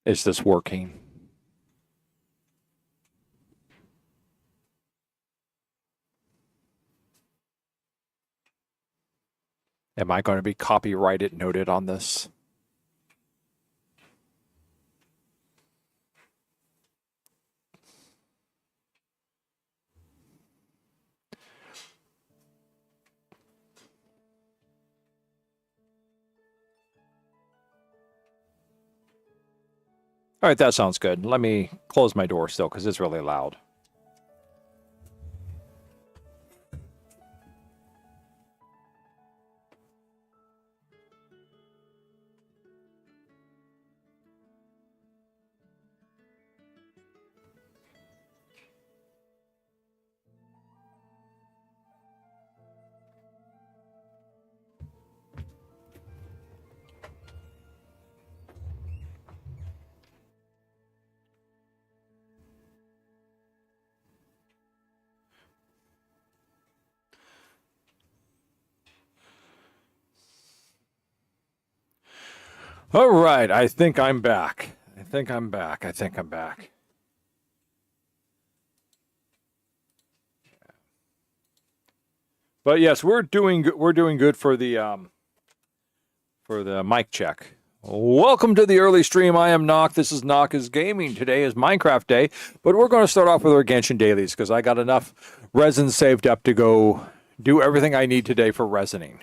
Is this working? Am I going to be copyrighted noted on this? All right, that sounds good. Let me close my door still because it's really loud. All right, I think I'm back. I think I'm back. I think I'm back. But yes, we're doing good for the mic check. Welcome to the early stream. I am NOC. This is NOC is Gaming. Today is Minecraft Day, but we're going to start off with our Genshin Dailies because I got enough resin saved up to go do everything I need today for resining.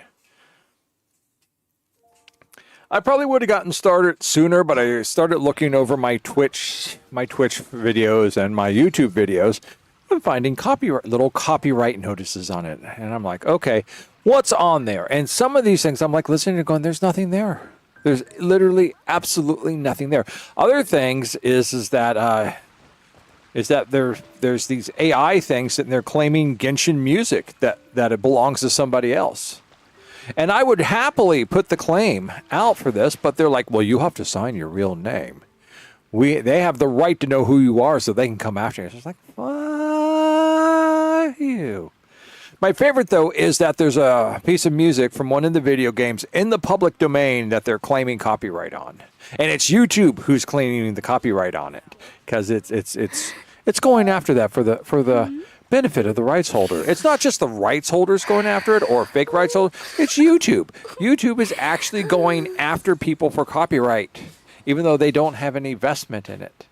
I probably would have gotten started sooner, but I started looking over my Twitch videos and my YouTube videos and finding little copyright notices on it. And I'm like, okay, what's on there? And some of these things I'm like listening to going, there's nothing there. There's literally absolutely nothing there. Other things is that there's these AI things and they're claiming Genshin music that it belongs to somebody else. And I would happily put the claim out for this, but they're like, well, you have to sign your real name. They have the right to know who you are so they can come after you. It's just like, fuck you. My favorite, though, is that there's a piece of music from one of the video games in the public domain that they're claiming copyright on. And it's YouTube who's claiming the copyright on it because it's going after that for the benefit of the rights holder. It's not just the rights holders going after it or fake rights holders. It's YouTube. YouTube is actually going after people for copyright, even though they don't have any investment in it.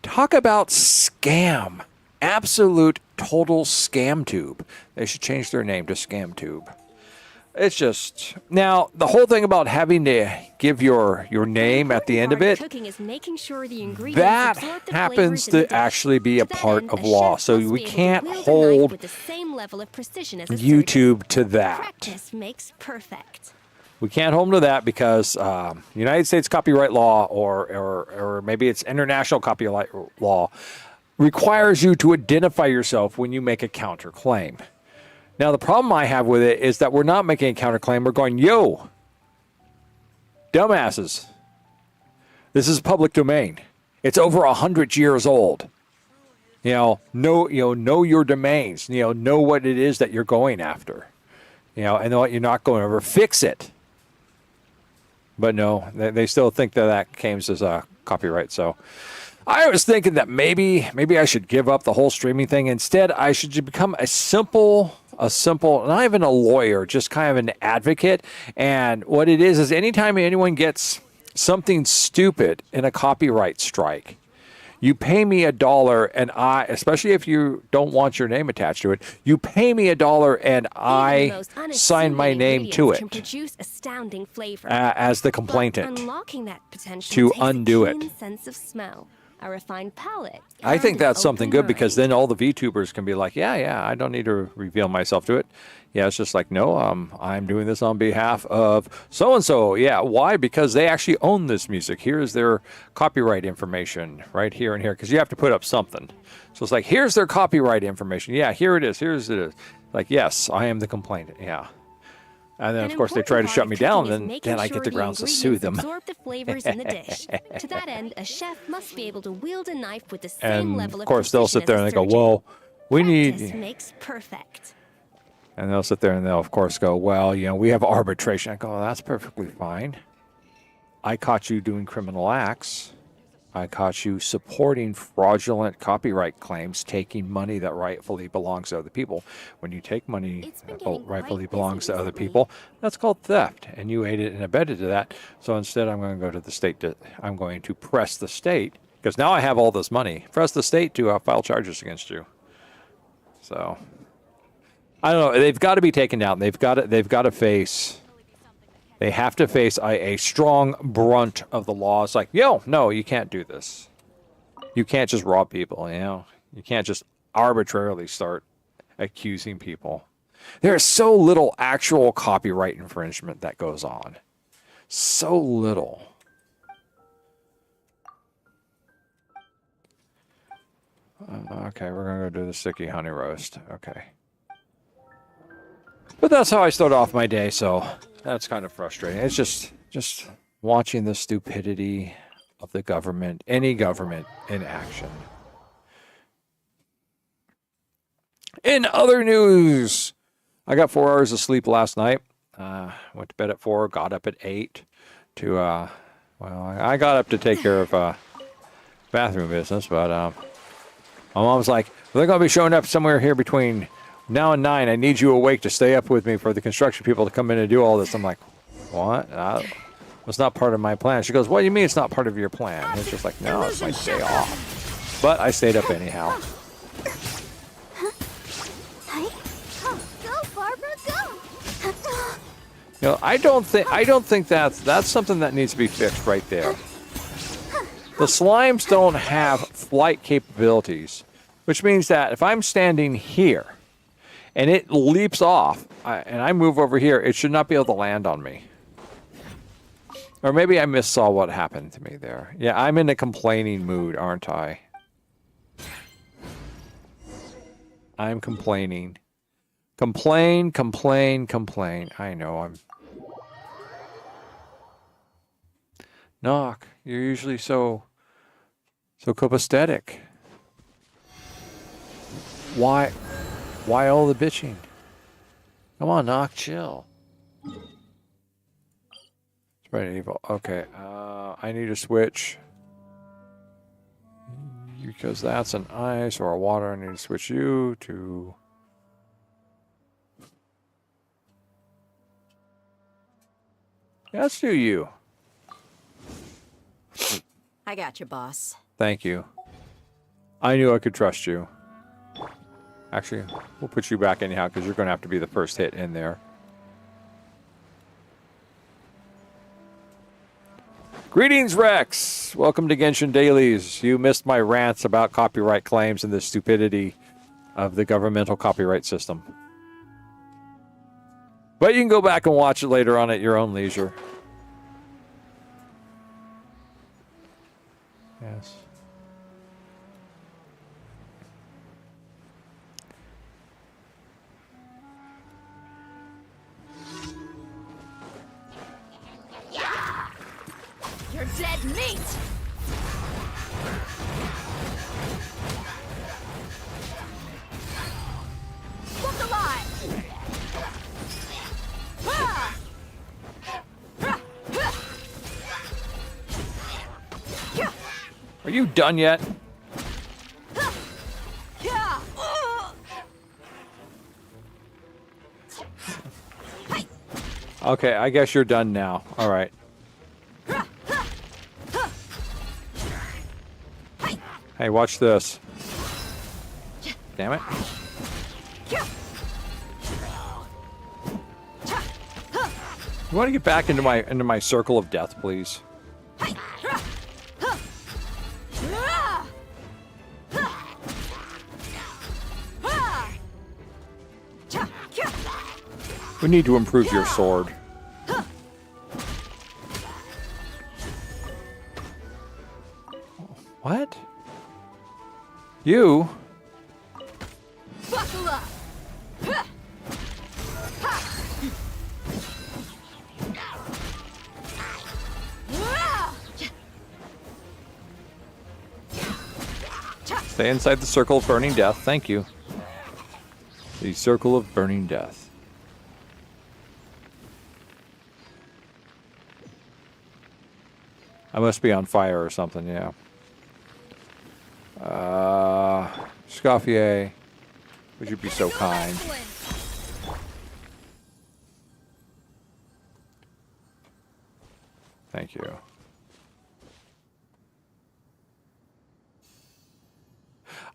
Talk about scam. Absolute total scam tube. They should change their name to Scam Tube. It's just now the whole thing about having to give your name at the end of it. That happens to actually be a part of law, so we can't hold YouTube to that. Practice makes perfect. We can't hold them to that because United States copyright law or maybe it's international copyright law requires you to identify yourself when you make a counterclaim. Now, the problem I have with it is that we're not making a counterclaim. We're going, yo, dumbasses. This is public domain. It's over 100 years old. Know your domains. Know what it is that you're going after. And what you're not going over. Fix it. But no, they still think that counts as a copyright. So I was thinking that maybe I should give up the whole streaming thing. Instead, I should become a simple, not even a lawyer, just kind of an advocate. And what it is anytime anyone gets something stupid in a copyright strike, you pay me $1 and especially if you don't want your name attached to it, you pay me $1 and I sign my name to it as the complainant to undo it. A refined palate. I think that's something good because then all the VTubers can be like, yeah, I don't need to reveal myself to it. Yeah, it's just like, no, I'm doing this on behalf of so-and-so. Yeah, why? Because they actually own this music. Here's their copyright information right here and here because you have to put up something. So it's like, here's their copyright information. Yeah, here it is. Here's it. Like, yes, I am the complainant. Yeah. And then, of course, they try to shut me down, and then I get the grounds to sue them. Absorb the flavors in the dish. To that end, a chef must be able to wield a knife with the same level of course, they'll sit there and they go, well, we need... makes perfect. And they'll sit there and they'll, of course, go, well, we have arbitration. I go, well, that's perfectly fine. I caught you doing criminal acts. I caught you supporting fraudulent copyright claims, taking money that rightfully belongs to other people. When you take money It's been that getting rightfully quite belongs busy to other recently. people, that's called theft. And you aided and abetted to that. So instead, I'm going to go to the state. I'm going to press the state, because now I have all this money. Press the state to file charges against you. So I don't know. They've got to be taken down. They've got to face. They have to face a strong brunt of the law. It's like, yo, no, you can't do this. You can't just rob people, you know? You can't just arbitrarily start accusing people. There is so little actual copyright infringement that goes on. So little. Okay, we're going to go do the sticky honey roast. Okay. But that's how I start off my day, so that's kind of frustrating. It's just watching the stupidity of the government, any government in action. In other news, I got 4 hours of sleep last night. Went to bed at 4, got up at 8 to, well, I got up to take care of bathroom business, but my mom's like, they're going to be showing up somewhere here between now and 9. I need you awake to stay up with me for the construction people to come in and do all this. I'm like, what? It's not part of my plan. She goes, what do you mean it's not part of your plan? And it's just like, no, it's my day off. But I stayed up anyhow. Go, Barbara, go! You know, I don't think that's something that needs to be fixed right there. The slimes don't have flight capabilities, which means that if I'm standing here and it leaps off and I move over here, it should not be able to land on me. Or maybe I missaw what happened to me there. Yeah, I'm in a complaining mood, aren't I? I'm complaining. Complain, complain, complain. I know I'm... Knock, you're usually so copacetic. Why all the bitching? Come on, Knock, chill. Spread evil. Okay, I need a switch. Because that's an ice or a water, I need to switch you to... Yeah, let's do you. I got you, boss. Thank you. I knew I could trust you. Actually, we'll put you back anyhow, because you're going to have to be the first hit in there. Greetings, Rex! Welcome to Genshin Dailies. You missed my rants about copyright claims and the stupidity of the governmental copyright system. But you can go back and watch it later on at your own leisure. Yes. You're dead meat! Look alive! Ah! Are you done yet? Okay, I guess you're done now. All right. Hey, watch this. Damn it. You want to get back into my circle of death, please? We need to improve your sword. What? You? Buckle up! Stay inside the circle of burning death. Thank you. The circle of burning death. I must be on fire or something, yeah. Scoffier, would you be so kind? Thank you.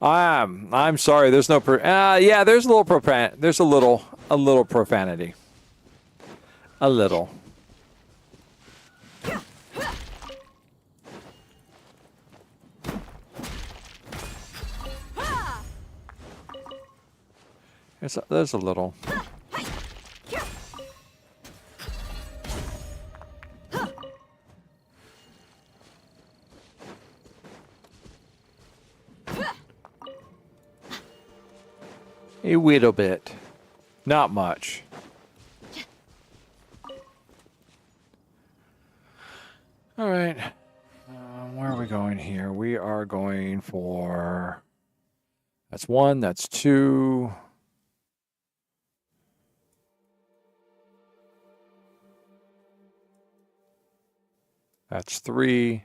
I'm sorry. There's no yeah, there's a little there's a little profanity. A little. There's a little. A little bit. Not much. All right. Where are we going here? We are going for... That's 1, that's 2. That's 3.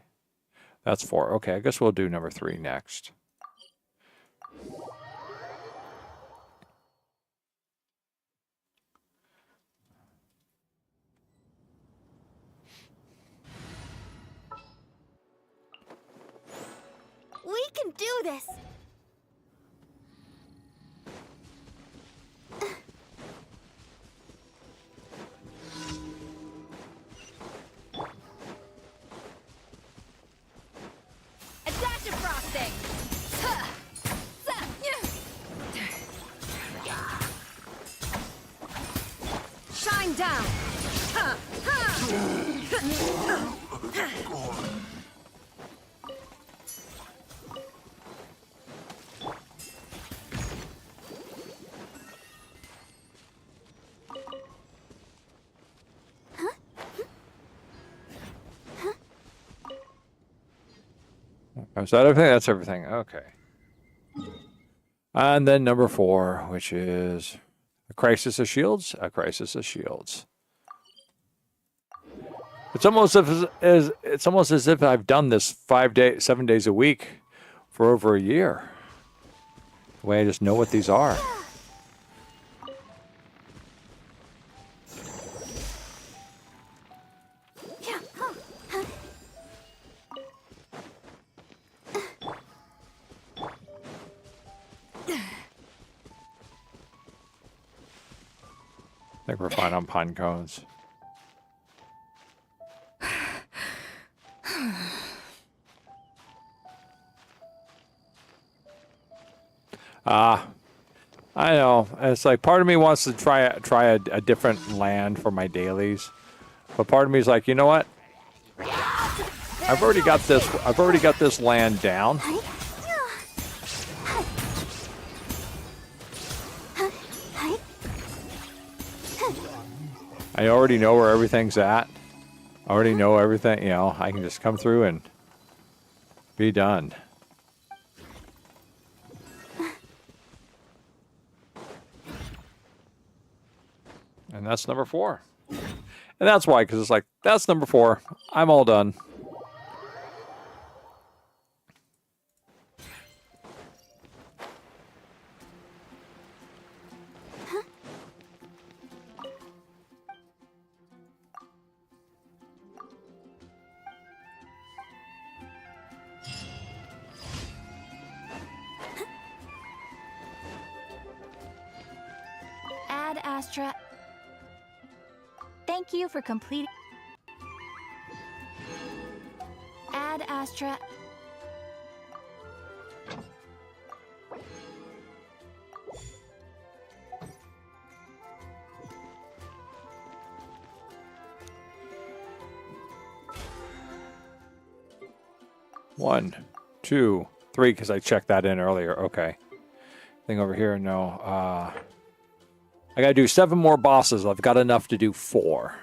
That's 4. Okay, I guess we'll do number 3 next. We can do this. A dash of frosting. Shine down. Is that everything? That's everything. Okay. And then number 4, which is a crisis of shields. A crisis of shields. It's almost as if I've done this 7 days a week for over a year. The way I just know what these are. I think we're fine on pine cones. I know. It's like part of me wants to try a different land for my dailies, but part of me is like, you know what? I've already got this land down. I already know where everything's at. I already know everything, you know, I can just come through and be done. And that's number 4. And that's why, because it's like, that's number 4. I'm all done. Ad Astra. Thank you for completing. Ad Astra. One, 2, 3, because I checked that in earlier. Okay. Thing over here, no. I gotta do 7 more bosses. I've got enough to do 4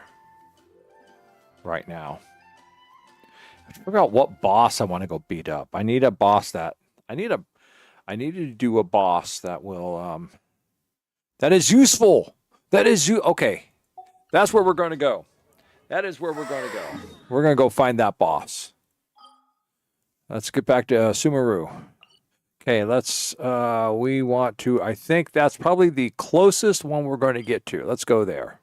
right now. I figure out what boss I want to go beat up. I need a boss that I need to do a boss that will that is useful. That is okay. That's where we're going to go. That is where we're going to go. We're going to go find that boss. Let's get back to Sumeru. Okay, let's, we want to, I think that's probably the closest one we're going to get to. Let's go there.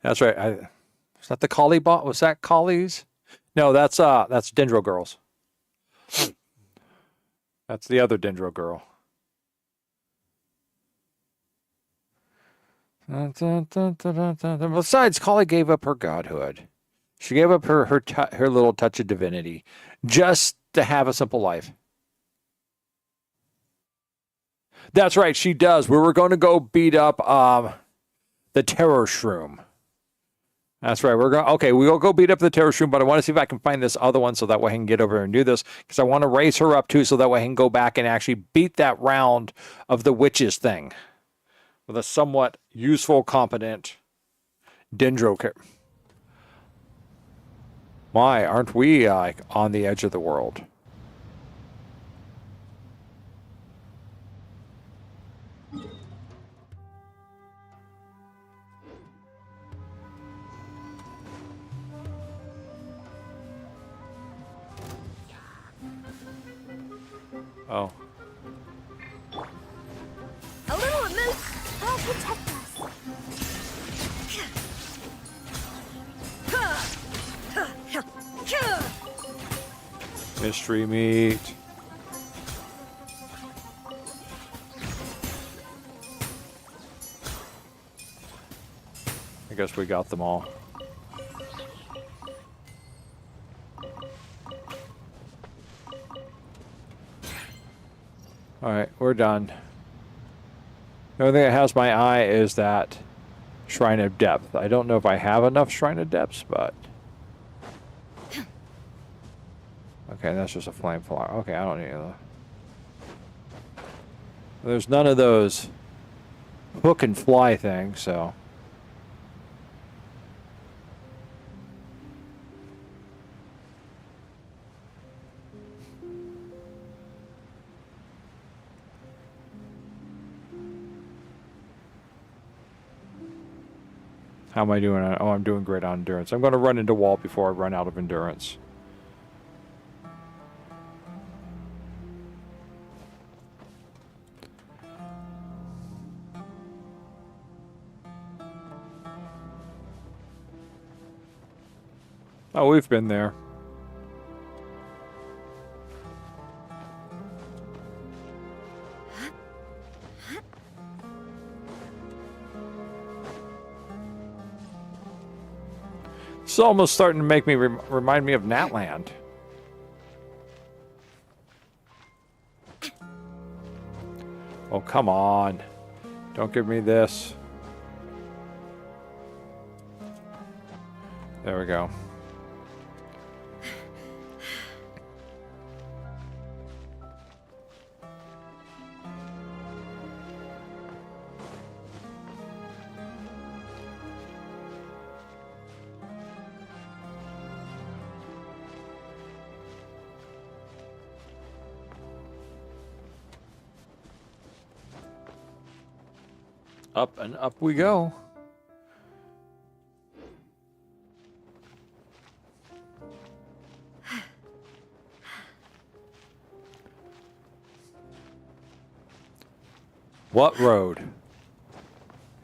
That's right. Is that the Collie bot? Was that Collies? No, that's Dendro Girls. That's the other Dendro girl. Besides, Collie gave up her godhood. She gave up her little touch of divinity just to have a simple life. That's right, she does. We were going to go beat up the Terror Shroom. That's right. We'll go beat up the Terror Shroom, but I want to see if I can find this other one so that way I can get over and do this, because I want to raise her up too so that way I can go back and actually beat that round of the witches thing with a somewhat useful, competent Dendro. My, aren't we like on the edge of the world? Oh. A little remove. I'll protect us. Mystery meat. I guess we got them all. All right, we're done. The only thing that has my eye is that Shrine of Depth. I don't know if I have enough Shrine of Depths, but... Okay, that's just a flame flower. Okay, I don't need that. There's none of those hook and fly things, so... How am I doing? Oh, I'm doing great on endurance. I'm going to run into wall before I run out of endurance. Oh, we've been there. It's almost starting to make me remind me of Natland. Oh, come on. Don't give me this. There we go. Up and up we go. What road?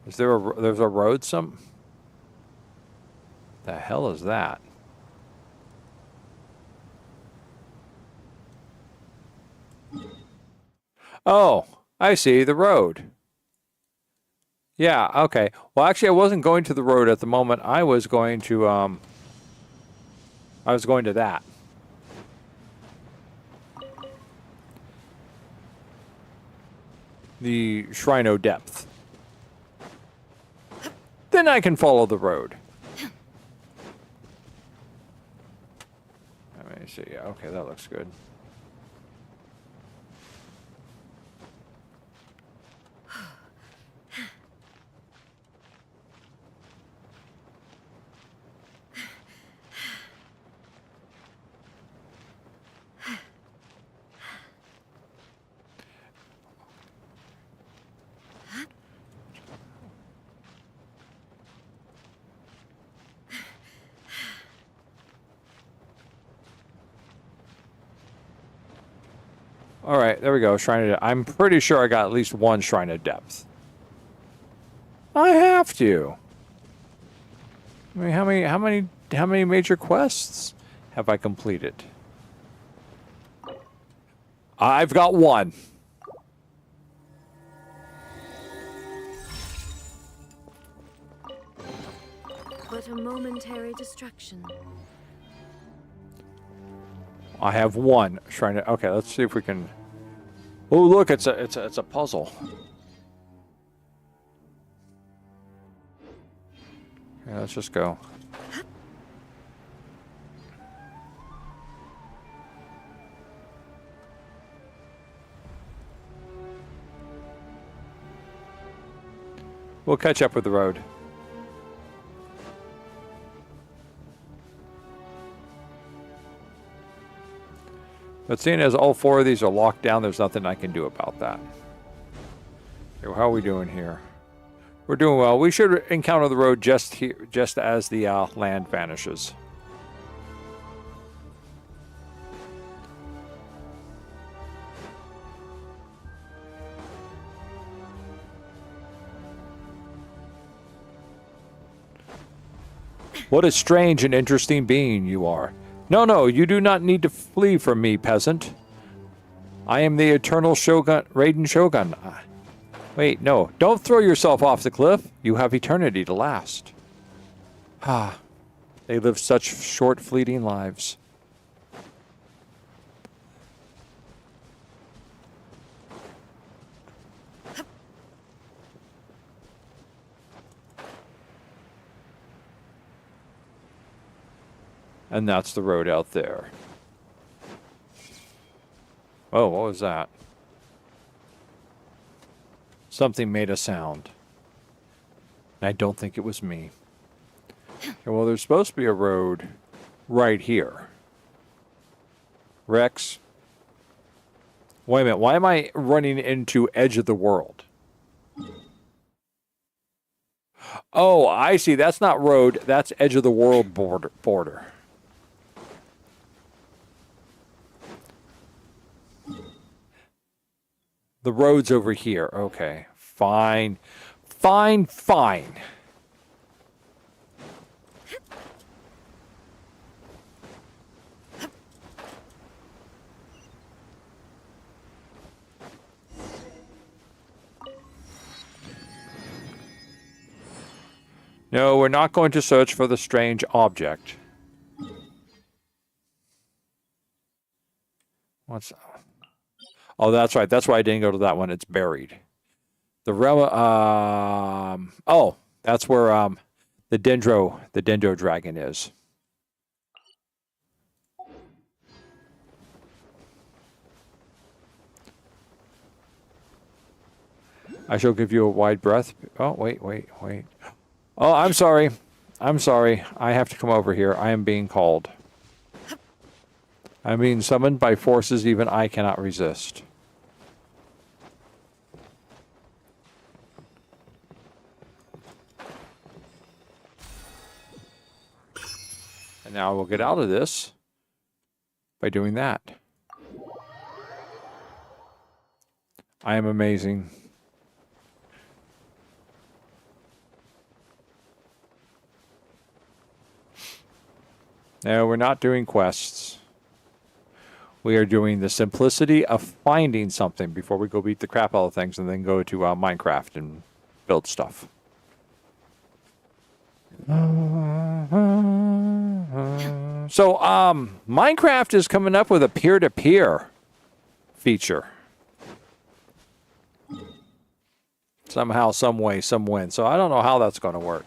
Is there there's a road some? The hell is that? Oh, I see the road. Yeah, okay. Well, actually, I wasn't going to the road at the moment. I was going to that. The Shrine of Depth. Then I can follow the road. Let me see. Yeah, okay, that looks good. All right, there we go. Shrine of Depth. I'm pretty sure I got at least one Shrine of Depth. I have to. I mean, how many major quests have I completed? I've got one. But a momentary distraction. I have one Shrine of... Okay, let's see if we can... Oh, look, it's a puzzle. Yeah, let's just go. We'll catch up with the road. But seeing as all four of these are locked down, there's nothing I can do about that. Okay, how are we doing here? We're doing well. We should encounter the road just here, just as the land vanishes. What a strange and interesting being you are. No, no, you do not need to flee from me, peasant. I am the eternal Shogun, Raiden Shogun. Wait, no, don't throw yourself off the cliff. You have eternity to last. Ah, they live such short, fleeting lives. And that's the road out there. Oh, what was that? Something made a sound. I don't think it was me. Okay, well, there's supposed to be a road right here. Rex. Wait a minute. Why am I running into Edge of the World? Oh, I see. That's not road. That's Edge of the World border. The road's over here. Okay. Fine. Fine, fine. No, we're not going to search for the strange object. What's... Oh, that's right. That's why I didn't go to that one. It's buried. The oh, that's where the Dendro dragon is. I shall give you a wide breath. Oh, wait. Oh, I'm sorry. I'm sorry. I have to come over here. I am being called. I'm being summoned by forces even I cannot resist. And now we'll get out of this by doing that. I am amazing. No, we're not doing quests. We are doing the simplicity of finding something before we go beat the crap out of things and then go to Minecraft and build stuff. So, Minecraft is coming up with a peer-to-peer feature. Somehow, some way, some when. So I don't know how that's going to work.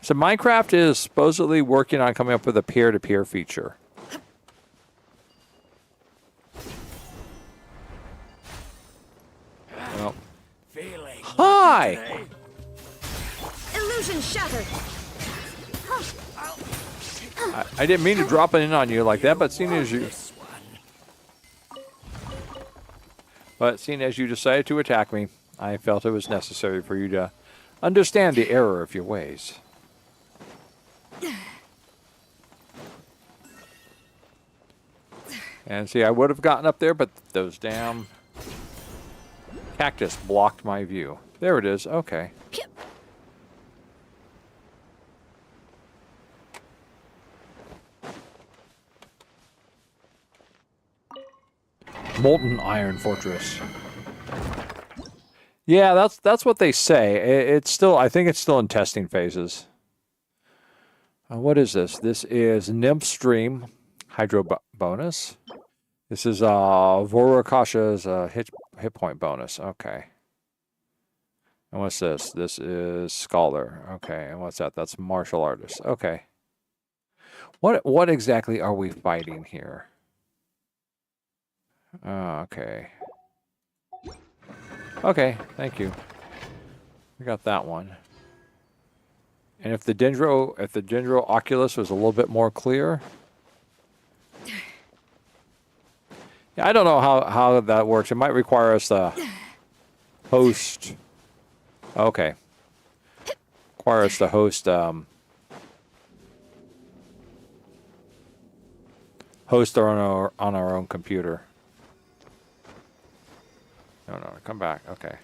So Minecraft is supposedly working on coming up with a peer-to-peer feature. Well. Hi! Illusion shattered. I didn't mean to drop it in on you like that, but seeing as you decided to attack me, I felt it was necessary for you to understand the error of your ways. And see, I would have gotten up there, but those damn cactus blocked my view. There it is. Okay. Molten Iron Fortress. Yeah, that's what they say. It's still, I think it's still in testing phases. What is this? This is Nymph Stream Hydro bonus. This is Vorokasha's hit point bonus. Okay. And what's this? This is Scholar. Okay. And what's that? That's Martial Artist. Okay. What exactly are we fighting here? Okay. Okay, thank you. We got that one. And if the Dendro Oculus was a little bit more clear. Yeah, I don't know how that works. It might require us to host. Okay. Require us to host host on our own computer. No, come back. Okay.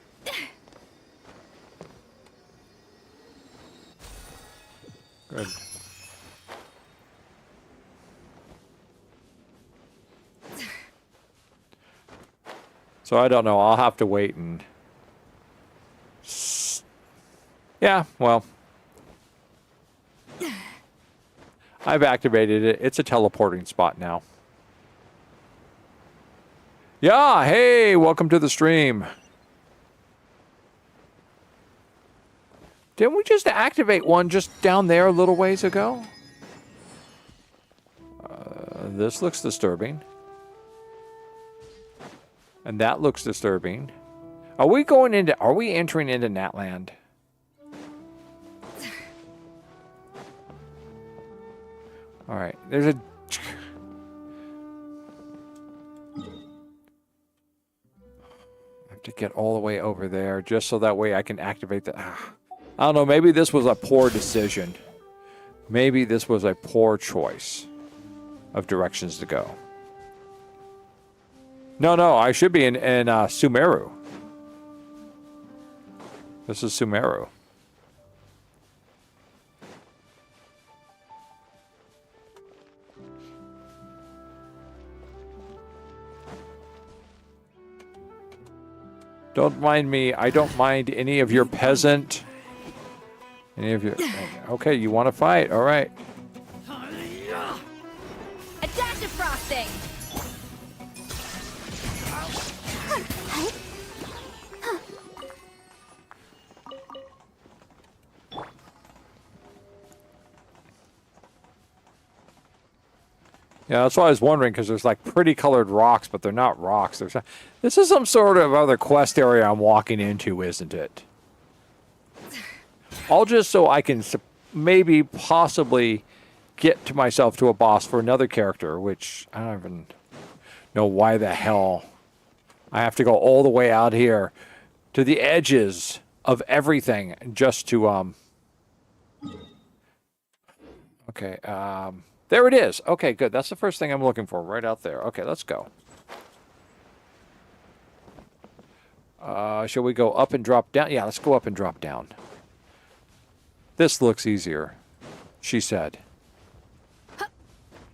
Good. So I don't know. I'll have to wait and... Yeah, well. I've activated it. It's a teleporting spot now. Yeah, hey, welcome to the stream. Didn't we just activate one just down there a little ways ago? This looks disturbing. And that looks disturbing. Are we entering into Natland? All right, there's a... to get all the way over there just so that way I can activate the... I don't know, maybe this was a poor decision. Maybe this was a poor choice of directions to go. No, I should be in Sumeru. This is Sumeru. Don't mind me. I don't mind any of your peasant. Any of your... Okay, you want to fight. All right. A dash of frosting. Yeah, that's why I was wondering, because there's like pretty colored rocks, but they're not rocks. This is some sort of other quest area I'm walking into, isn't it? All just so I can maybe possibly get to myself to a boss for another character, which I don't even know why the hell I have to go all the way out here to the edges of everything just to okay, there it is. Okay, good. That's the first thing I'm looking for, right out there. Okay, let's go. Shall we go up and drop down? Yeah, let's go up and drop down. This looks easier, she said.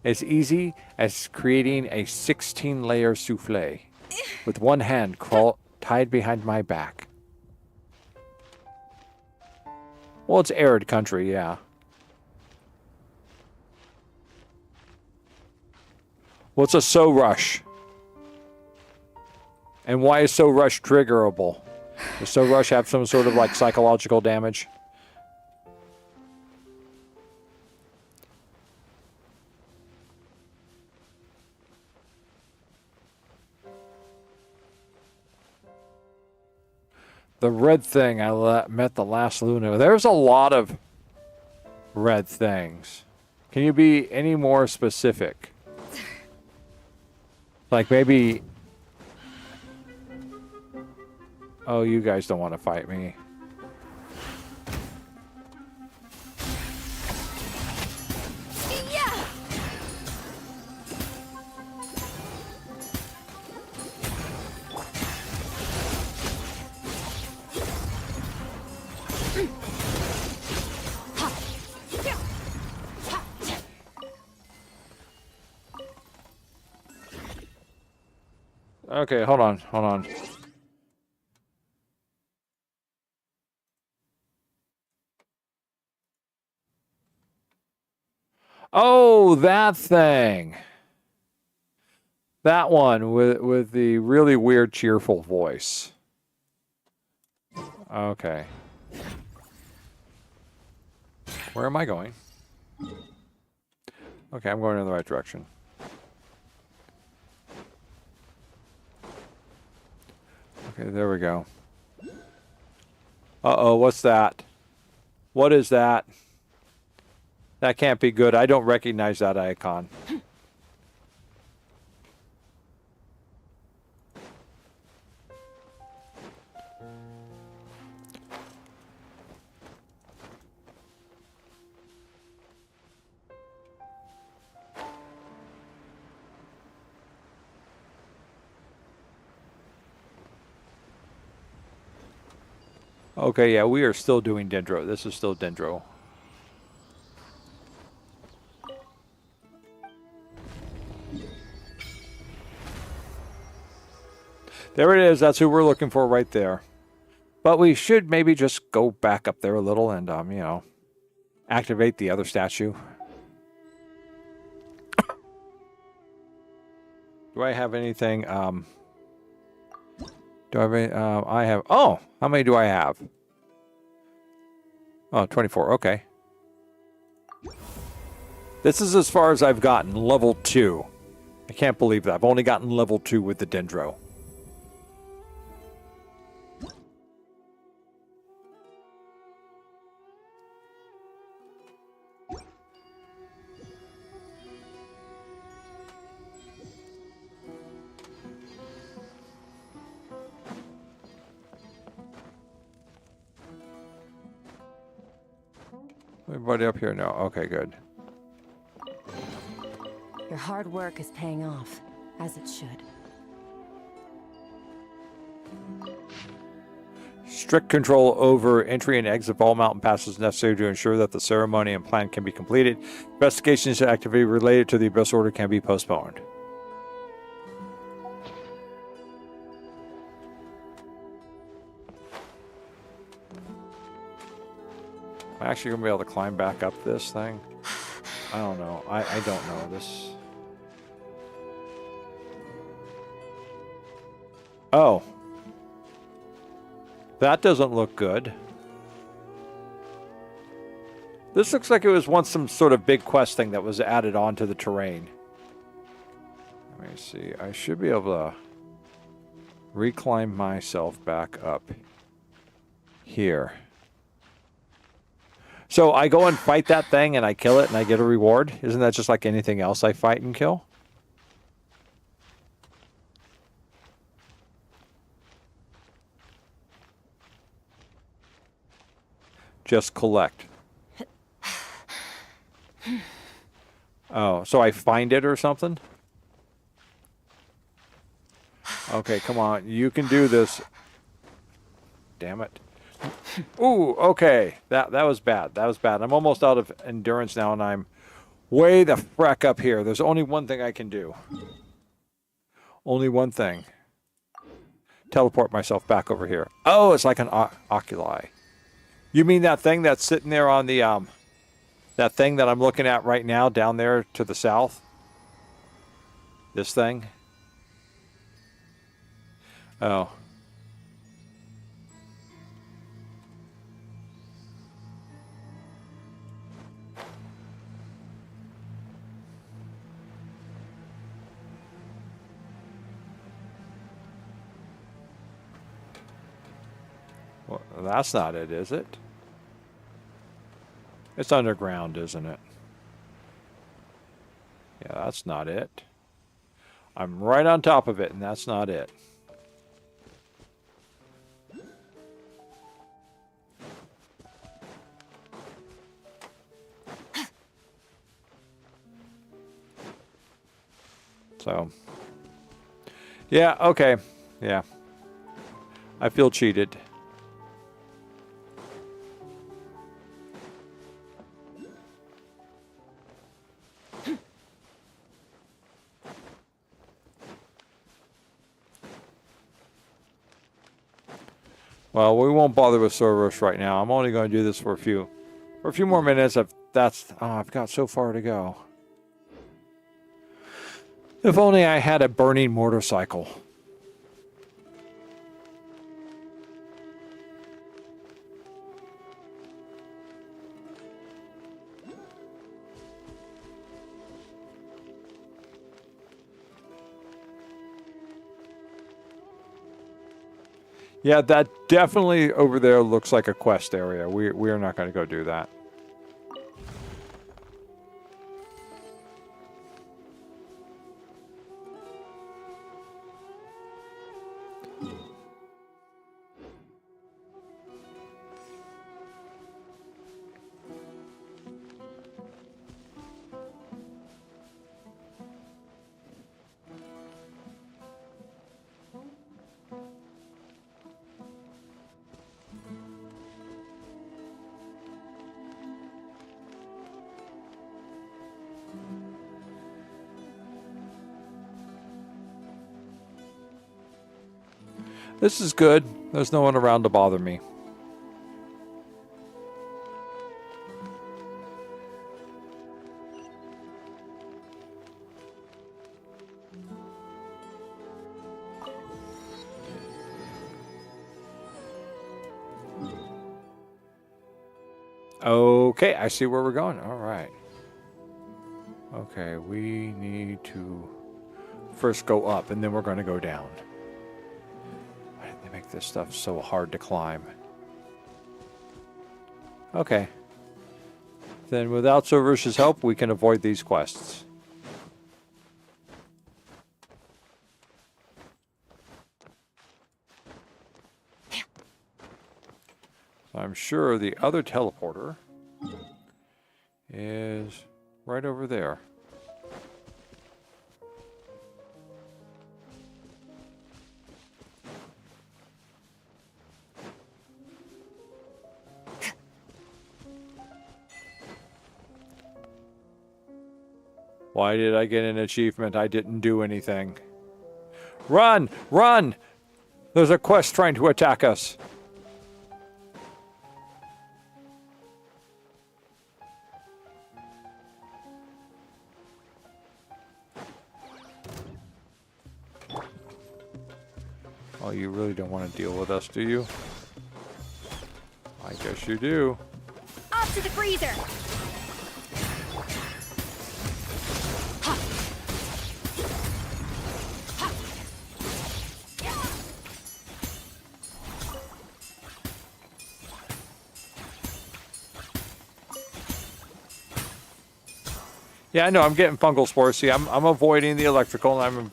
As easy as creating a 16-layer souffle with one hand tied behind my back. Well, it's arid country, yeah. What's a So Rush? And why is So Rush triggerable? Does So Rush have some sort of like psychological damage? The red thing I met the last Luna. There's a lot of red things. Can you be any more specific? Like maybe... Oh, you guys don't want to fight me. Okay, hold on, hold on. Oh, that thing. That one with the really weird, cheerful voice. Okay. Where am I going? Okay, I'm going in the right direction. Okay, there we go. Uh-oh, what's that? What is that? That can't be good. I don't recognize that icon. Okay, yeah, we are still doing Dendro. This is still Dendro. There it is. That's who we're looking for right there. But we should maybe just go back up there a little and, you know, activate the other statue. Do I have anything? Do I have any? I have. Oh, how many do I have? Oh, 24. Okay. This is as far as I've gotten. Level 2. I can't believe that. I've only gotten level 2 with the Dendro. Everybody up here? No. Okay, good. Your hard work is paying off, as it should. Strict control over entry and exit of all mountain passes necessary to ensure that the ceremony and plan can be completed. Investigations and activity related to the Abyss Order can be postponed. Am I actually going to be able to climb back up this thing? I don't know. I don't know. This... Oh. That doesn't look good. This looks like it was once some sort of big quest thing that was added onto the terrain. Let me see. I should be able to reclimb myself back up here. So I go and fight that thing and I kill it and I get a reward? Isn't that just like anything else I fight and kill? Just collect. Oh, so I find it or something? Okay, come on. You can do this. Damn it. Ooh, okay. That was bad. That was bad. I'm almost out of endurance now, and I'm way the frack up here. There's only one thing I can do. Only one thing. Teleport myself back over here. Oh, it's like an oculi. You mean that thing that's sitting there on the, that thing that I'm looking at right now down there to the south? This thing? Oh. Well, that's not it, is it? It's underground, isn't it? Yeah, that's not it. I'm right on top of it, and that's not it. So, yeah, okay. Yeah. I feel cheated. Well, we won't bother with Cerberus right now. I'm only going to do this for a few more minutes. I've got so far to go. If only I had a burning motorcycle. Yeah, that definitely over there looks like a quest area. We are not going to go do that. This is good. There's no one around to bother me. Okay, I see where we're going. All right. Okay, we need to first go up, and then we're going to go down. Why did they make this stuff so hard to climb? Okay. Then without Cerberus's help, we can avoid these quests. I'm sure the other teleporter is right over there. Why did I get an achievement? I didn't do anything. Run! Run! There's a quest trying to attack us. Oh, you really don't want to deal with us, do you? I guess you do. Off to the freezer! Yeah, I know. I'm getting fungal spores. See, I'm avoiding the electrical, and I'm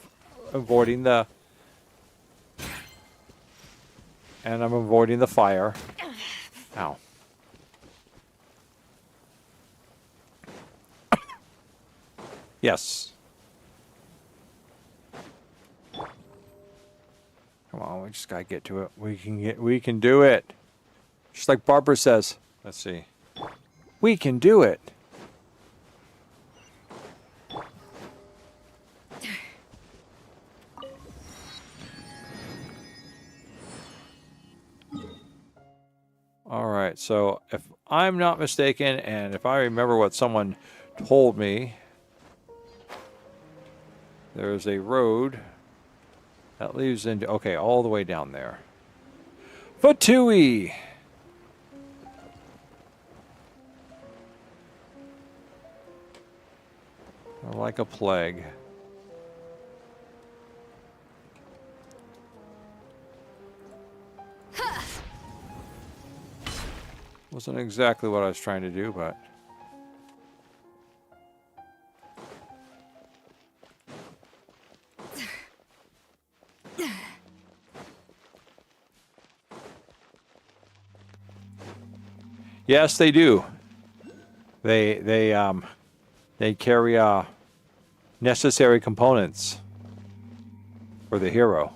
avoiding the... And I'm avoiding the fire. Ow. Yes. Come on, we just gotta get to it. We can do it. Just like Barbara says. Let's see. We can do it. All right, so if I'm not mistaken, and if I remember what someone told me, there's a road that leads into, okay, all the way down there. Fatui! Like a plague. Wasn't exactly what I was trying to do, but... Yes, they do. They carry necessary components for the hero.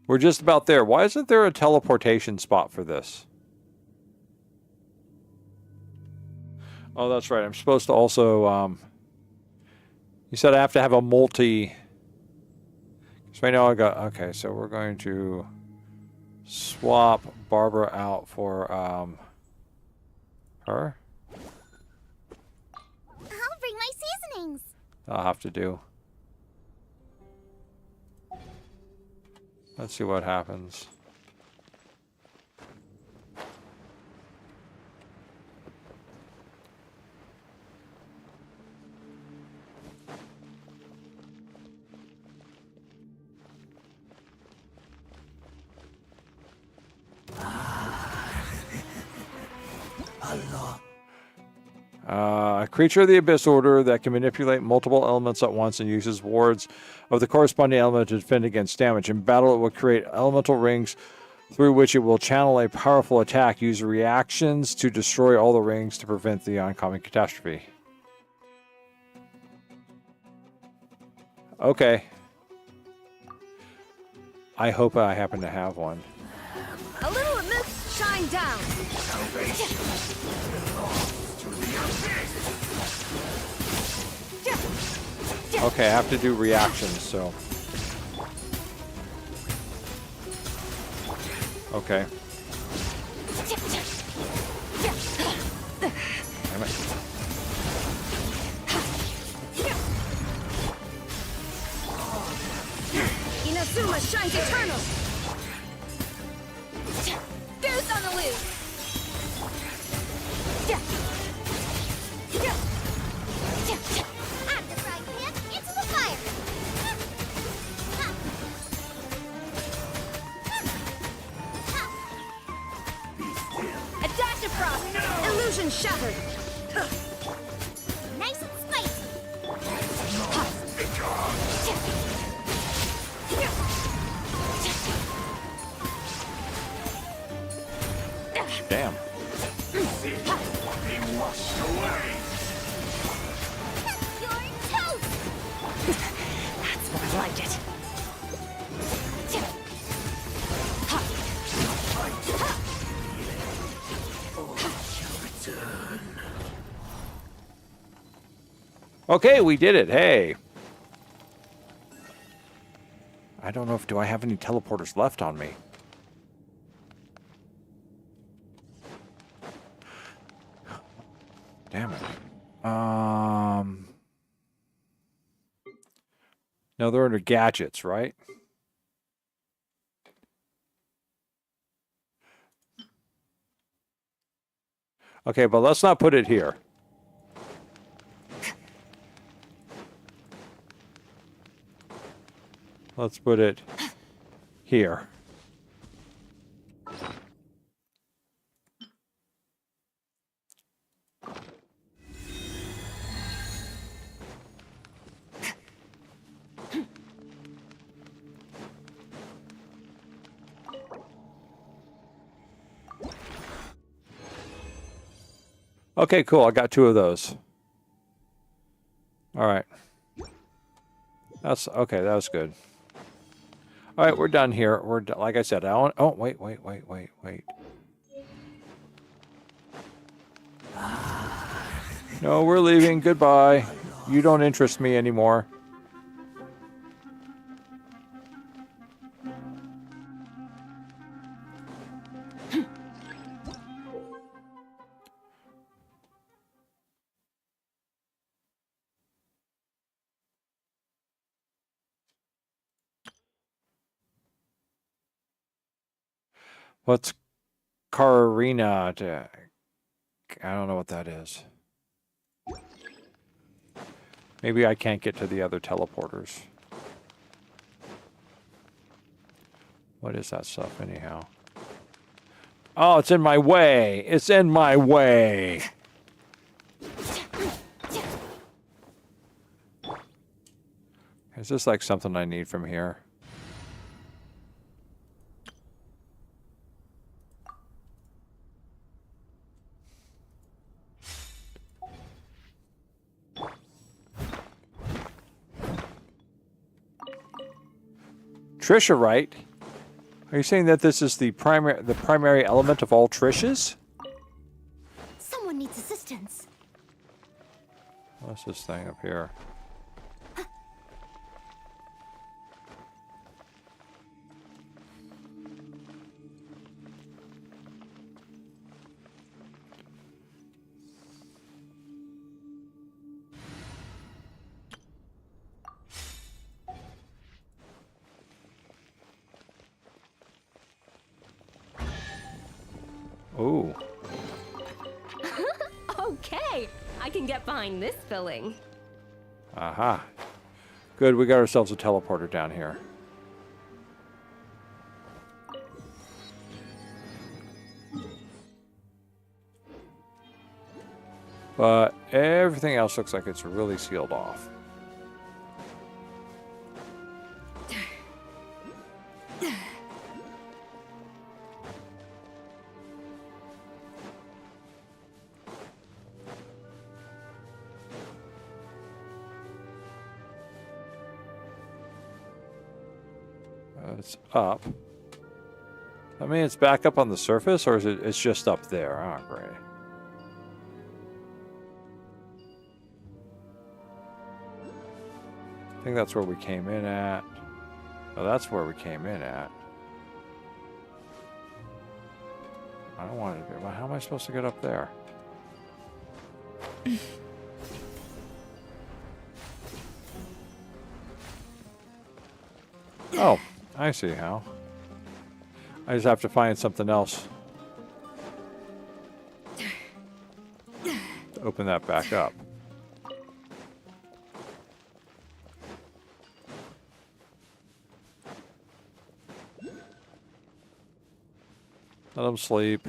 We're just about there. Why isn't there a teleportation spot for this? Oh, that's right. I'm supposed to also, You said I have to have a multi. So right now I got, okay, so we're going to swap Barbara out for her. I'll bring my seasonings. I'll have to do. Let's see what happens. A creature of the Abyss Order that can manipulate multiple elements at once and uses wards of the corresponding element to defend against damage. In battle, it will create elemental rings through which it will channel a powerful attack. Use reactions to destroy all the rings to prevent the oncoming catastrophe. Okay. I hope I happen to have one. A little amidst, shine down. Okay, I have to do reactions, so. Okay. Damn it. Inazuma shines eternal. Goose on the loose. Out of the frying pan, into the fire. A dash of frost. Illusion shattered. Nice and spicy. Damn. You're toast. That's more like it. Okay, we did it. Hey. I don't know if do I have any teleporters left on me. Damn it. No, they're under gadgets, right? Okay, but let's not put it here. Let's put it here. Okay, cool. I got 2 of those. All right. That's okay. That was good. All right, we're done here. We're like I said. I want. Oh, wait. No, we're leaving. Goodbye. You don't interest me anymore. What's Karina? I don't know what that is. Maybe I can't get to the other teleporters. What is that stuff anyhow? Oh, it's in my way. It's in my way. Is this like something I need from here? Trisha, right? Are you saying that this is the primary element of all Trishas? Someone needs assistance. What's this thing up here? Ooh. Okay, I can get behind this filling. Aha. Good, we got ourselves a teleporter down here. But everything else looks like it's really sealed off. It's up. I mean, it's back up on the surface, or is it? It's just up there. Oh, great. I think that's where we came in at. Oh, that's where we came in at. I don't want to be. Well, how am I supposed to get up there? Oh, I see how. I just have to find something else to open that back up. Let them sleep.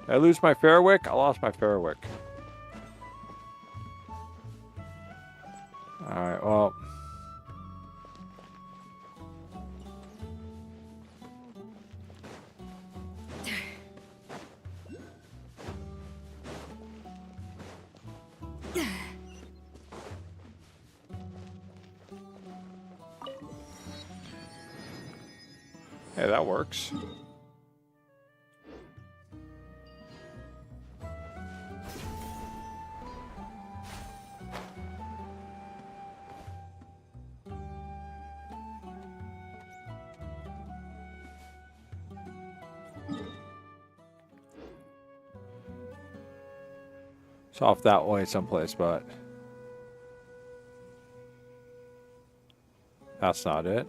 Did I lose my Fairwick? I lost my Fairwick. Alright, well. Hey, that works. It's off that way someplace, but that's not it.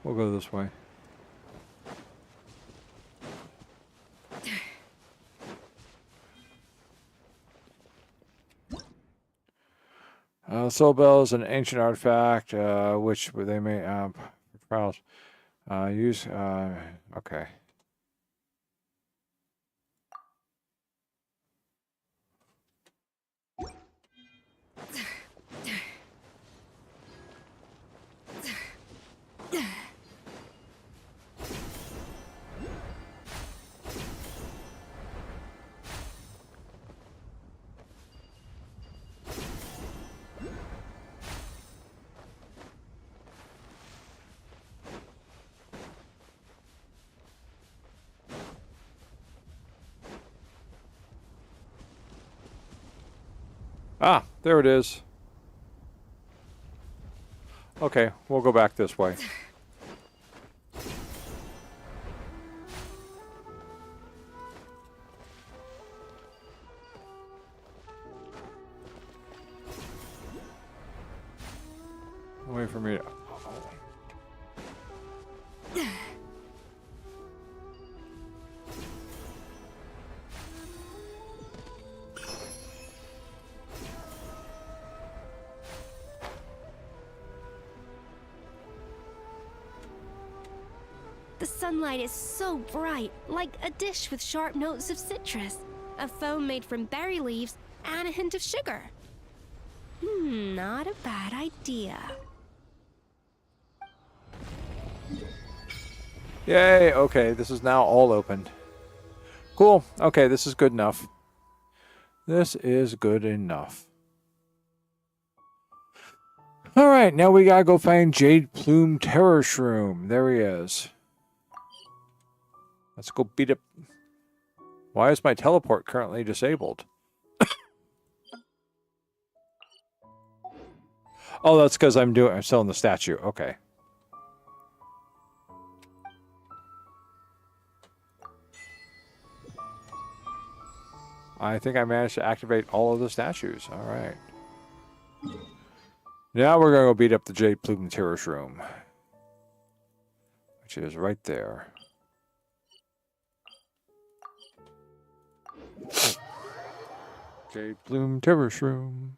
We'll go this way. Soul Bell is an ancient artifact, which they may trials use. Okay. Ah, there it is. Okay, we'll go back this way. Wait for me to... sunlight is so bright, like a dish with sharp notes of citrus, a foam made from berry leaves, and a hint of sugar. Not a bad idea. Yay, okay, this is now all opened. Cool, okay, this is good enough. This is good enough. Alright, now we gotta go find Jade Plume Terror Shroom. There he is. Let's go beat up... Why is my teleport currently disabled? Oh, that's because I'm still in the statue. Okay. I think I managed to activate all of the statues. All right. Now we're going to go beat up the Jade Plume Terror Shroom, which is right there. Jade Plume Terror Shroom.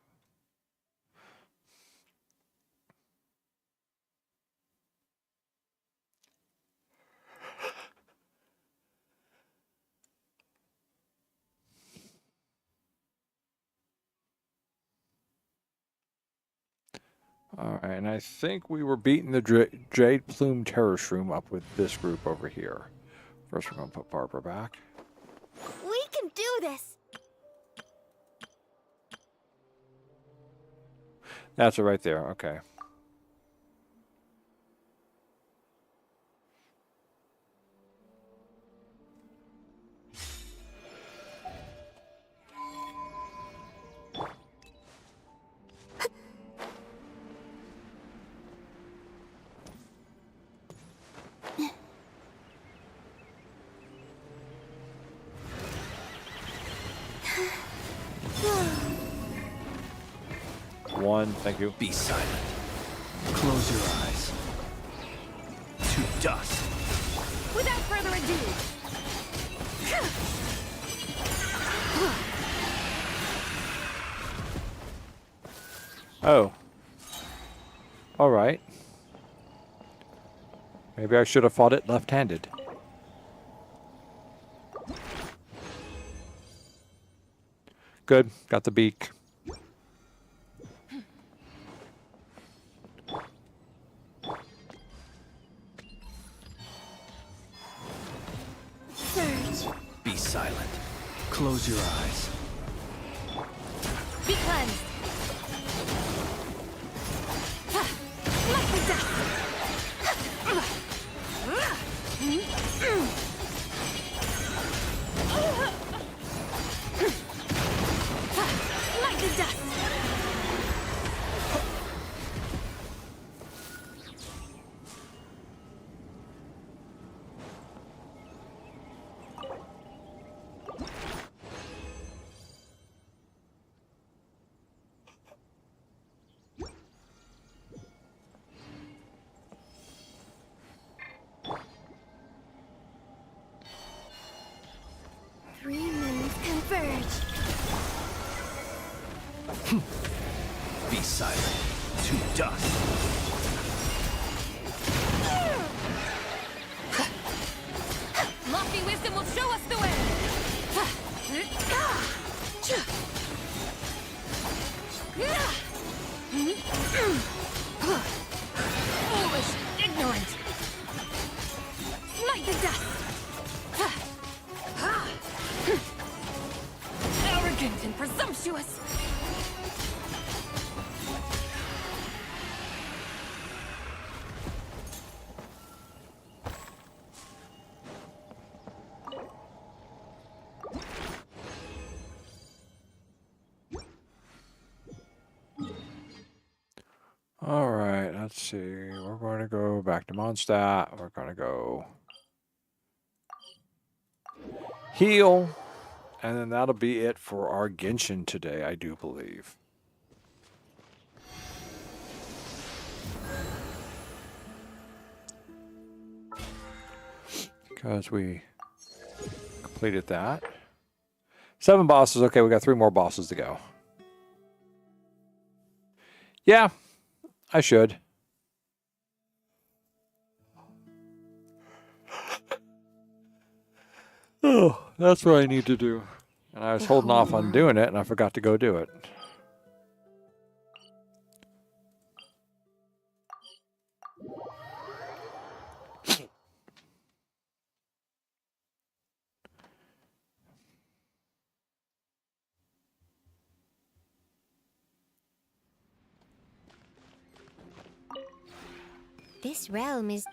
All right, and I think we were beating the Jade Plume Terror Shroom up with this group over here. First, we're going to put Barbara back. We can do this. That's it right there. Okay. One, thank you. Be silent. Close your eyes. To dust. Without further ado. Oh. All right. Maybe I should have fought it left-handed. Good. Got the beak. Surge. Be silent. Close your eyes. Be cleansed. Like the dust. Like the dust. 3 minutes converge. Be silent. To dust. Lofty wisdom will show us the way. Foolish, ignorant. Smite the dust. Arrogant and presumptuous. All right, let's see. We're going to go back to Mondstadt. We're going to go heal. And then that'll be it for our Genshin today, I do believe. Because we completed that. 7 bosses. Okay, we got 3 more bosses to go. Yeah, I should. Oh, that's what I need to do. And I was holding off on doing it, and I forgot to go do it. This realm is...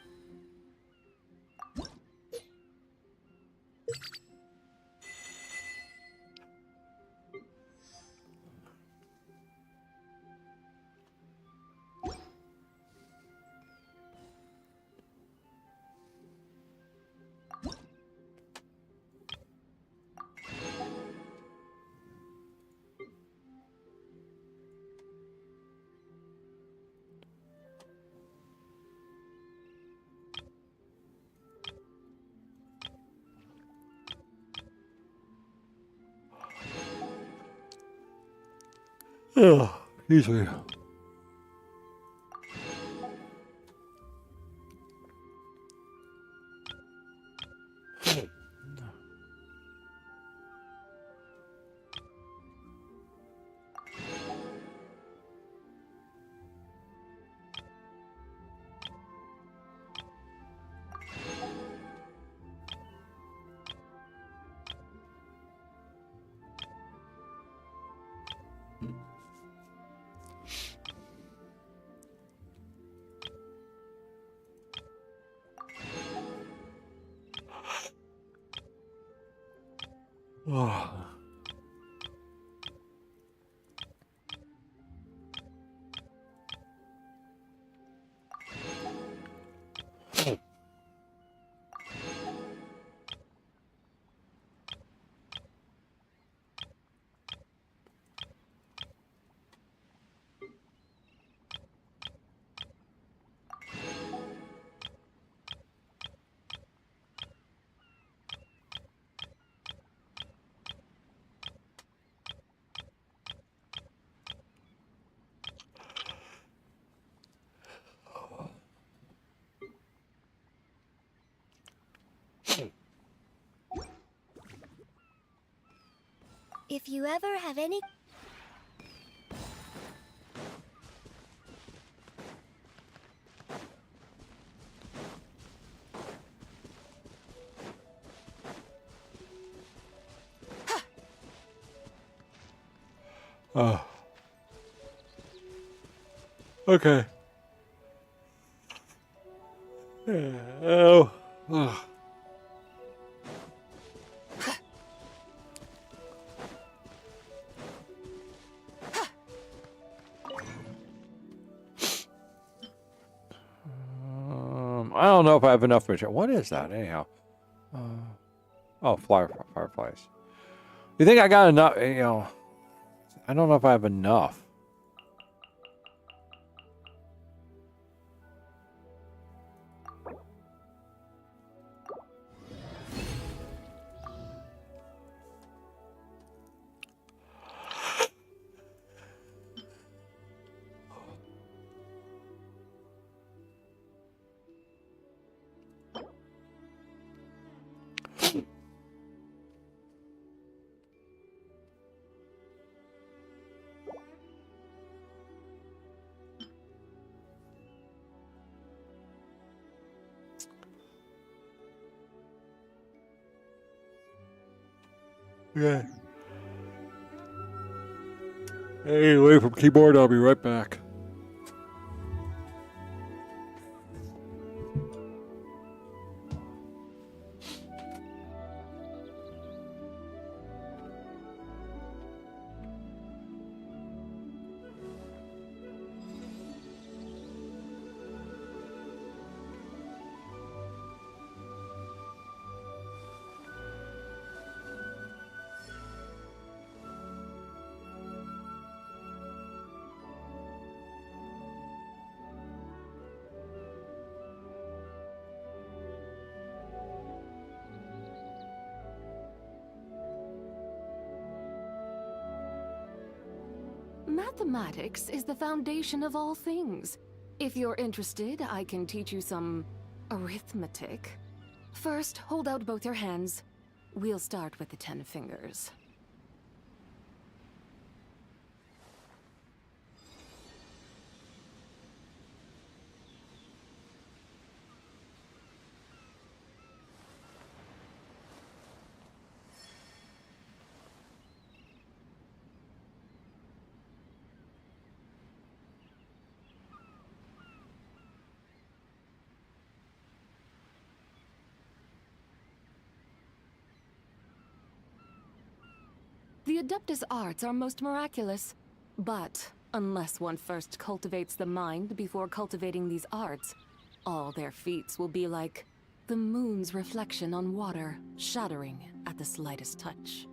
Oh, excuse me. Oh. If you ever have any... Oh. Okay. Oh. Oh. I don't know if I have enough material. What is that, anyhow? Oh, fireflies. You think I got enough? You know, I don't know if I have enough. Yeah. Hey, away from keyboard. I'll be right back. Mathematics is the foundation of all things. If you're interested, I can teach you some arithmetic. First, hold out both your hands. We'll start with the 10 fingers. The Adeptus arts are most miraculous, but unless one first cultivates the mind before cultivating these arts, all their feats will be like the moon's reflection on water, shattering at the slightest touch.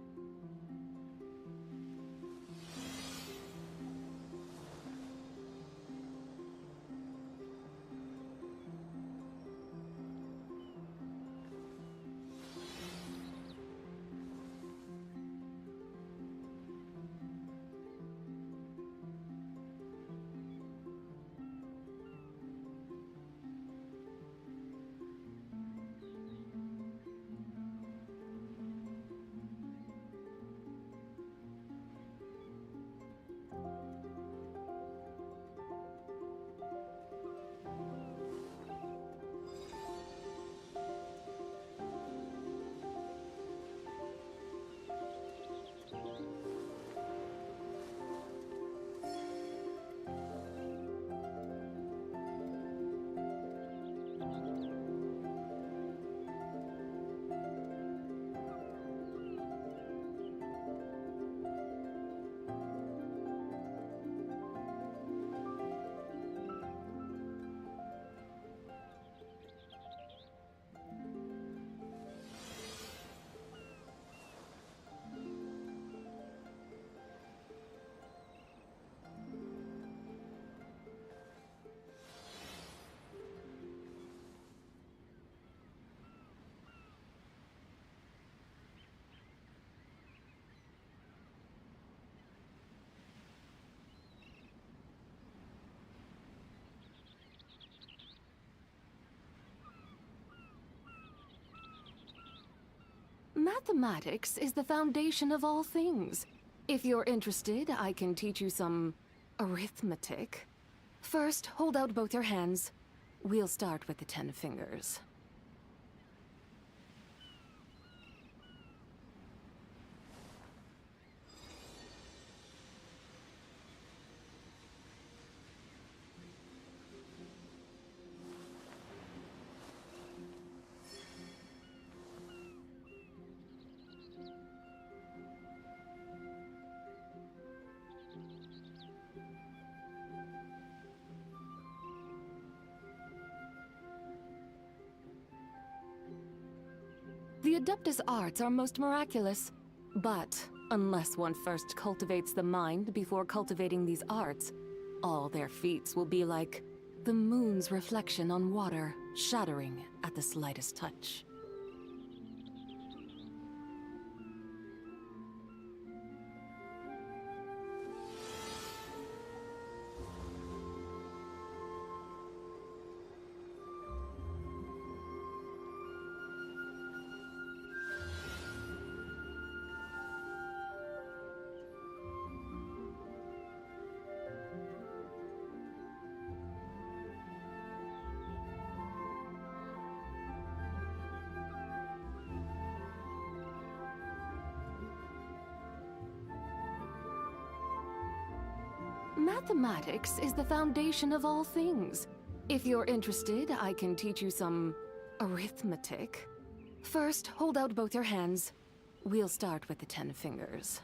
Mathematics is the foundation of all things. If you're interested, I can teach you some arithmetic. First, hold out both your hands. We'll start with the 10 fingers. The Adeptus arts are most miraculous, but unless one first cultivates the mind before cultivating these arts, all their feats will be like the moon's reflection on water, shattering at the slightest touch. Mathematics is the foundation of all things. If you're interested, I can teach you some arithmetic. First, hold out both your hands. We'll start with the 10 fingers.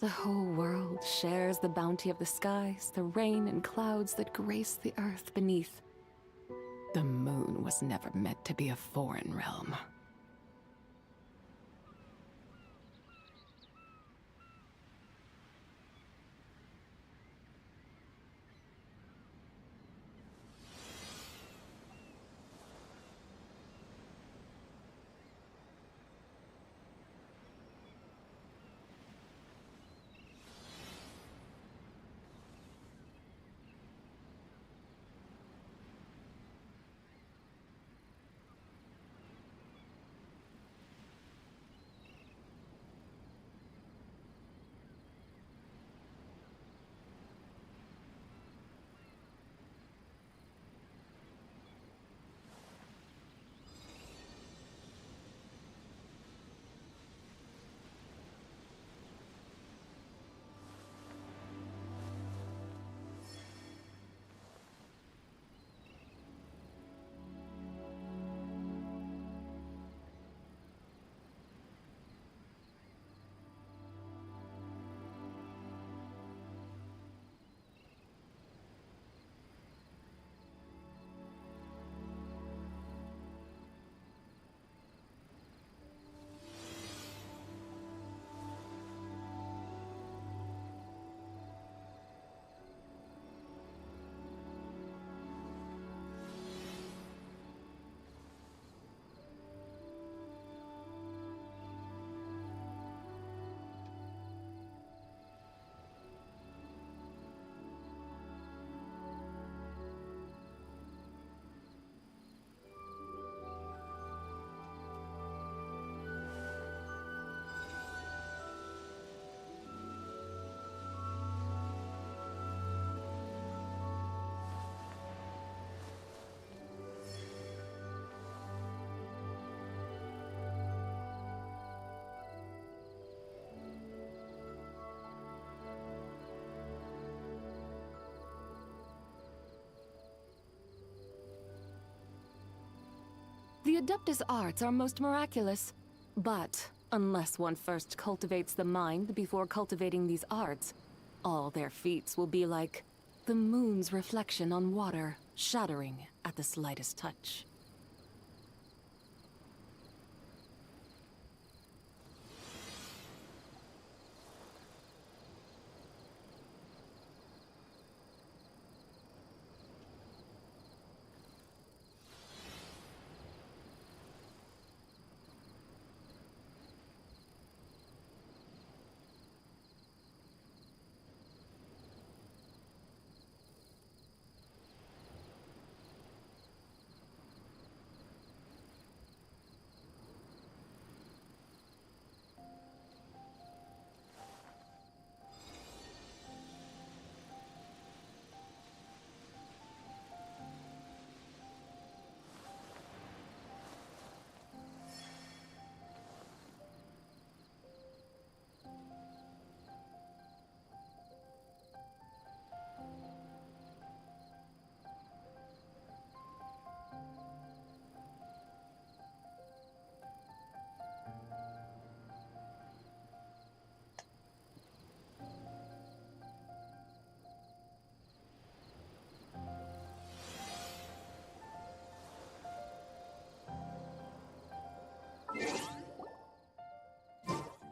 The whole world shares the bounty of the skies, the rain and clouds that grace the earth beneath. The moon was never meant to be a foreign realm. The Adeptus arts are most miraculous, but unless one first cultivates the mind before cultivating these arts, all their feats will be like the moon's reflection on water, shattering at the slightest touch.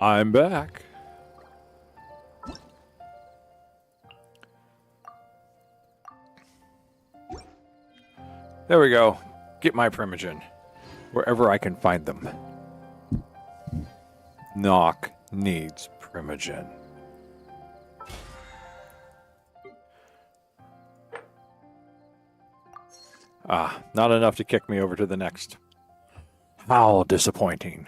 I'm back. There we go. Get my Primogen. Wherever I can find them. NOC needs Primogen. Ah, not enough to kick me over to the next. How disappointing.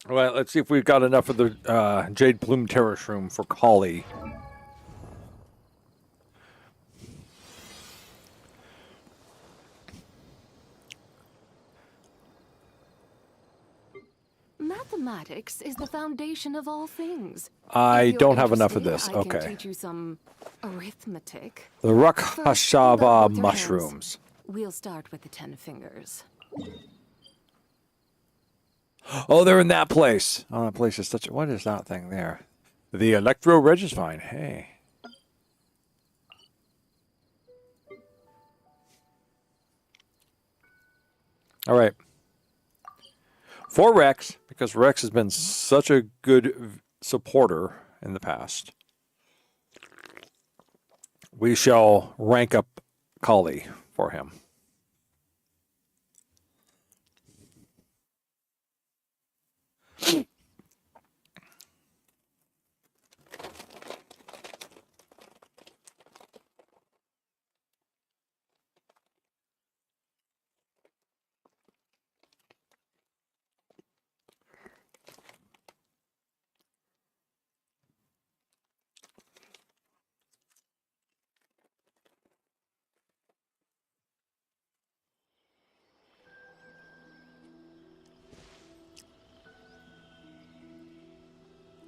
Well, let's see if we've got enough of the Jade Plume Terrace Room for Kali. Mathematics is the foundation of all things. I If you're don't have enough of interested, this. I can Okay. teach you some arithmetic. The First, hold out Rakhashava both your mushrooms. we'll start with the 10 fingers. Oh, they're in that place. Oh, that place is such a... What is that thing there? The Electro Regisvine. Hey. All right. For Rex, because Rex has been such a good supporter in the past, we shall rank up Kali for him.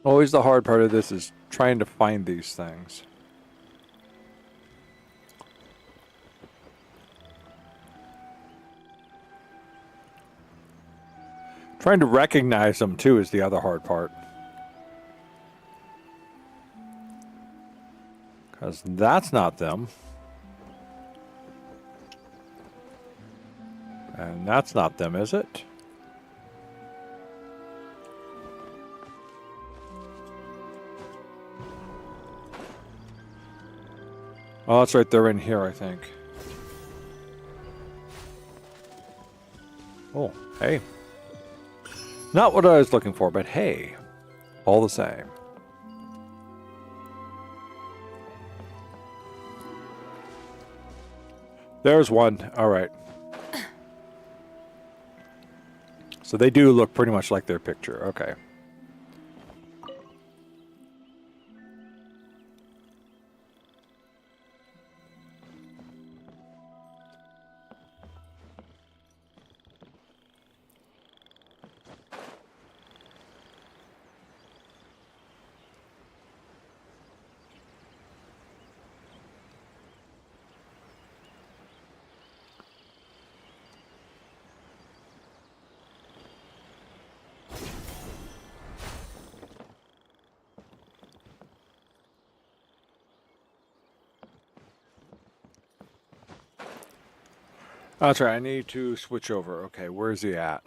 Always the hard part of this is trying to find these things. Trying to recognize them, too, is the other hard part. Because that's not them. And that's not them, is it? Oh, that's right. They're in here, I think. Oh, hey. Not what I was looking for, but hey. All the same. There's one. All right. So they do look pretty much like their picture. Okay. That's right. I need to switch over. Okay, where's he at?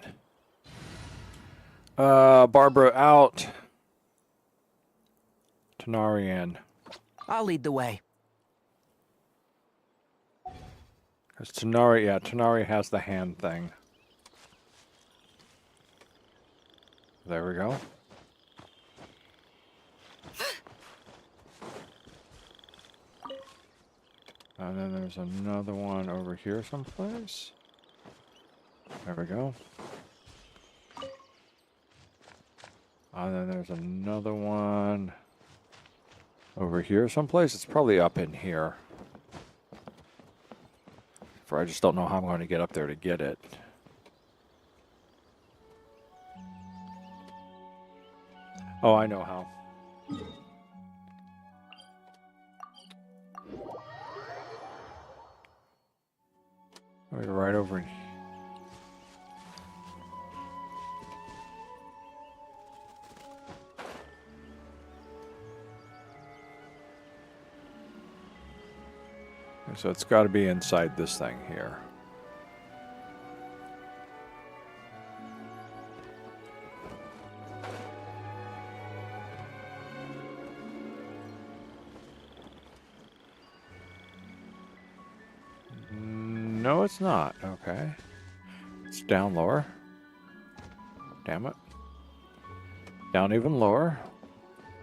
Barbara out. Tanari in. I'll lead the way. Because Tanari, yeah, Tanari has the hand thing. There we go. And then there's another one over here someplace. There we go. And then there's another one over here someplace. It's probably up in here. For I just don't know how I'm going to get up there to get it. Oh, I know how. Let me go right over in here. So it's got to be inside this thing here. No, it's not. Okay. It's down lower. Damn it. Down even lower.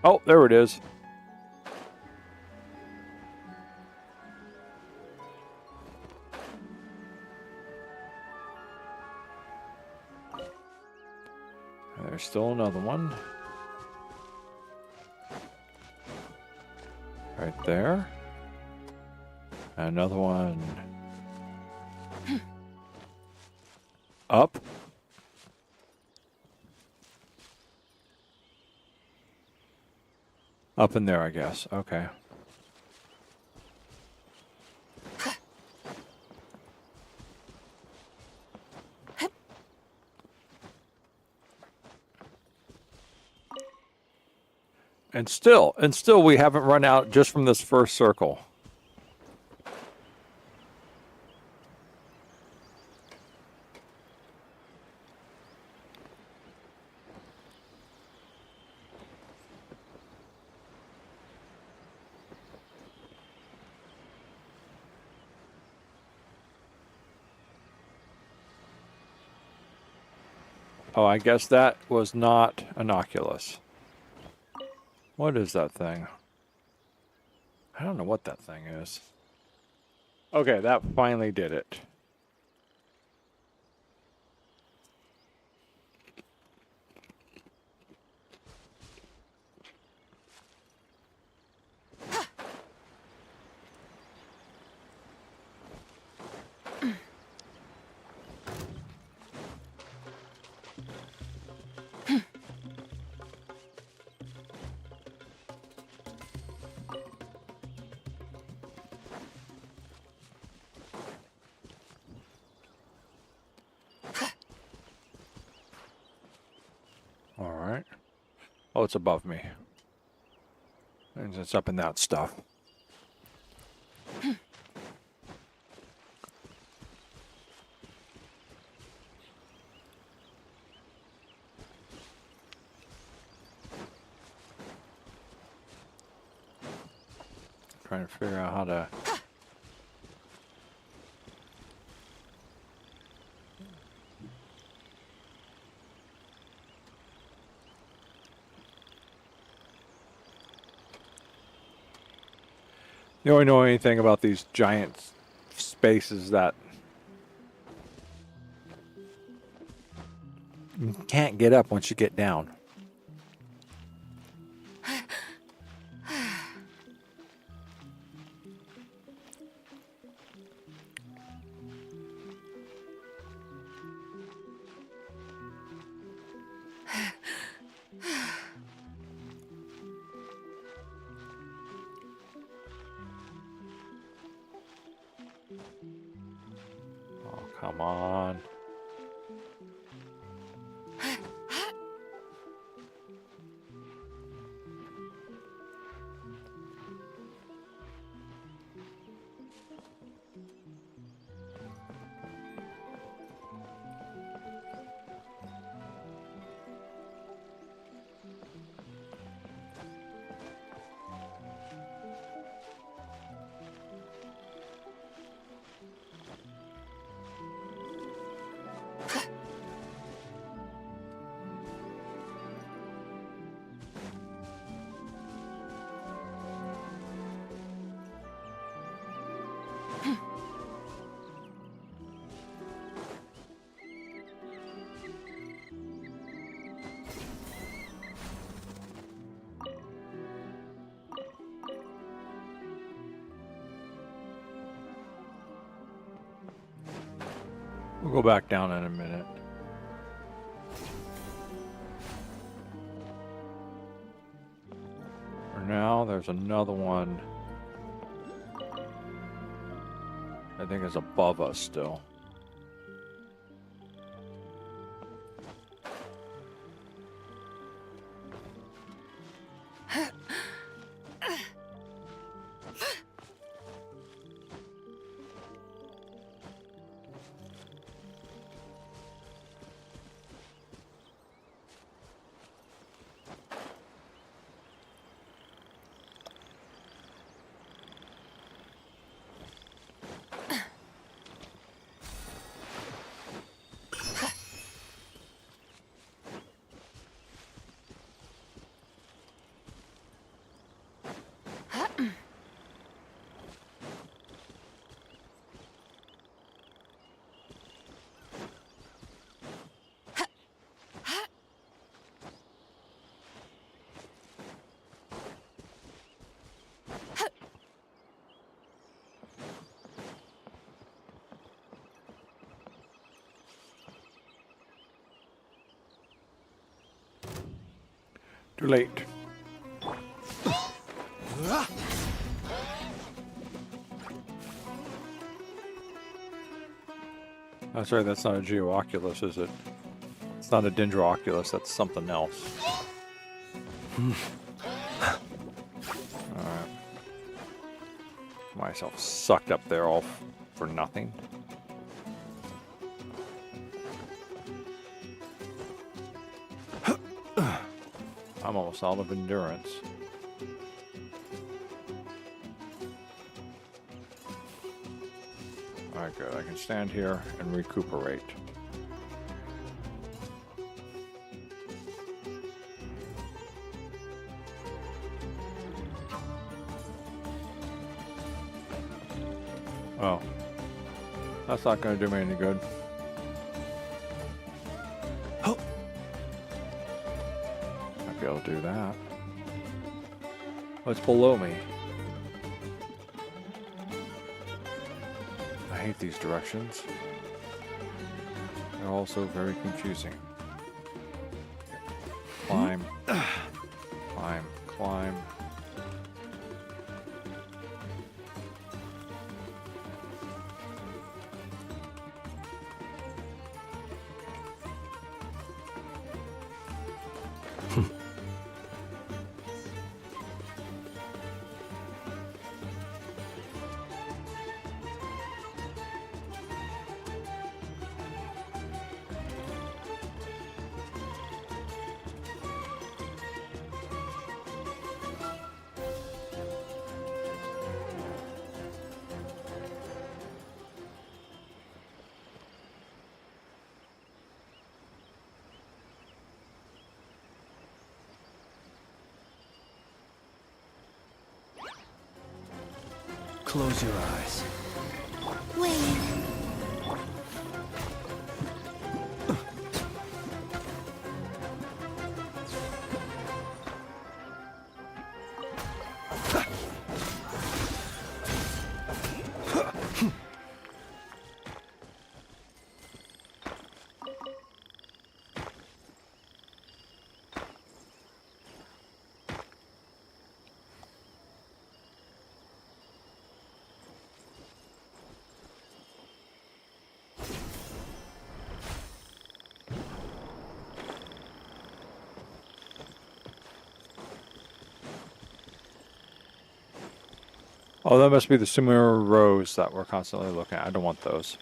Oh, there it is. There's still another one. Right there. Another one. Up. Up in there, I guess. Okay. And still we haven't run out just from this first circle. Oh, I guess that was not an Oculus. What is that thing? I don't know what that thing is. Okay, that finally did it. All right. Oh, it's above me. And it's up in that stuff. Trying to figure out how to... You don't know anything about these giant spaces that you can't get up once you get down. Oh, come on. We'll go back down in a minute. For now, there's another one. I think is above us still. Too late. Oh, sorry, that's not a Geo-Oculus, is it? It's not a Dendro-Oculus, that's something else. myself sucked up there all for nothing. I'm almost out of endurance. Alright, good. I can stand here and recuperate. Oh. That's not going to do me any good. Might be able to do that. What's below me? I hate these directions. They're also very confusing. Climb. Climb. Climb. Close your eyes. Wait. Oh, that must be the Sumeru rows that we're constantly looking at. I don't want those.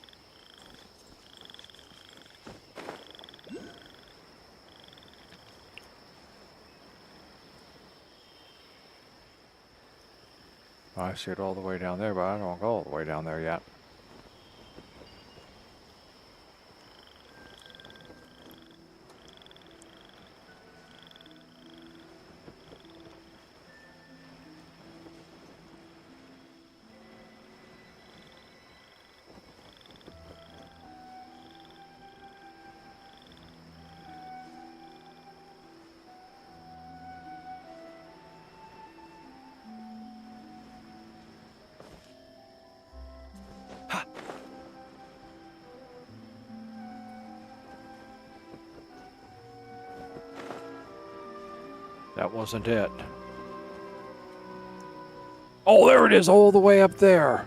I see it all the way down there, but I don't want to go all the way down there yet. That wasn't it. Oh, there it is, all the way up there.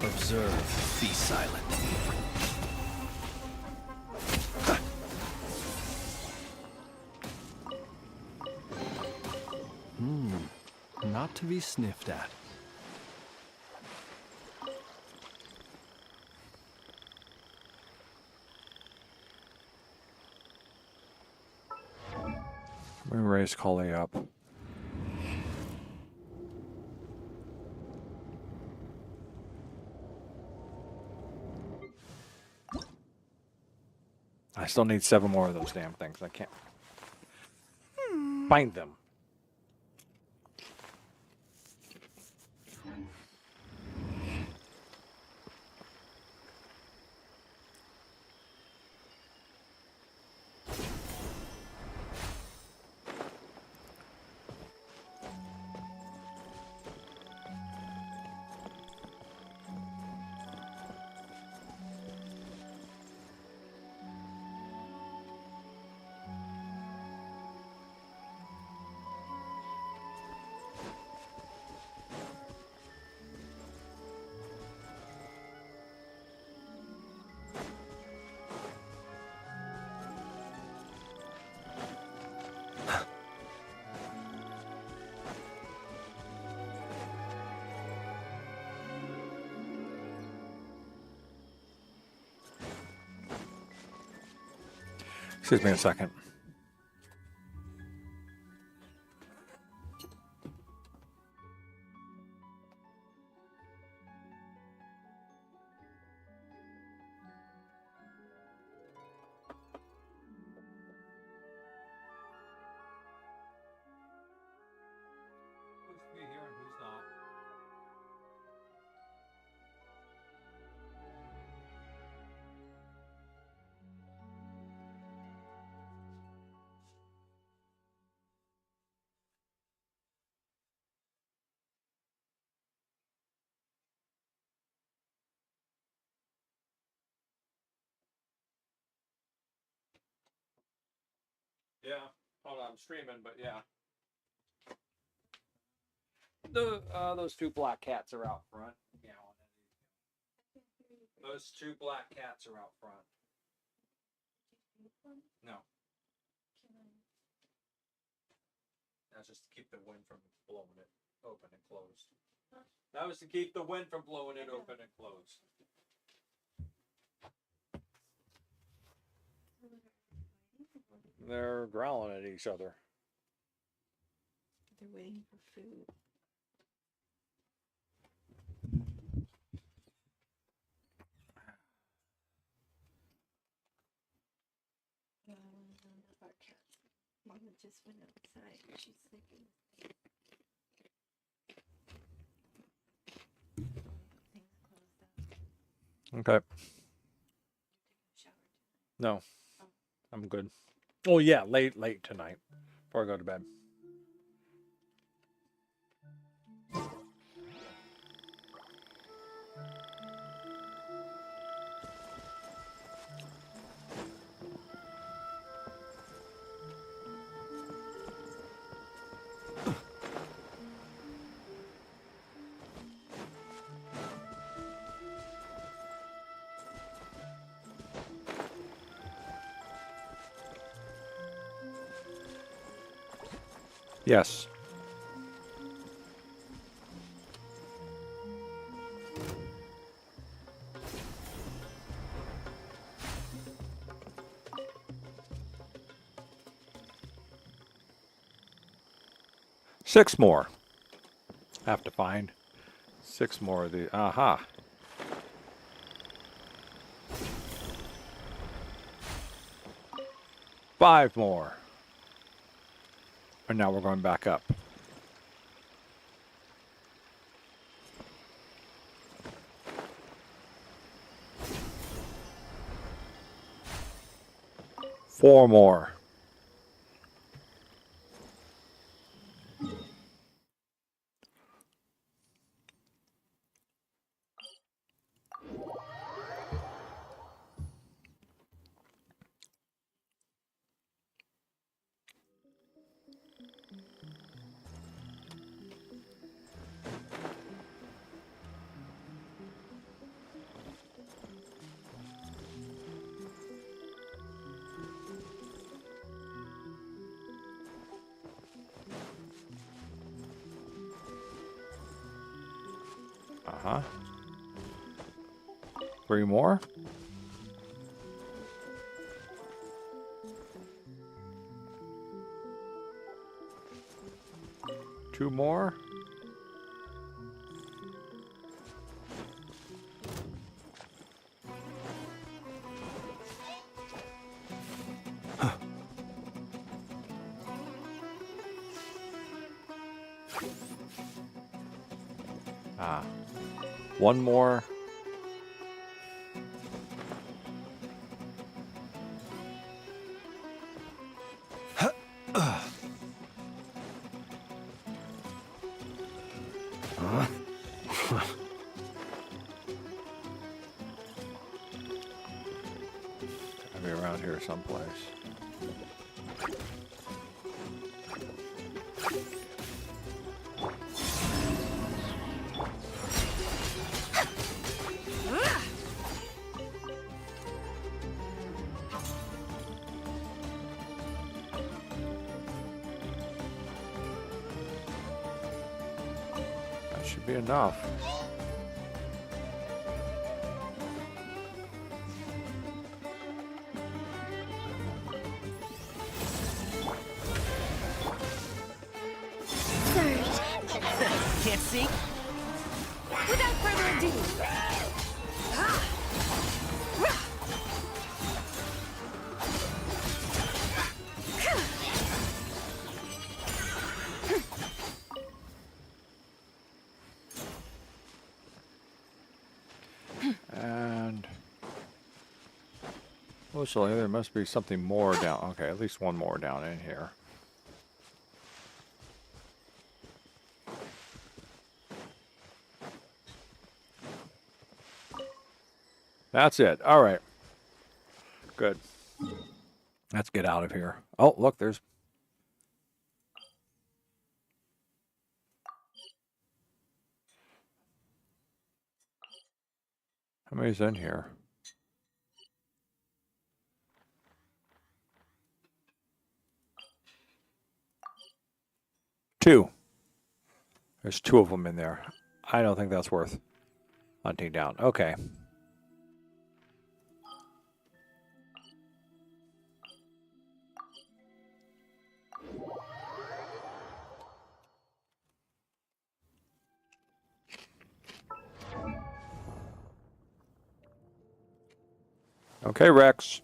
Observe. Be silent. Not to be sniffed at. Let me raise Collie up. I still need 7 more of those damn things. I can't find them. Excuse me a second. Who's here and who's not? Yeah, hold on, I'm streaming, but yeah. Those two black cats are out front. Yeah, those two black cats are out front. No. That's just to keep the wind from blowing it open and closed. That was to keep the wind from blowing it open and closed. They're growling at each other. They're waiting for food. Our cat. Mama just went outside. She's sleeping. Things closed up. Okay. Shower. No, I'm good. Oh yeah, late tonight before I go to bed. Yes. Six more. Have to find 6 more of the. Aha. Five more. And now we're going back up. Four more. Uh-huh. 3 more. Two more. One more. Gotta be around here someplace. Should be enough. can't see. Without further ado. And oh, so there must be something more down. Okay, at least one more down in here. That's it. All right. Good. Let's get out of here. Oh, look, there's... How many's in here? Two. There's two of them in there. I don't think that's worth hunting down. Okay. Okay, Rex.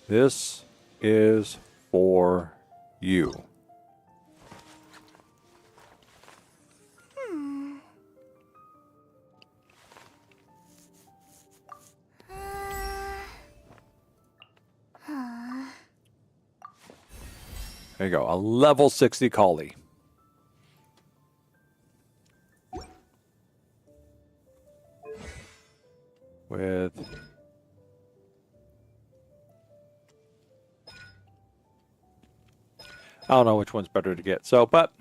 This is for you. There you go, a level 60 collie. With I don't know which one's better to get. So, but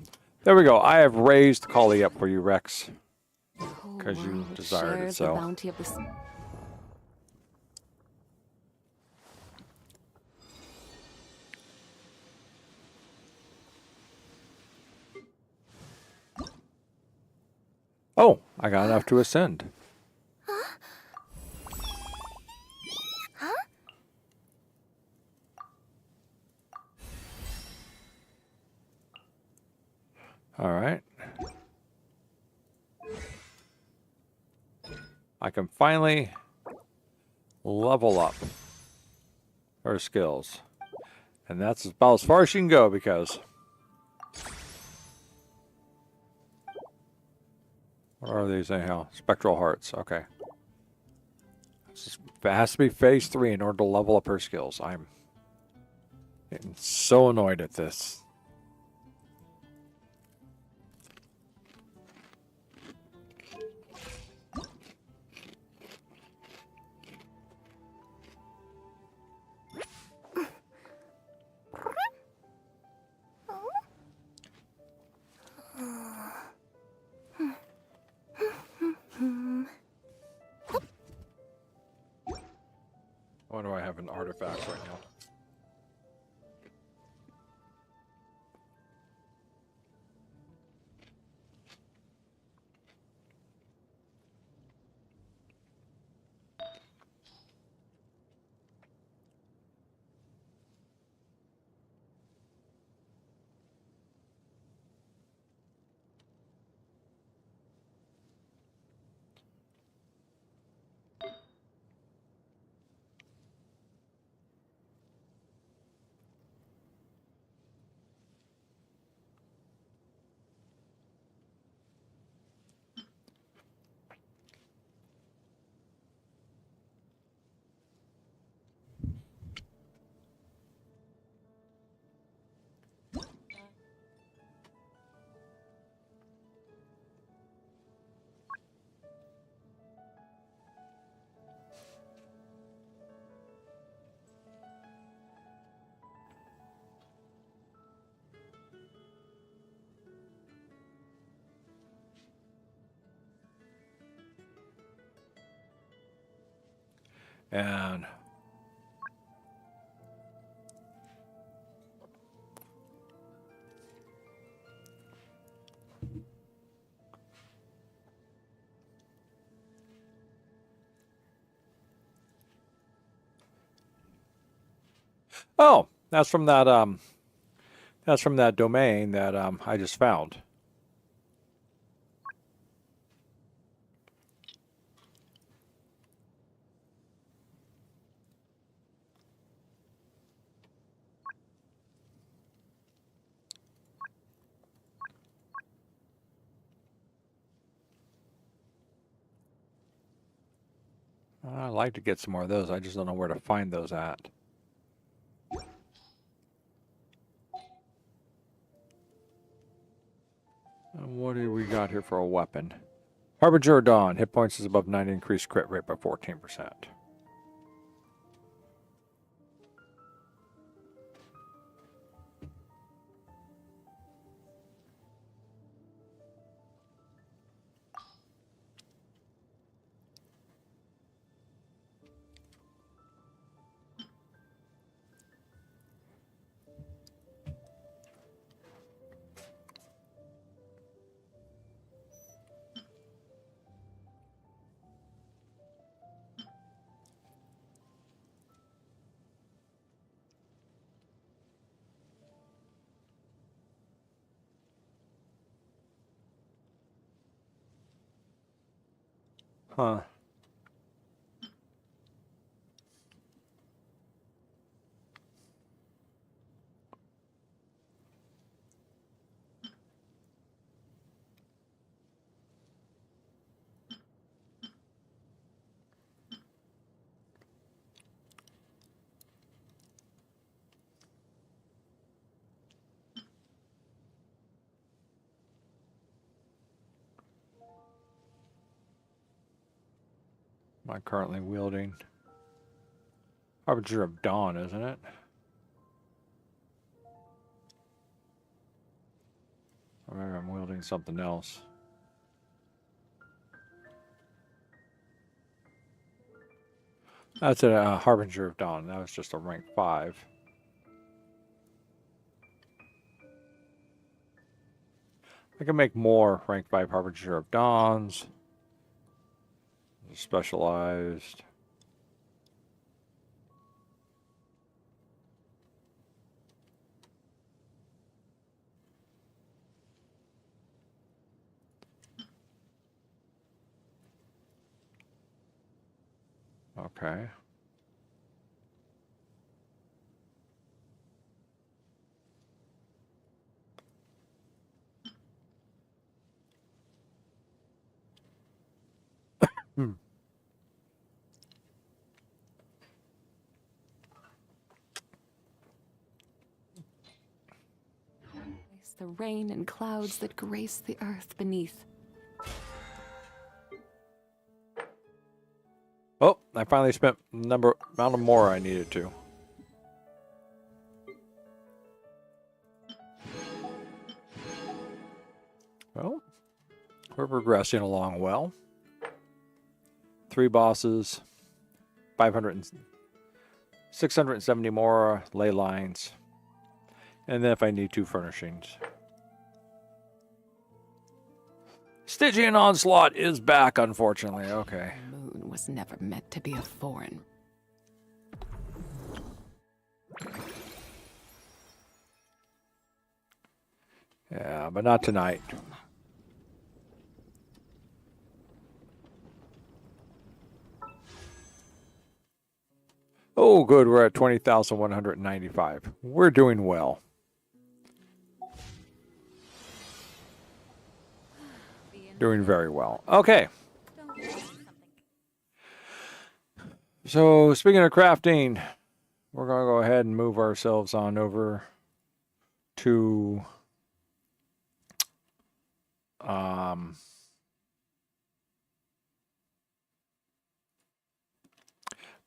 there we go. I have raised collie up for you, Rex, because you desired it. So. The bounty of the... Oh, I got enough to ascend. All right. I can finally level up her skills. And that's about as far as she can go because... What are these anyhow? Spectral hearts. Okay. It has to be phase 3 in order to level up her skills. I'm getting so annoyed at this. Why do I have an artifact right now? And oh, that's from that domain that I just found. I'd like to get some more of those. I just don't know where to find those at. And what do we got here for a weapon? Harbinger of Dawn. Hit points is above 90. Increased crit rate by 14%. Huh. Am I currently wielding? Harbinger of Dawn, isn't it? Or maybe I'm wielding something else. That's a Harbinger of Dawn. That was just a rank 5. I can make more rank 5 Harbinger of Dawns. Specialized. Okay. Hmm. The rain and clouds that grace the earth beneath. Oh, I finally spent amount of more I needed to. Well, we're progressing along well. 3 bosses, 670 more ley lines, and then if I need 2 furnishings. Stygian Onslaught is back, unfortunately. Okay. The moon was never meant to be a foreign. Yeah, but not tonight. Oh, good. We're at 20,195. We're doing well. Doing very well. Okay. So, speaking of crafting, we're going to go ahead and move ourselves on over to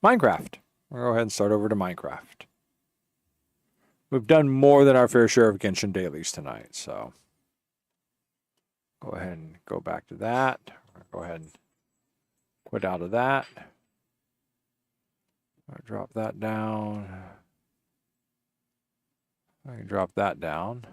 Minecraft. We'll go ahead and start over to Minecraft. We've done more than our fair share of Genshin Dailies tonight, so go ahead and go back to that. Go ahead and quit out of that. I'll drop that down. I can drop that down.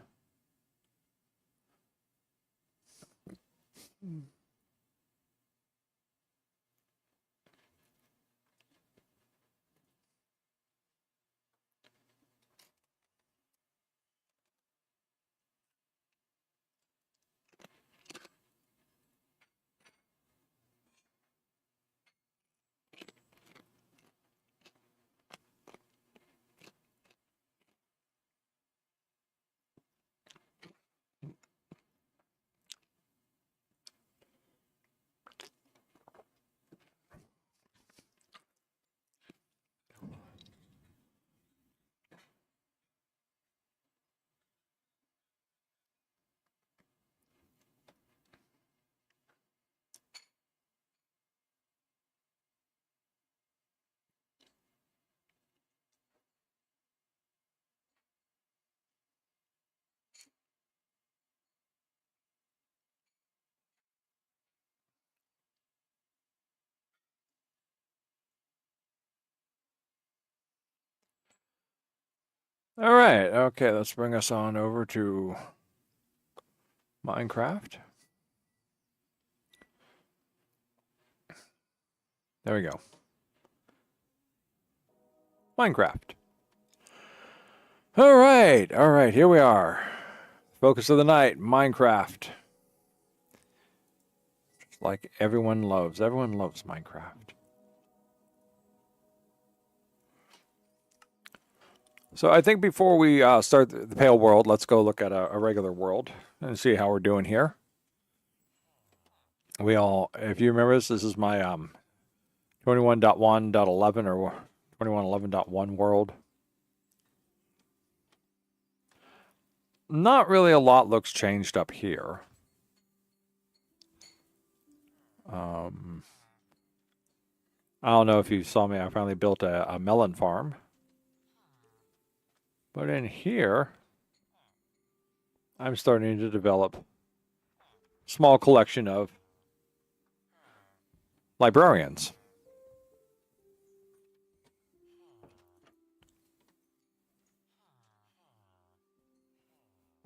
All right. Okay, let's bring us on over to Minecraft. There we go. Minecraft. All right. All right. Here we are. Focus of the night, Minecraft. Like everyone loves. Everyone loves Minecraft. So I think before we start the Pale World, let's go look at a regular world and see how we're doing here. If you remember this is my 21.1.11 or 21.11.1 world. Not really a lot looks changed up here. I don't know if you saw me, I finally built a melon farm. But in here, I'm starting to develop a small collection of librarians.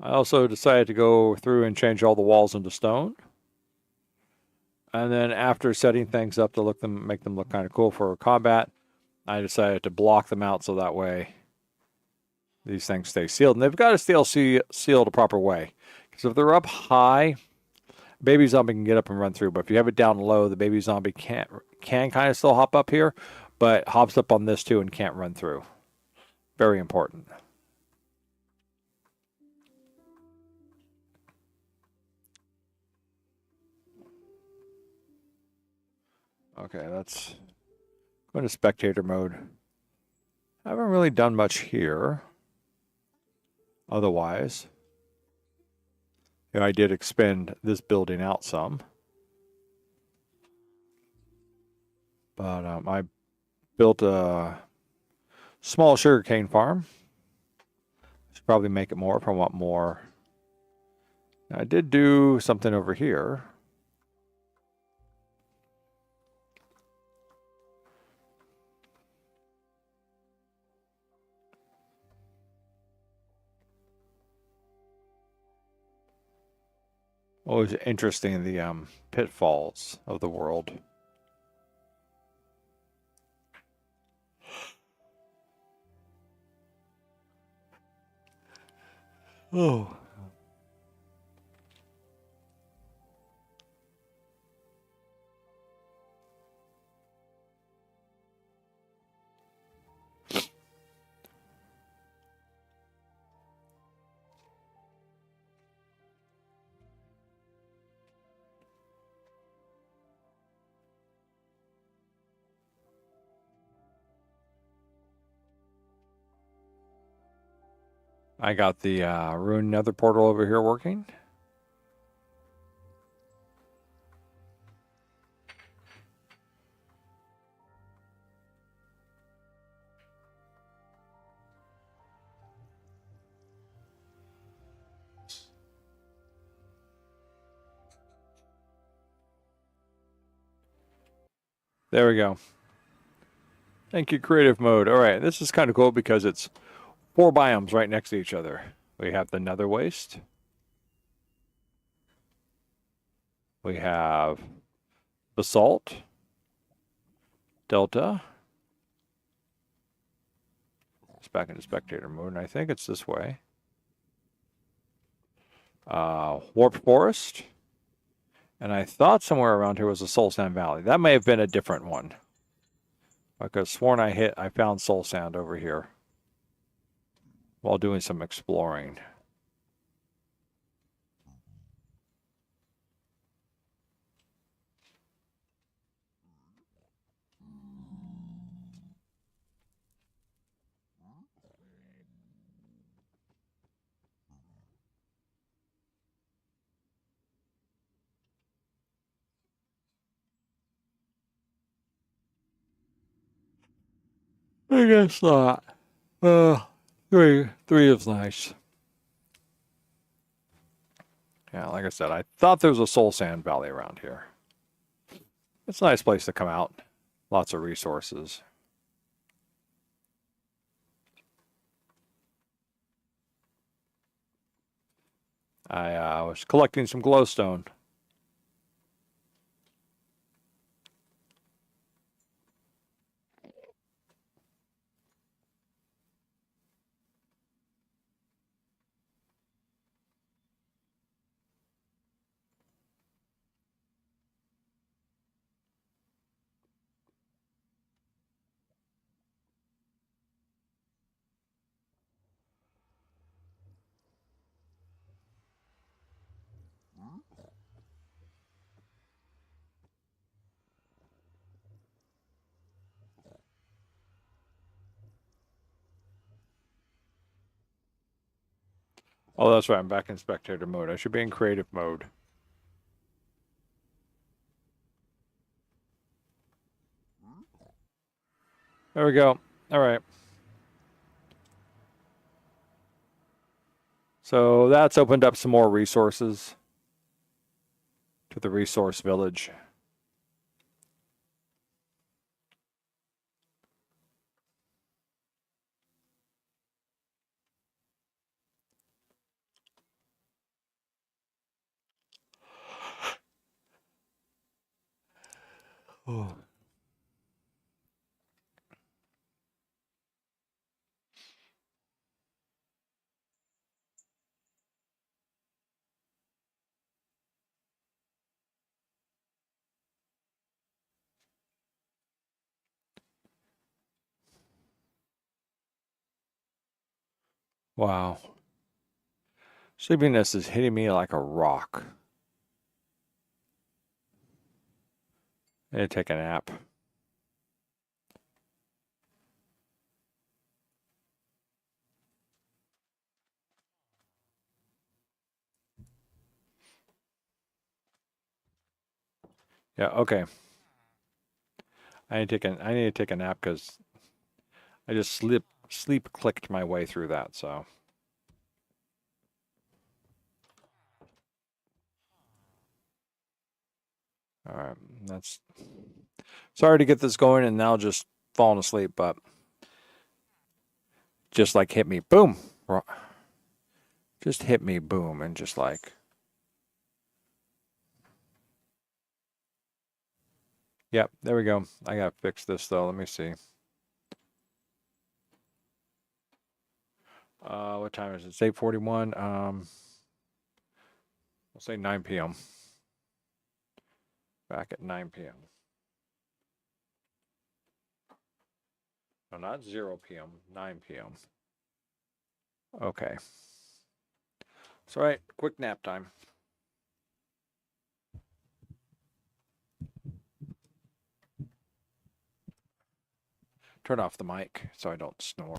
I also decided to go through and change all the walls into stone. And then after setting things up to make them look kind of cool for combat, I decided to block them out so that way these things stay sealed. And they've got to stay sealed a proper way. Because if they're up high, baby zombie can get up and run through. But if you have it down low, the baby zombie can kind of still hop up here, but hops up on this too and can't run through. Very important. Okay, let's go into spectator mode. I haven't really done much here. Otherwise, I did expand this building out some. But I built a small sugarcane farm. Should probably make it more if I want more. I did do something over here. Always interesting, the pitfalls of the world. Oh. I got the Rune Nether portal over here working. There we go. Thank you, creative mode. All right, this is kind of cool because it's 4 biomes right next to each other. We have the Nether Waste. We have Basalt. Delta. It's back into spectator mode, and I think it's this way. Warped Forest. And I thought somewhere around here was a Soul Sand Valley. That may have been a different one. I could have sworn I found Soul Sand over here while doing some exploring. I guess not. Three is nice. Yeah, like I said, I thought there was a Soul Sand Valley around here. It's a nice place to come out. Lots of resources. I was collecting some glowstone. Oh, that's right. I'm back in spectator mode. I should be in creative mode. There we go. All right. So that's opened up some more resources to the resource village. Oh. Wow. Sleepiness is hitting me like a rock. I need to take a nap. Yeah, okay. I need to take a nap because I just sleep clicked my way through that, so. All right, that's sorry to get this going and now just falling asleep, but just like hit me, boom. Just hit me, boom, and just like, yep, there we go. I gotta fix this though. Let me see. What time is it? It's 8:41. We'll say 9 p.m. Back at 9 p.m. No, not 0 p.m. 9 p.m. Okay. It's all right. Quick nap time. Turn off the mic so I don't snore.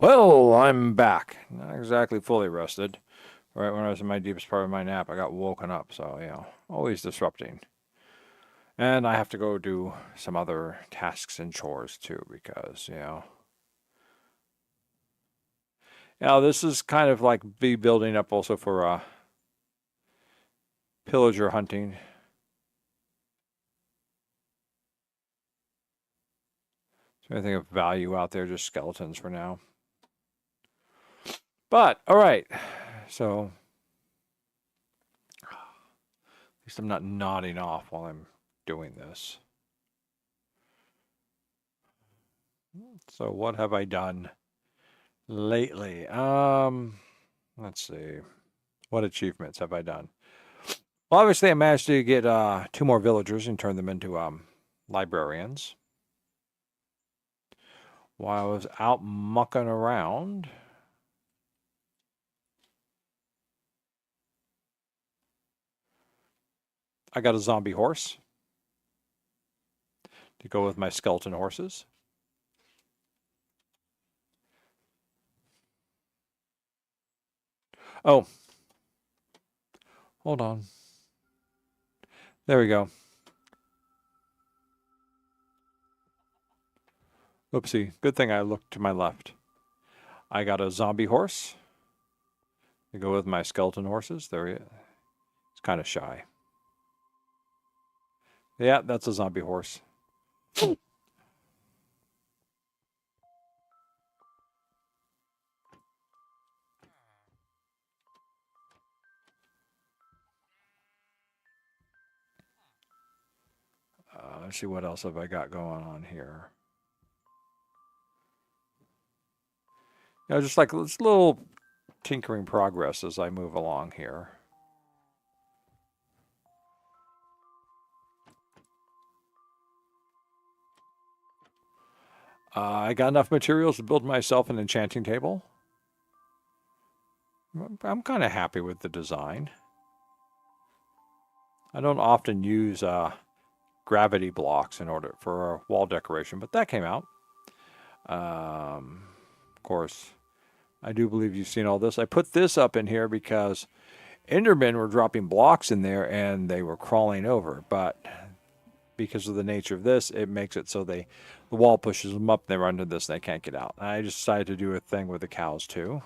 Well, I'm back. Not exactly fully rested. Right when I was in my deepest part of my nap, I got woken up. So, always disrupting. And I have to go do some other tasks and chores too, because, this is kind of like be building up also for pillager hunting. Is there anything of value out there? Just skeletons for now. But, all right. So, at least I'm not nodding off while I'm doing this. So, what have I done lately? Let's see. What achievements have I done? Well, obviously, I managed to get 2 more villagers and turn them into librarians. While I was out mucking around, I got a zombie horse to go with my skeleton horses. Oh, hold on. There we go. Oopsie. Good thing I looked to my left. I got a zombie horse to go with my skeleton horses. There he is. It's kind of shy. Yeah, that's a zombie horse. Let's see what else have I got going on here. Just like this little tinkering progress as I move along here. I got enough materials to build myself an enchanting table. I'm kind of happy with the design. I don't often use gravity blocks in order for wall decoration, but that came out. Of course, I do believe you've seen all this. I put this up in here because Endermen were dropping blocks in there and they were crawling over, but because of the nature of this, it makes it so the wall pushes them up, they're under this, and they can't get out. I just decided to do a thing with the cows too.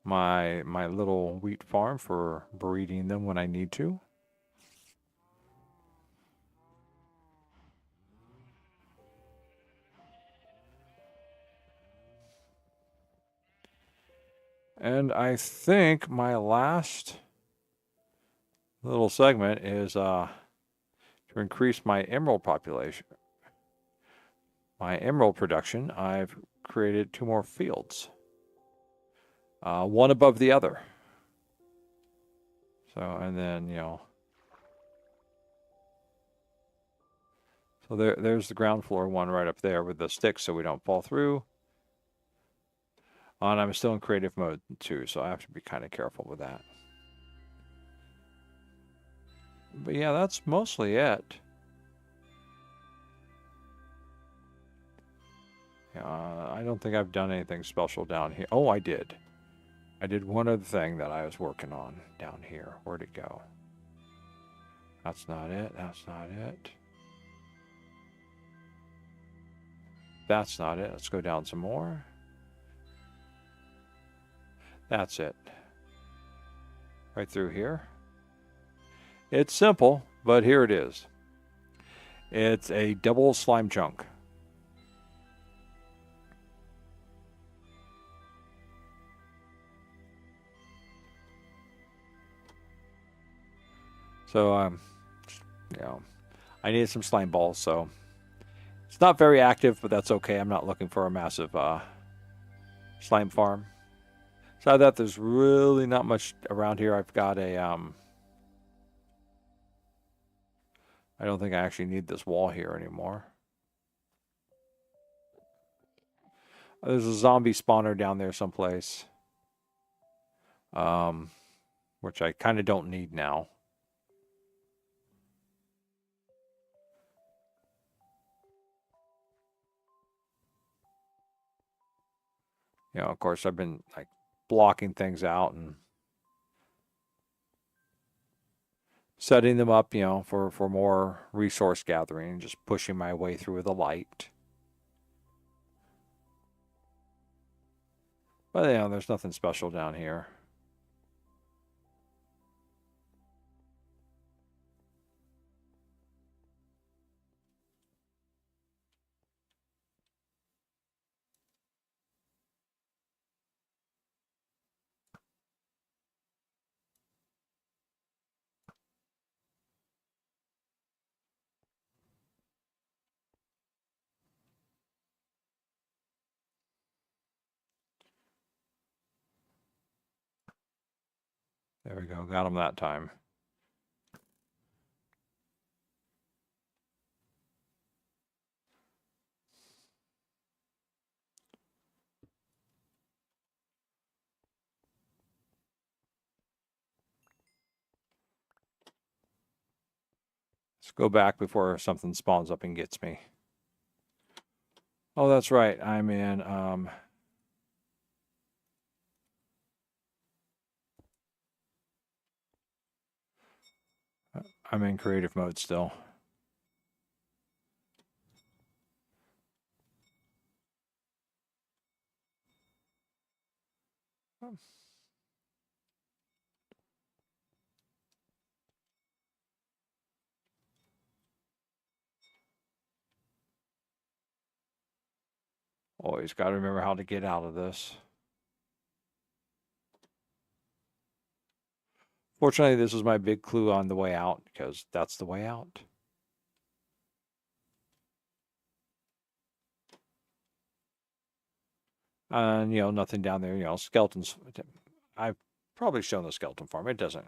My little wheat farm for breeding them when I need to. And I think my last little segment is to increase my emerald population. My emerald production, I've created 2 more fields. One above the other. So, and then, so there's the ground floor one right up there with the sticks so we don't fall through. And I'm still in creative mode too, so I have to be kind of careful with that. But yeah, that's mostly it. I don't think I've done anything special down here. Oh, I did. I did one other thing that I was working on down here. Where'd it go? That's not it. That's not it. That's not it. Let's go down some more. That's it. Right through here. It's simple, but here it is. It's a double slime chunk. So, I needed some slime balls, so it's not very active, but that's okay. I'm not looking for a massive slime farm. So that there's really not much around here. I've got a I don't think I actually need this wall here anymore. There's a zombie spawner down there someplace. Which I kind of don't need now. You know, of course, I've been like blocking things out and setting them up, you know, for more resource gathering, just pushing my way through the light. But, you know, there's nothing special down here. There we go. Got him that time. Let's go back before something spawns up and gets me. Oh, that's right. I'm in creative mode still. Always got to remember how to get out of this. Fortunately, this was my big clue on the way out, because that's the way out. And, you know, nothing down there, you know, skeletons. I've probably shown the skeleton farm. It doesn't.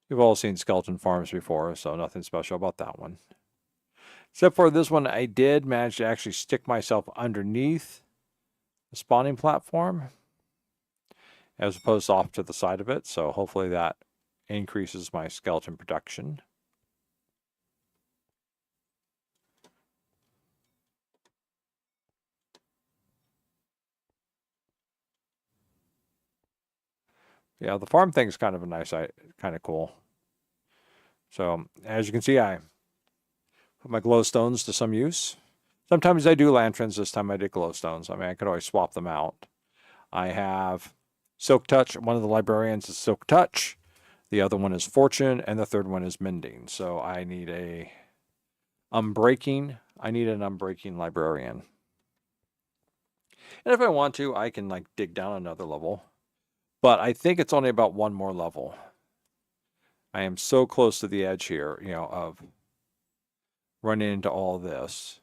You've all seen skeleton farms before, so nothing special about that one. Except for this one, I did manage to actually stick myself underneath the spawning platform, as opposed to off to the side of it. So hopefully that increases my skeleton production. Yeah, the farm thing is kind of a nice, kind of cool. So as you can see, I put my glowstones to some use. Sometimes I do lanterns. This time I did glowstones. I mean, I could always swap them out. I have Silk Touch. One of the librarians is Silk Touch. The other one is Fortune, and the third one is Mending. So I need a Unbreaking. I need an Unbreaking librarian. And if I want to, I can like dig down another level. But I think it's only about one more level. I am so close to the edge here, you know, of running into all this.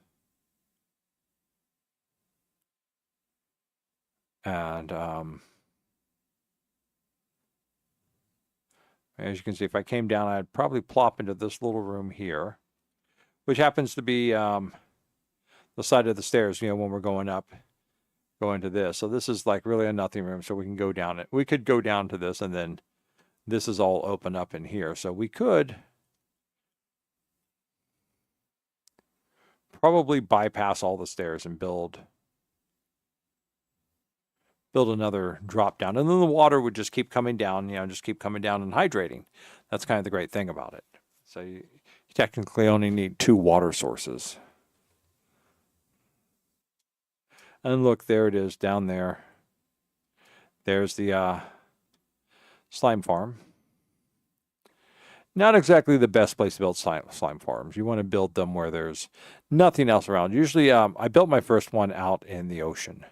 And as you can see, if I came down, I'd probably plop into this little room here, which happens to be the side of the stairs, you know, when we're going up, go into this. So this is like really a nothing room, so we can go down it. We could go down to this, and then this is all open up in here. So we could probably bypass all the stairs and build another drop down, and then the water would just keep coming down, you know, just keep coming down and hydrating. That's kind of the great thing about it. So you technically only need 2 water sources. And look, there it is down there. There's the slime farm. Not exactly the best place to build slime farms. You want to build them where there's nothing else around. Usually I built my first one out in the ocean.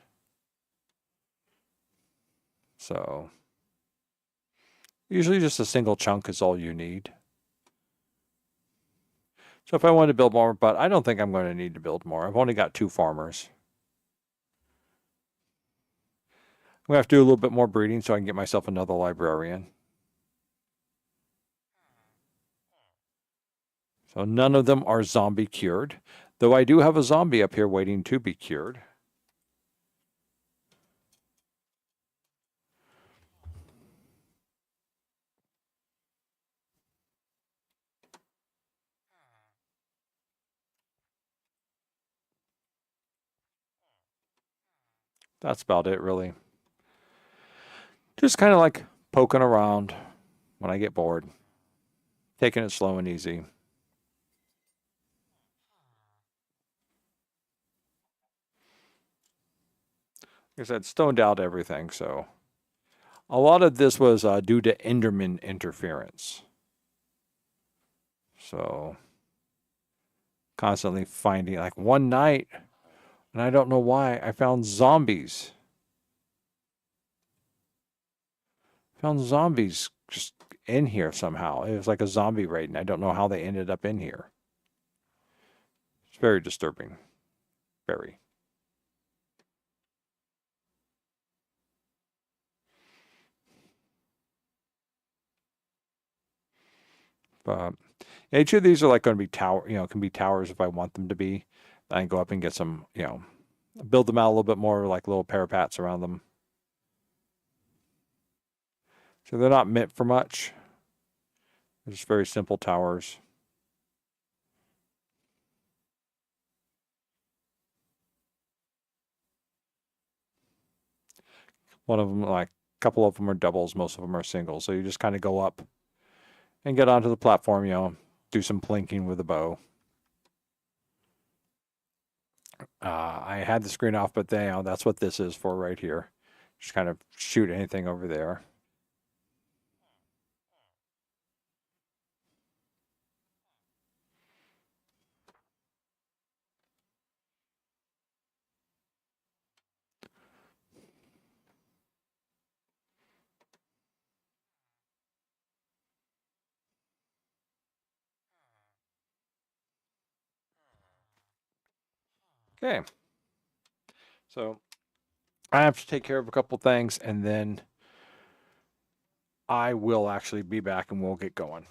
So usually just a single chunk is all you need. So if I wanted to build more, but I don't think I'm going to need to build more. I've only got 2 farmers. I'm going to have to do a little bit more breeding so I can get myself another librarian. So none of them are zombie cured, though I do have a zombie up here waiting to be cured. That's about it, really. Just kind of like poking around when I get bored, taking it slow and easy. Like I said, stoned out everything, so a lot of this was due to Enderman interference. So constantly finding, like one night, and I don't know why, I found zombies. Found zombies just in here somehow. It was like a zombie raid, and I don't know how they ended up in here. It's very disturbing. Very. But each of these are like going to be can be towers if I want them to be. I can go up and get some, build them out a little bit more like little parapets around them. So they're not meant for much. They're just very simple towers. One of them, like a couple of them are doubles, most of them are singles. So you just kind of go up and get onto the platform, do some plinking with the bow. I had the screen off, but that's what this is for right here. Just kind of shoot anything over there. Okay. So I have to take care of a couple things, and then I will actually be back and we'll get going.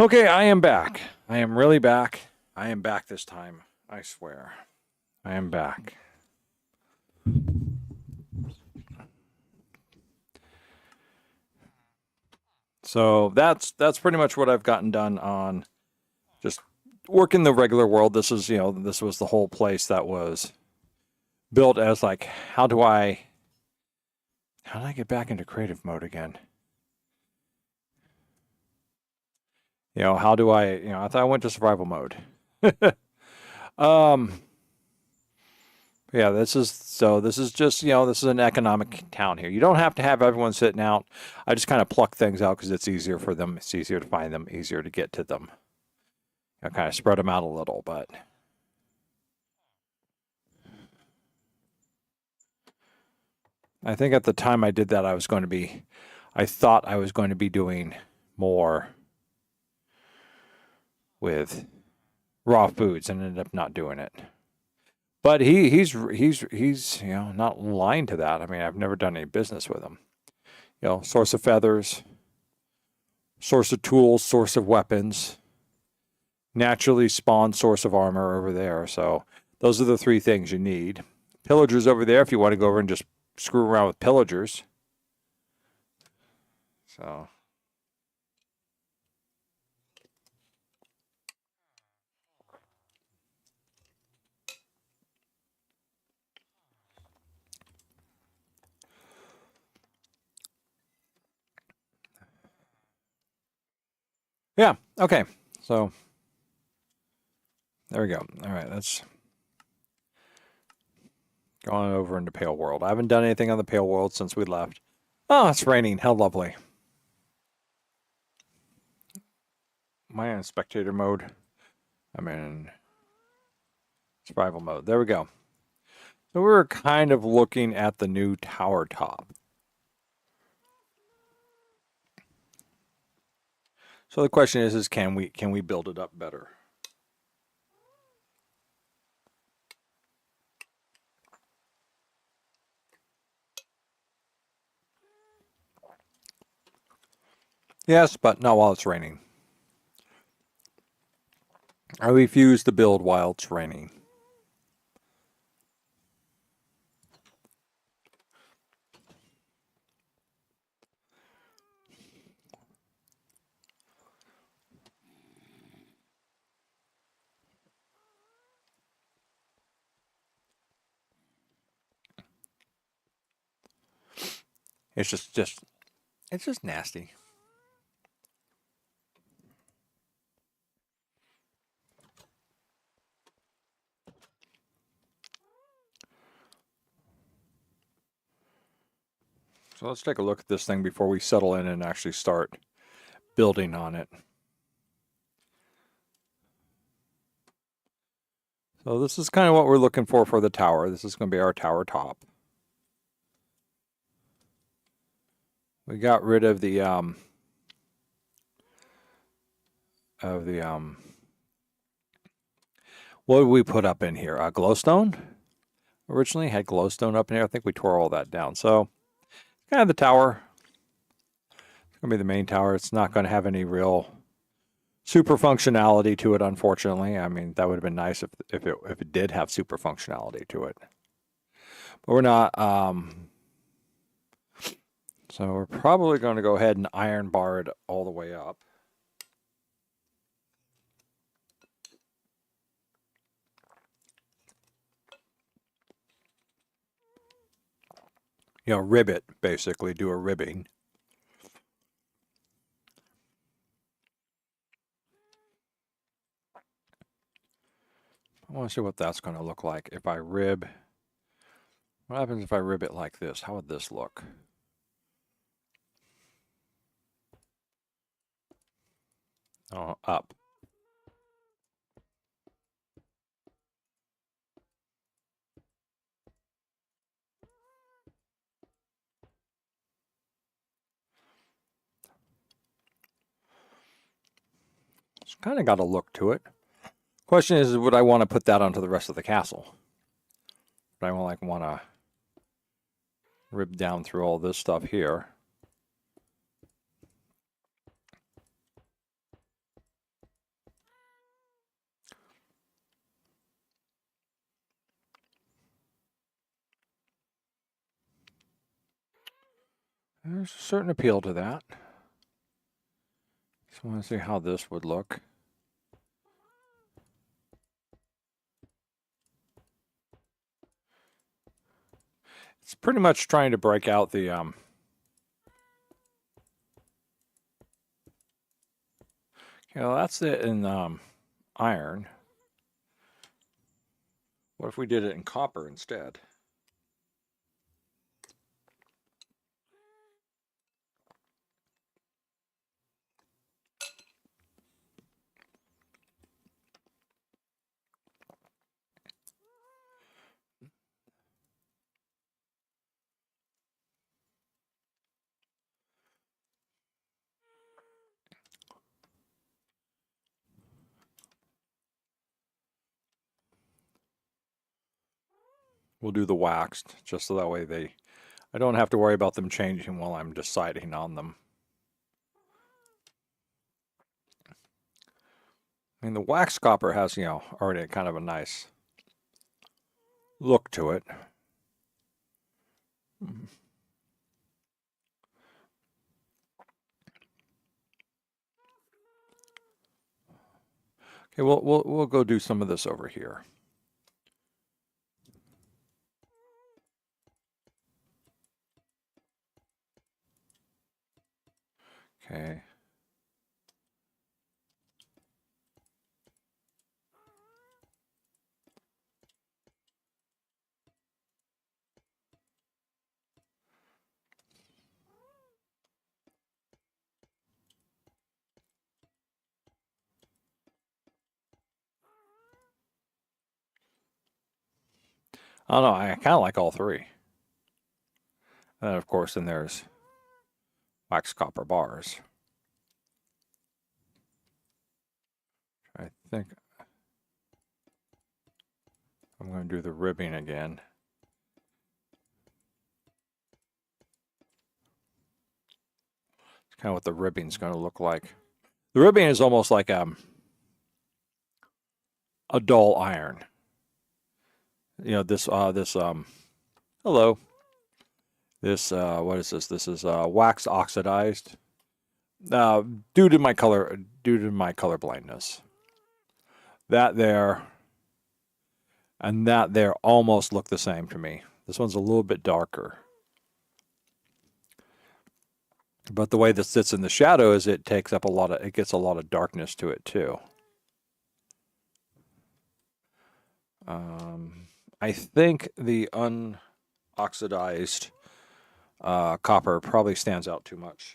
Okay, I am back. I am really back. I am back this time. I swear. I am back. So that's pretty much what I've gotten done on just working the regular world. This is, this was the whole place that was built as like, how do I get back into creative mode again? How do I thought I went to survival mode. Yeah, this is just, this is an economic town here. You don't have to have everyone sitting out. I just kind of pluck things out because it's easier for them. It's easier to find them, easier to get to them. I kind of spread them out a little, but I think at the time I did that, I thought I was going to be doing more with raw foods and ended up not doing it. But he's not lying to that. I mean, I've never done any business with him. Source of feathers, source of tools, source of weapons, naturally spawned source of armor over there. So those are the three things you need. Pillagers over there if you want to go over and just screw around with pillagers. So yeah, okay. So there we go. All right, let's go on over into Pale World. I haven't done anything on the Pale World since we left. Oh, it's raining. How lovely. Am I in spectator mode? I'm in survival mode. There we go. So we're kind of looking at the new tower top. So the question is can we build it up better? Yes, but not while it's raining. I refuse to build while it's raining. It's just nasty. So let's take a look at this thing before we settle in and actually start building on it. So this is kind of what we're looking for the tower. This is going to be our tower top. We got rid of the what did we put up in here? Glowstone? Originally had glowstone up in here. I think we tore all that down. So kind of the tower. It's going to be the main tower. It's not going to have any real super functionality to it, unfortunately. I mean, that would have been nice if it did have super functionality to it. But we're not. So we're probably going to go ahead and iron bar it all the way up. Rib it, basically, do a ribbing. I want to see what that's going to look like if I rib What happens if I rib it like this? How would this look? Oh, up. It's kind of got a look to it. Question is, would I want to put that onto the rest of the castle? Would I want to rib down through all this stuff here? There's a certain appeal to that. Just want to see how this would look. It's pretty much trying to break out the you know, that's it in iron. What if we did it in copper instead? We'll do the waxed, just so that way I don't have to worry about them changing while I'm deciding on them. I mean, the wax copper has, you know, already kind of a nice look to it. Okay, we'll go do some of this over here. Okay. I don't know, I kind of like all three. And of course, then there's wax copper bars. I think I'm going to do the ribbing again. It's kind of what the ribbing's going to look like. The ribbing is almost like a dull iron. You know, hello. This what is this? This is wax oxidized. Due to my color blindness. That there and that there almost look the same to me. This one's a little bit darker. But the way this sits in the shadow is it gets a lot of darkness to it too. I think the unoxidized copper probably stands out too much.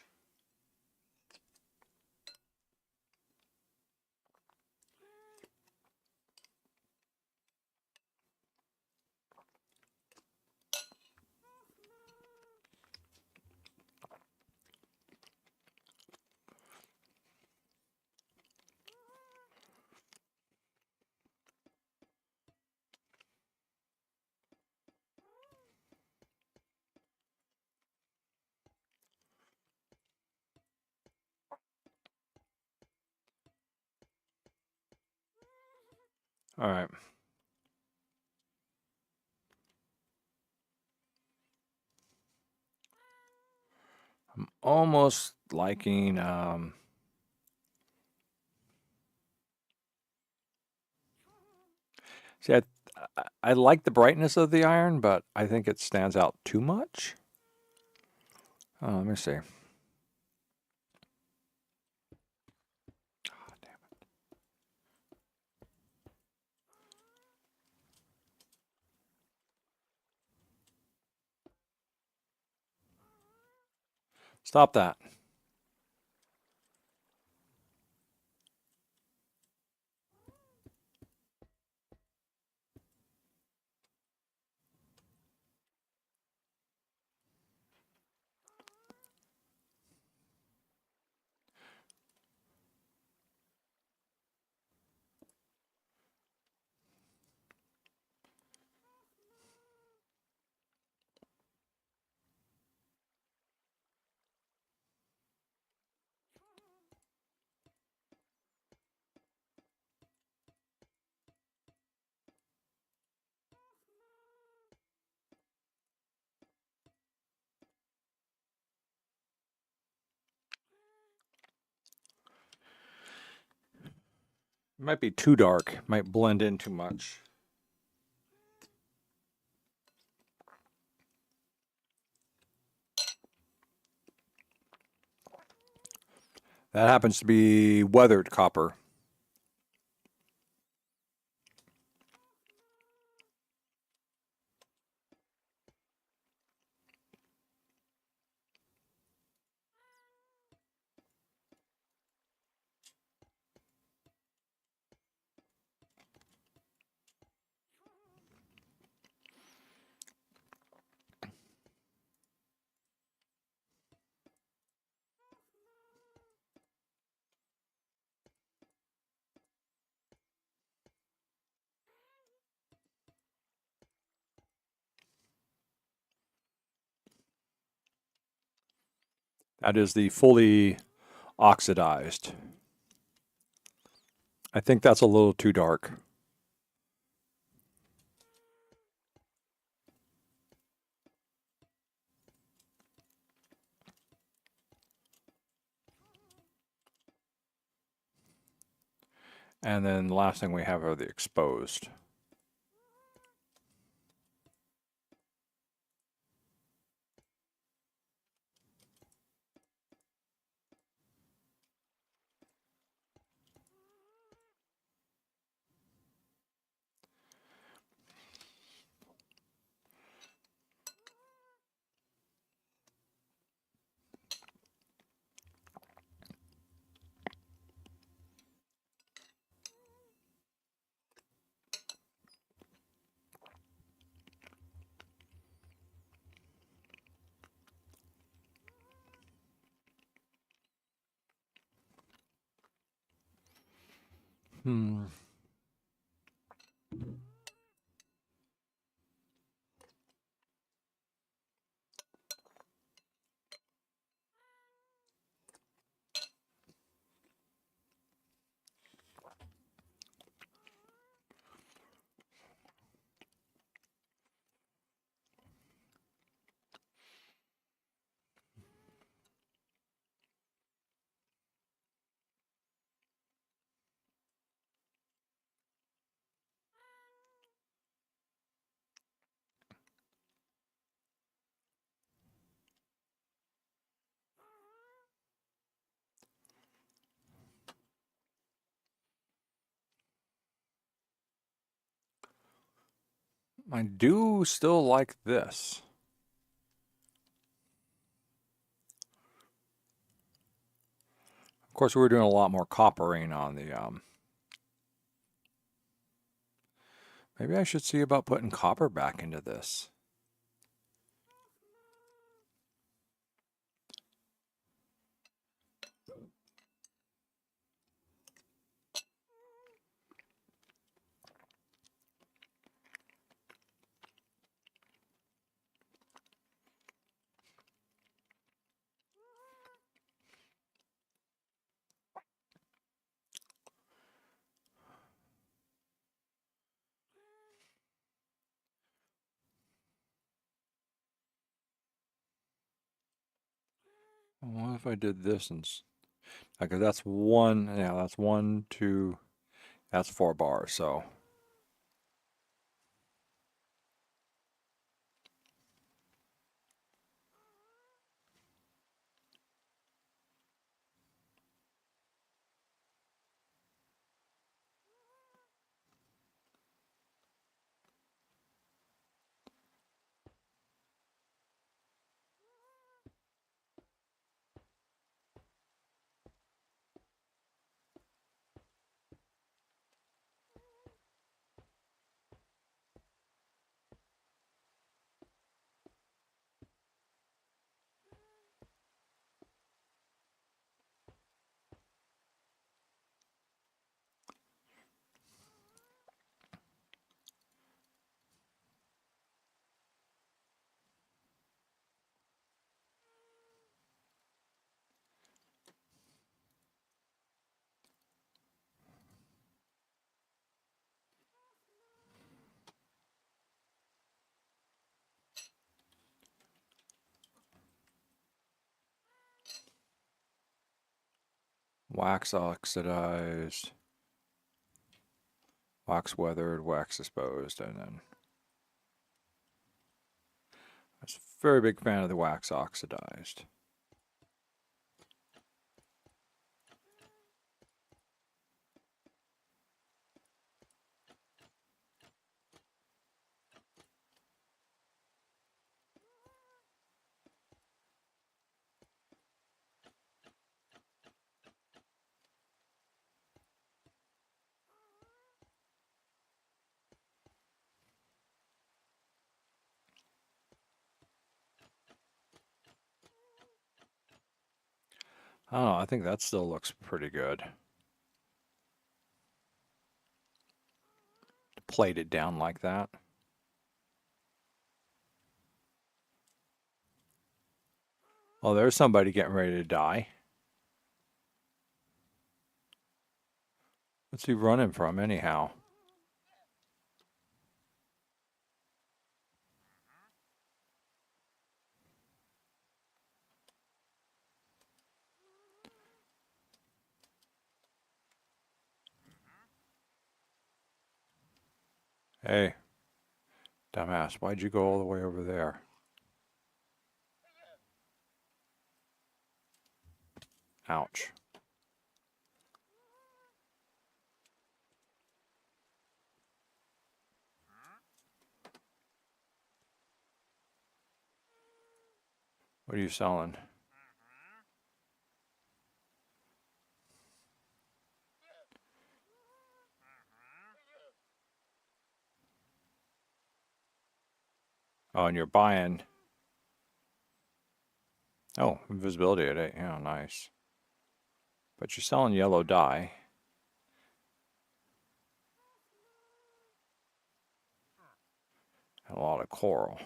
All right. I'm almost liking see, I like the brightness of the iron, but I think it stands out too much. Oh, let me see. Oh, damn it. Stop that. It might be too dark. Might blend in too much. That happens to be weathered copper. That is the fully oxidized. I think that's a little too dark. And then the last thing we have are the exposed. Hmm. I do still like this. Of course, we're doing a lot more coppering on the maybe I should see about putting copper back into this. What if I did this and okay, that's one, yeah, that's one, two, that's 4 bars, so Wax oxidized, wax weathered, wax exposed, and then I was a very big fan of the wax oxidized. I don't know, I think that still looks pretty good. Plate it down like that. Oh, there's somebody getting ready to die. What's he running from anyhow? Hey, dumbass, why'd you go all the way over there? Ouch. What are you selling? Oh, and you're buying. Oh, invisibility at 8. Yeah, nice. But you're selling yellow dye. And a lot of coral.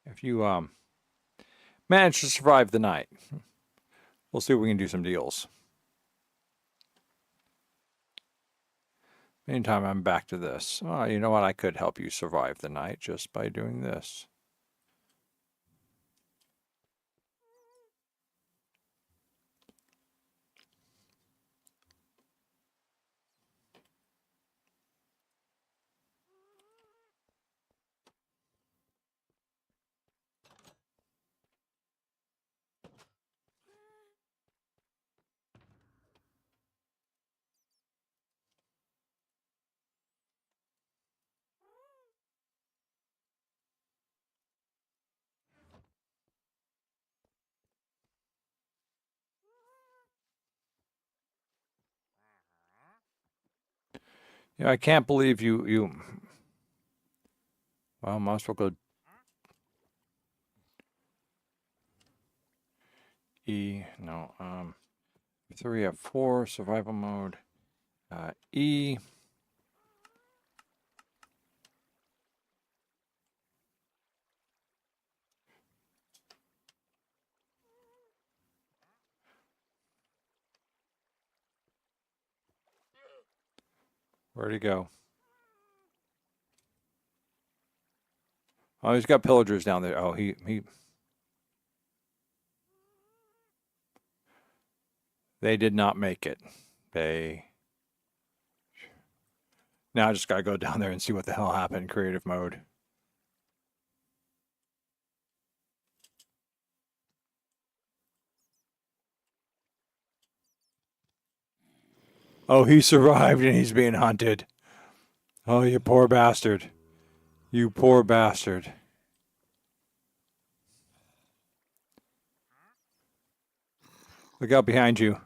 If you manage to survive the night, we'll see if we can do some deals. Meantime, I'm back to this. Oh, you know what? I could help you survive the night just by doing this. Yeah, I can't believe you. Well, might as well go E. No, 3 F4 survival mode. E. Where'd he go? Oh, he's got pillagers down there. Oh, he. They did not make it. They. Now I just gotta go down there and see what the hell happened in creative mode. Oh, he survived and he's being hunted. Oh, you poor bastard. You poor bastard. Look out behind you.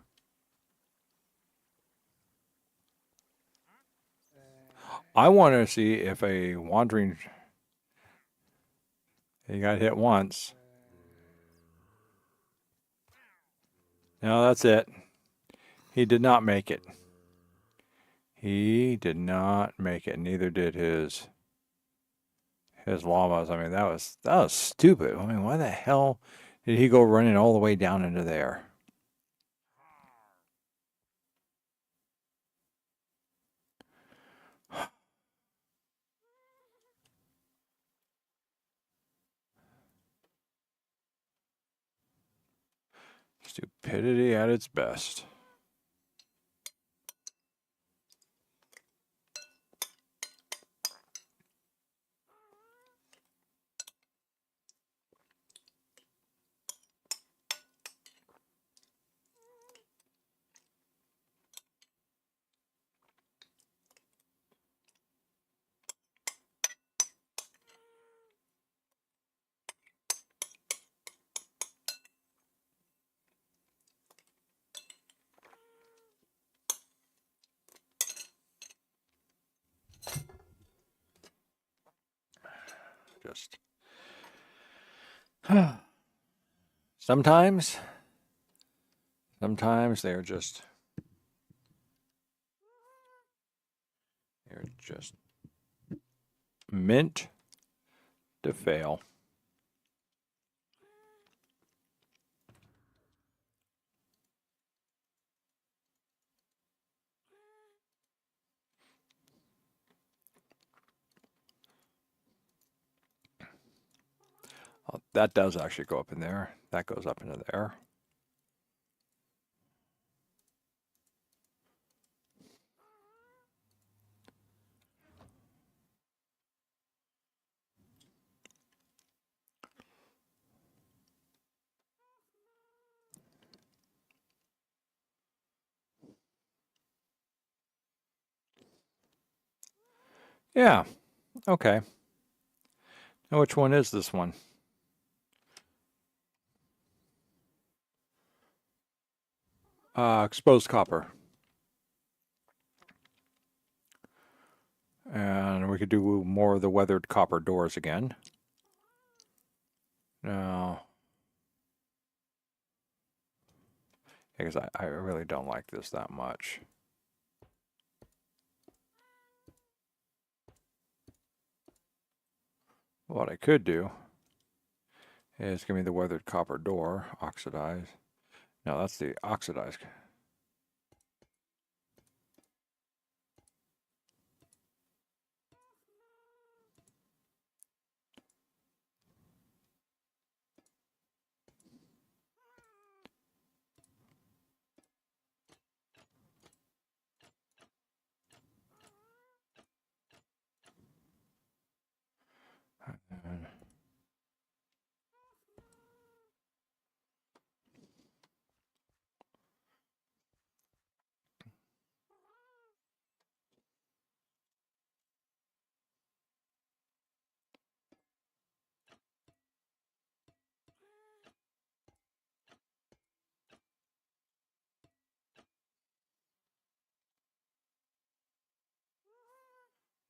I want to see if a wandering... He got hit once. No, that's it. He did not make it. He did not make it. Neither did his llamas. I mean, that was stupid. I mean, why the hell did he go running all the way down into there? Stupidity at its best. Just sometimes they're just meant to fail. Oh, that does actually go up in there. That goes up into there. Yeah. Okay. Now which one is this one? Exposed copper. And we could do more of the weathered copper doors again. No. Because I really don't like this that much. What I could do is give me the weathered copper door, oxidize. No, that's the oxidized.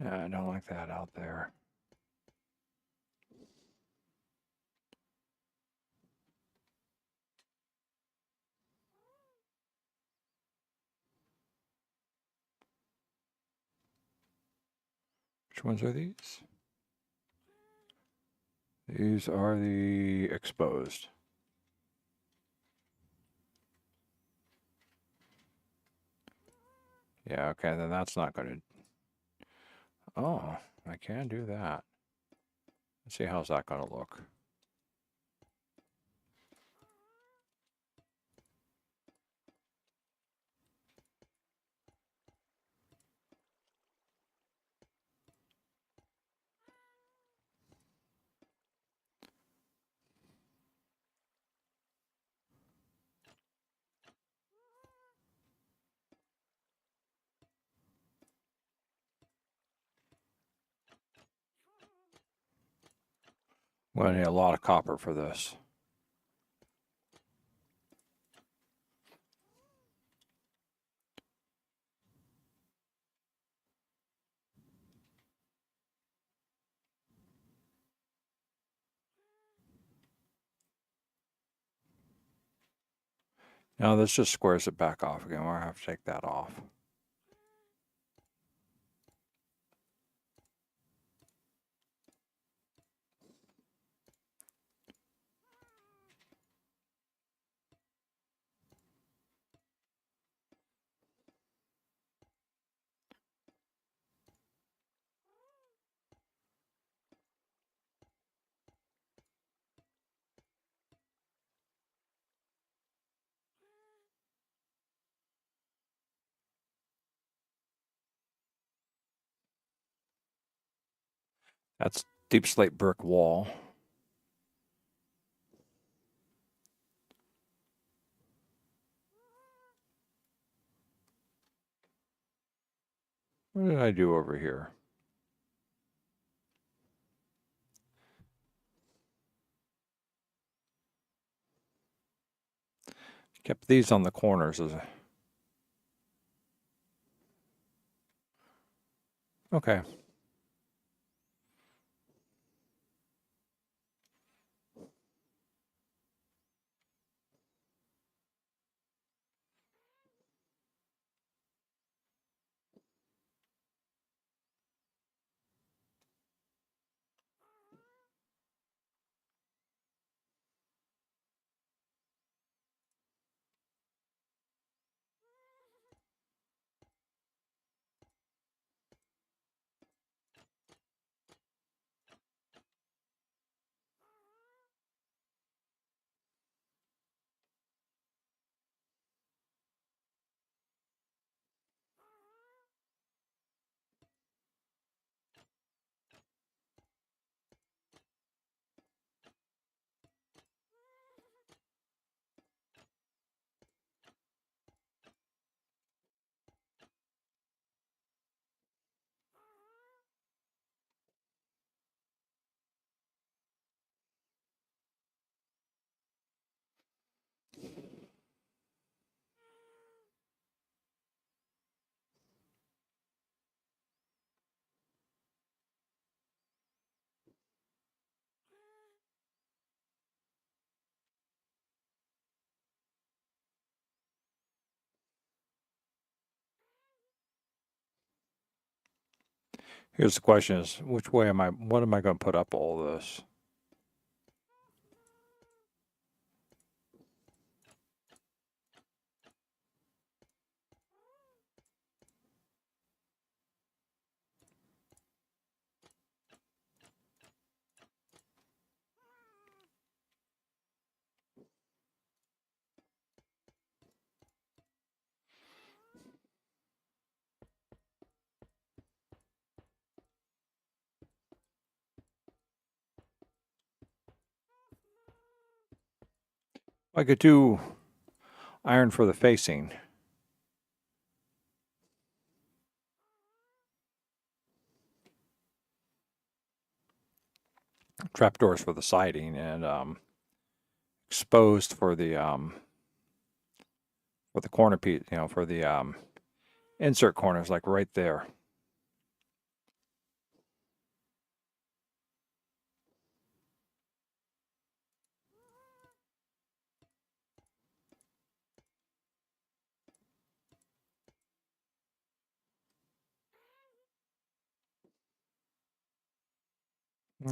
Yeah, I don't like that out there. Which ones are these? These are the exposed. Yeah, okay, then that's not going to... Oh, I can do that. Let's see how's that going to look. We're going to need a lot of copper for this. Now this just squares it back off again. We're going to have to take that off. That's deep slate brick wall. What did I do over here? Kept these on the corners as a... Okay. Here's the question is, which way am I, what am I going to put up all this? I could do iron for the facing. Trapdoors for the siding, and exposed for the corner piece, you know, for the insert corners, like right there.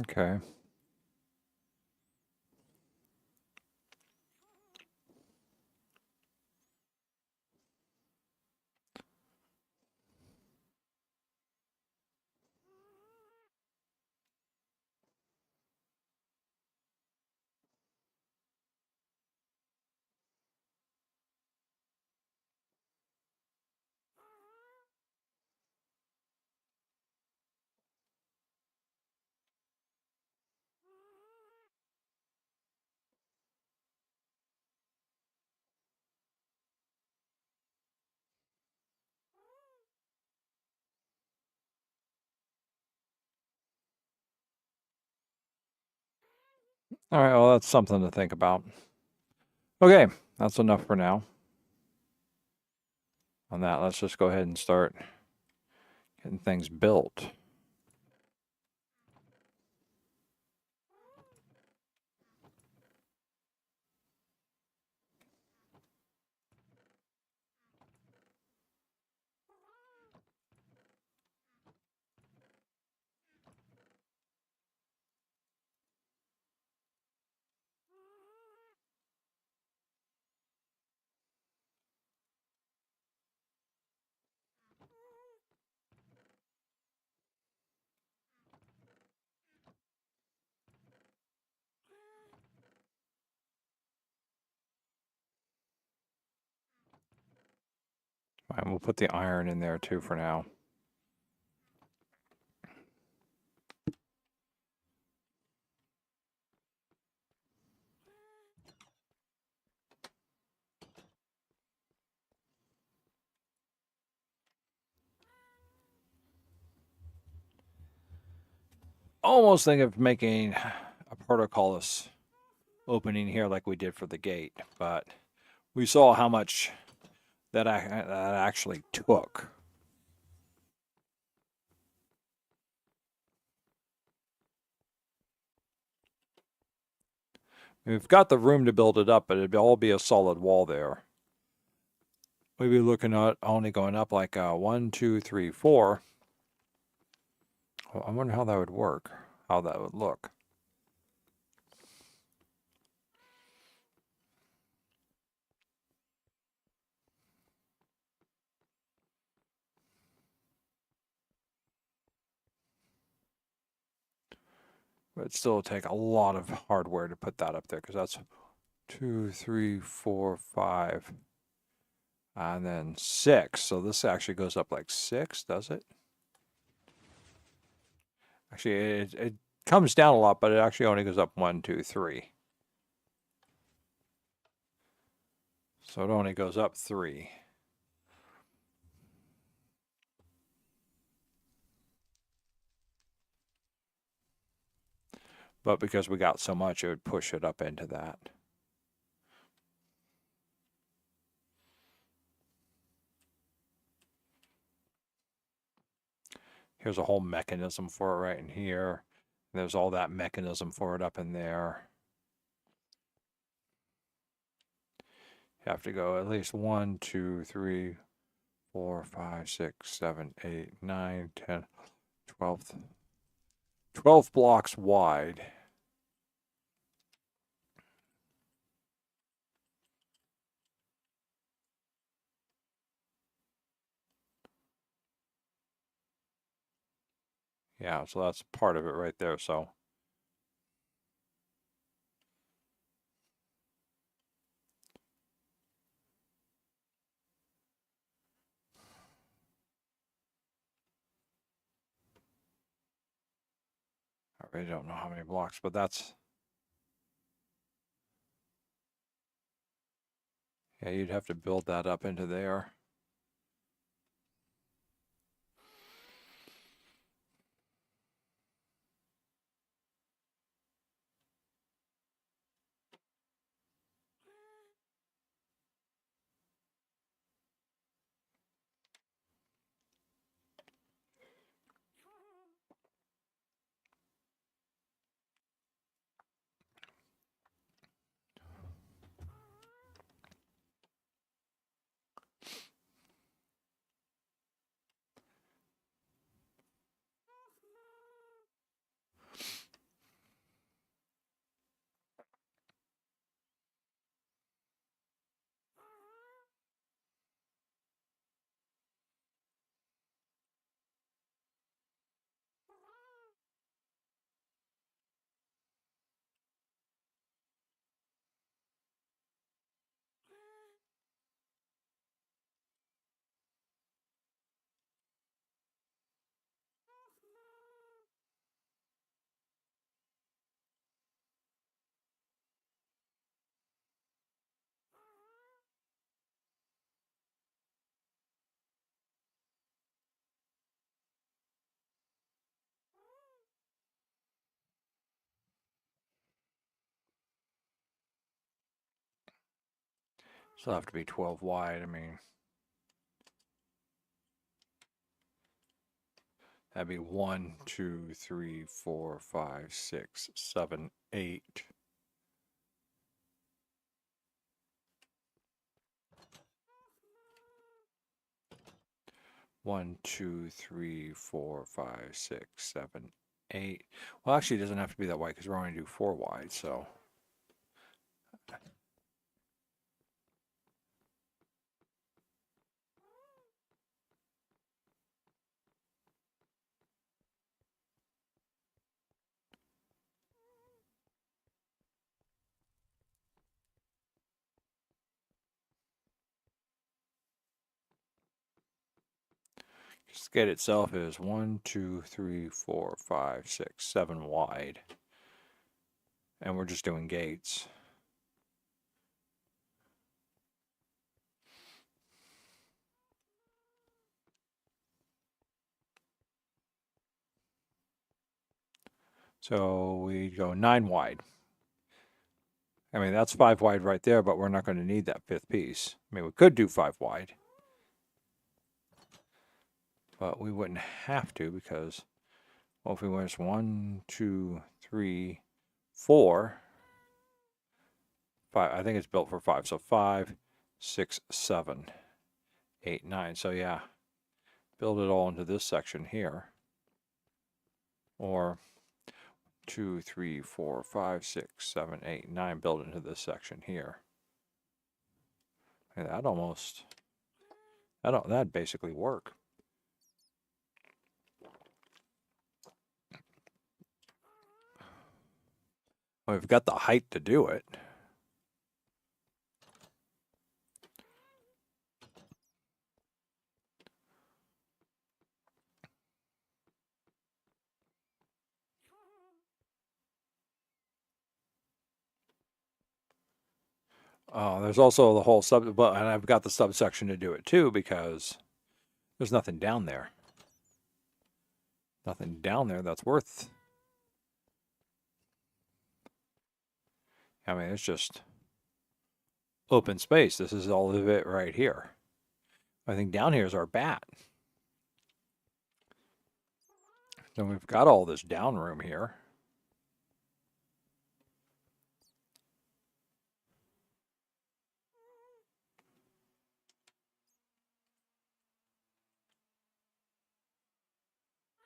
Okay. All right, well, that's something to think about. Okay, that's enough for now. On that, let's just go ahead and start getting things built. All right, we'll put the iron in there too for now. almost think of making a portcullis opening here like we did for the gate, but we saw how much that actually took. We've got the room to build it up, but it'd all be a solid wall there. We'd be looking at only going up like 1, 2, 3, 4. Well, I wonder how that would work, how that would look. But it'd still take a lot of hardware to put that up there, because that's 2, 3, 4, 5, and then 6. So this actually goes up like 6, does it? Actually, it comes down a lot, but it actually only goes up 1, 2, 3. So it only goes up 3. But because we got so much, it would push it up into that. Here's a whole mechanism for it right in here. There's all that mechanism for it up in there. You have to go at least 1, 2, 3, 4, 5, 6, 7, 8, 9, 10, 12. 12 blocks wide. Yeah, so that's part of it right there. So I really don't know how many blocks, but that's, yeah, you'd have to build that up into there. So it'll have to be 12 wide. I mean, that'd be 1, 2, 3, 4, 5, 6, 7, 8. One, 2, 3, 4, 5, 6, 7, 8. Well, actually, it doesn't have to be that wide because we're only do 4 wide. So this gate itself is 1, 2, 3, 4, 5, 6, 7 wide, and we're just doing gates. So we go 9 wide. I mean, that's 5 wide right there, but we're not going to need that 5th piece. I mean, we could do 5 wide, but we wouldn't have to because, well, if we went 1, 2, 3, 4, 5, I think it's built for 5. So 5, 6, 7, 8, 9. So yeah, build it all into this section here. Or 2, 3, 4, 5, 6, 7, 8, 9, build into this section here. And that'd basically work. Well, we've got the height to do it. There's also the whole and I've got the subsection to do it too because there's nothing down there. Nothing down there that's worth. I mean, it's just open space. This is all of it right here. I think down here is our bat. Then we've got all this down room here.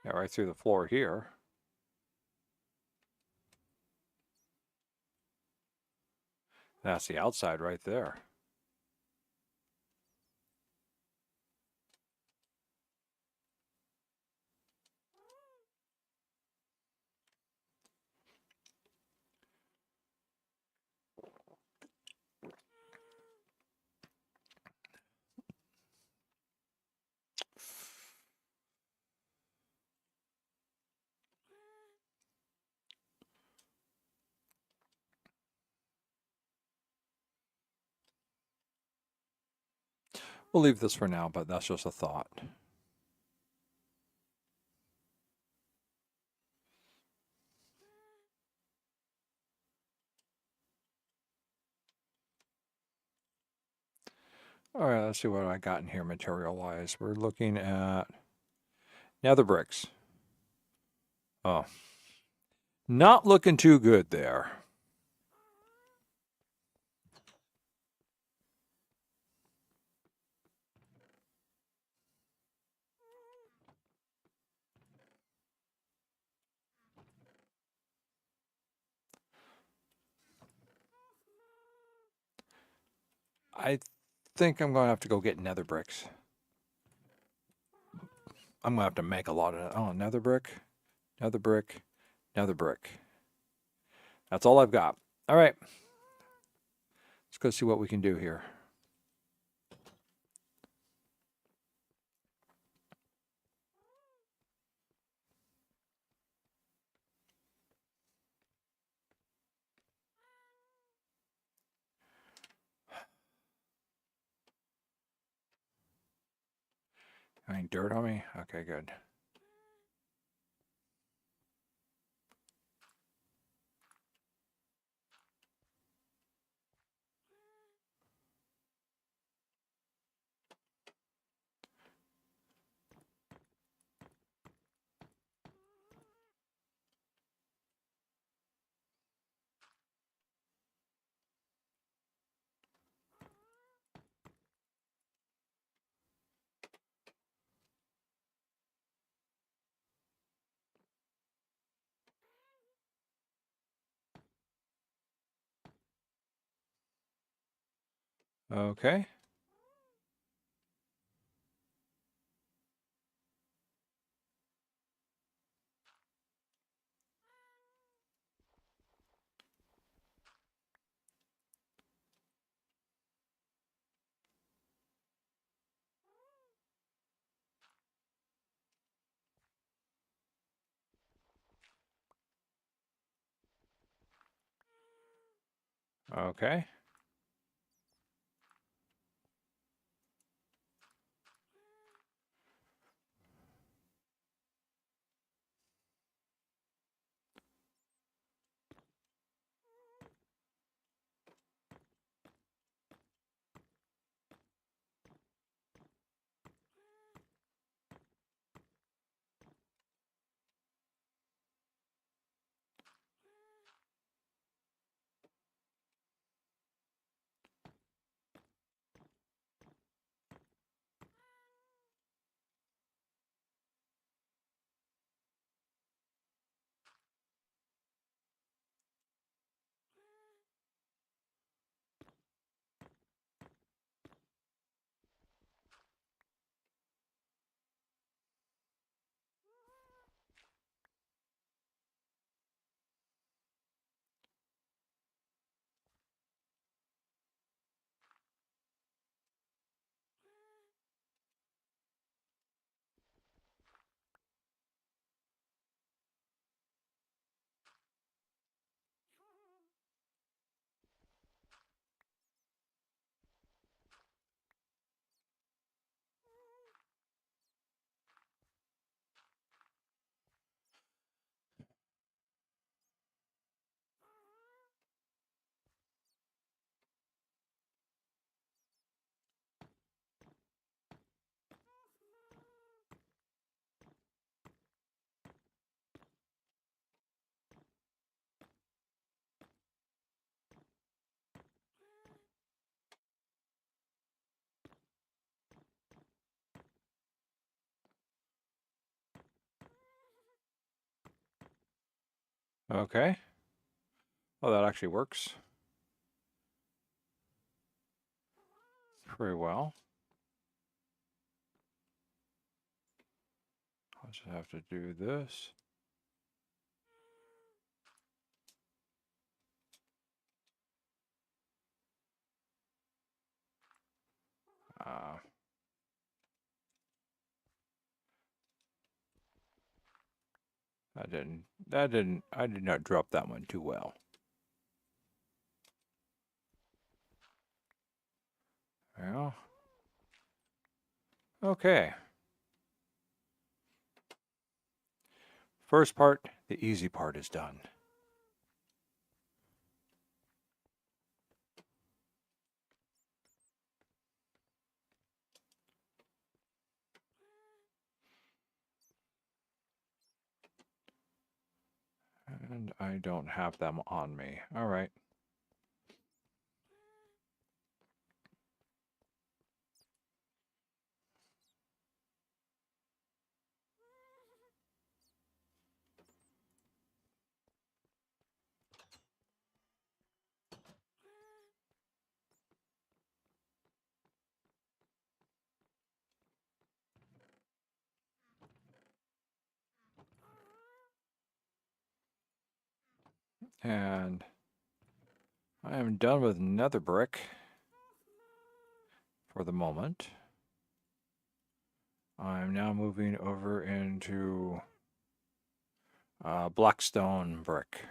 Yeah, right through the floor here. That's the outside right there. We'll leave this for now, but that's just a thought. All right, let's see what I got in here material-wise. We're looking at nether bricks. Oh, not looking too good there. I think I'm going to have to go get nether bricks. I'm going to have to make a lot of... Oh, nether brick, nether brick, nether brick. That's all I've got. All right. Let's go see what we can do here. Any dirt on me? Okay, good. Okay. Okay. Okay. Oh, that actually works pretty well. I'll just have to do this. Uh, I did not drop that one too well. Well, okay. First part, the easy part is done. And I don't have them on me. All right. And I am done with nether brick for the moment. I'm now moving over into blackstone brick.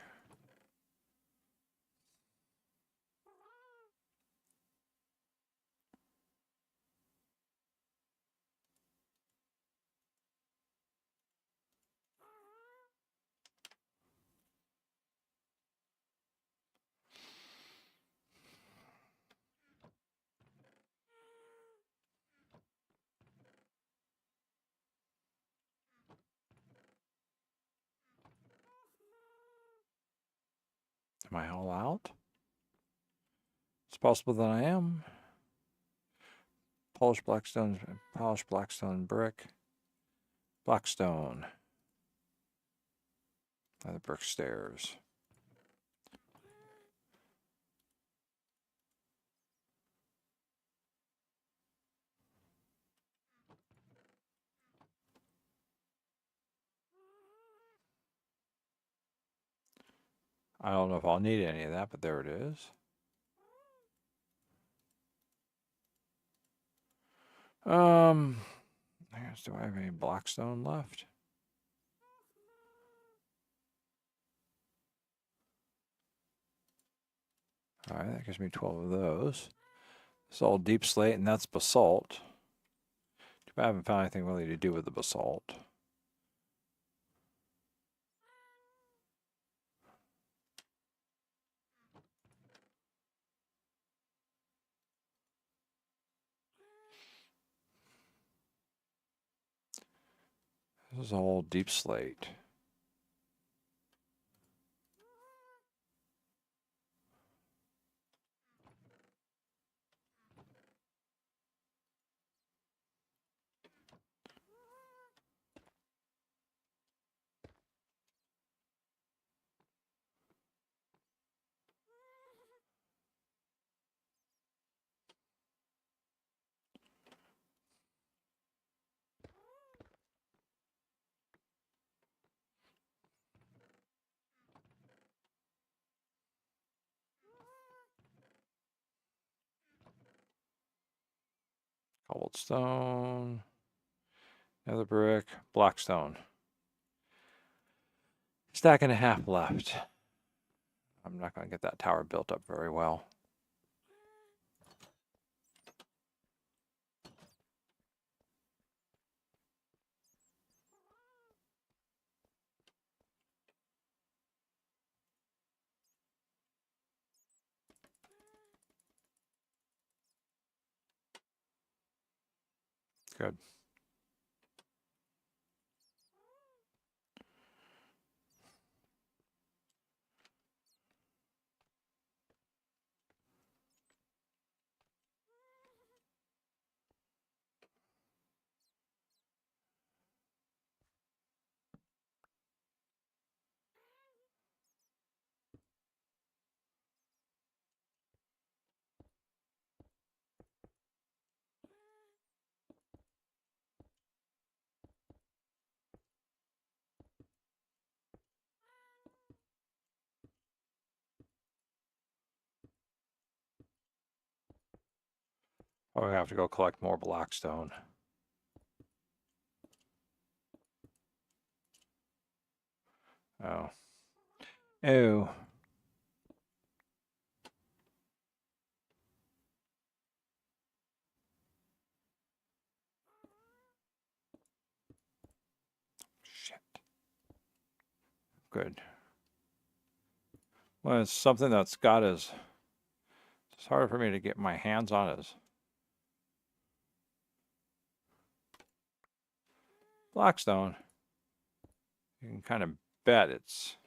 Am I all out? It's possible that I am. Polished blackstone brick. Blackstone. Nether brick stairs. I don't know if I'll need any of that, but there it is. I guess, do I have any blackstone left? All right, that gives me 12 of those. It's all deep slate, and that's basalt. I haven't found anything really to do with the basalt. This is all deep slate. Cobblestone, nether brick, blackstone. Stack and a half left. I'm not going to get that tower built up very well. Good. Probably have to go collect more blackstone. Oh. Oh. Shit. Good. Well, it's something that's got as... It's harder for me to get my hands on as... Blackstone. You can kind of bet it's...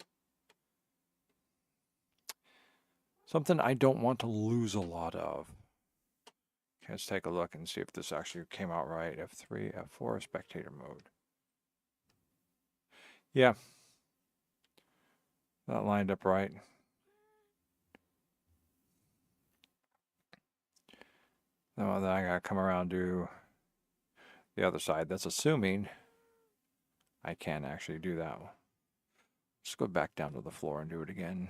something I don't want to lose a lot of. Okay, let's take a look and see if this actually came out right. F3, F4, spectator mode. Yeah. That lined up right. Now then I gotta come around and do the other side. That's assuming I can actually do that. Just go back down to the floor and do it again.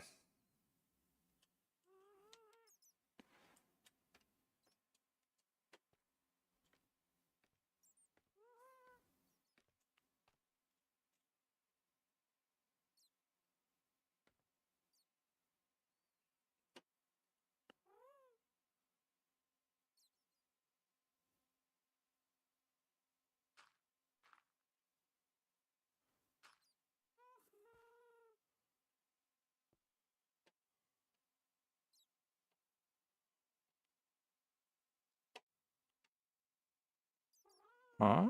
Huh?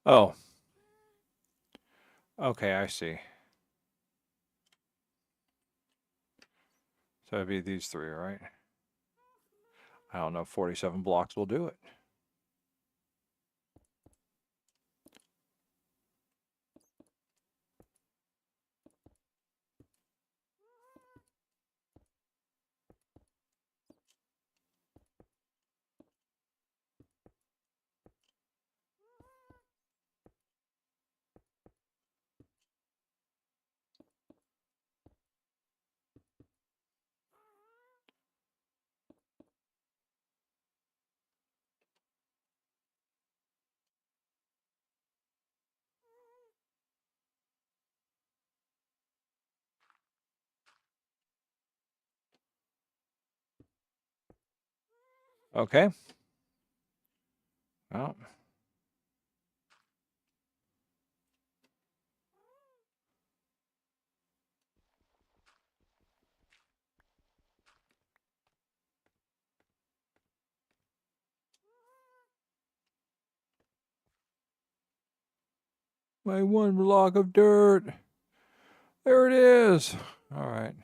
Oh. Okay, I see. So it'd be these three, right? I don't know, 47 blocks will do it. Okay. Well. My one block of dirt. There it is. All right.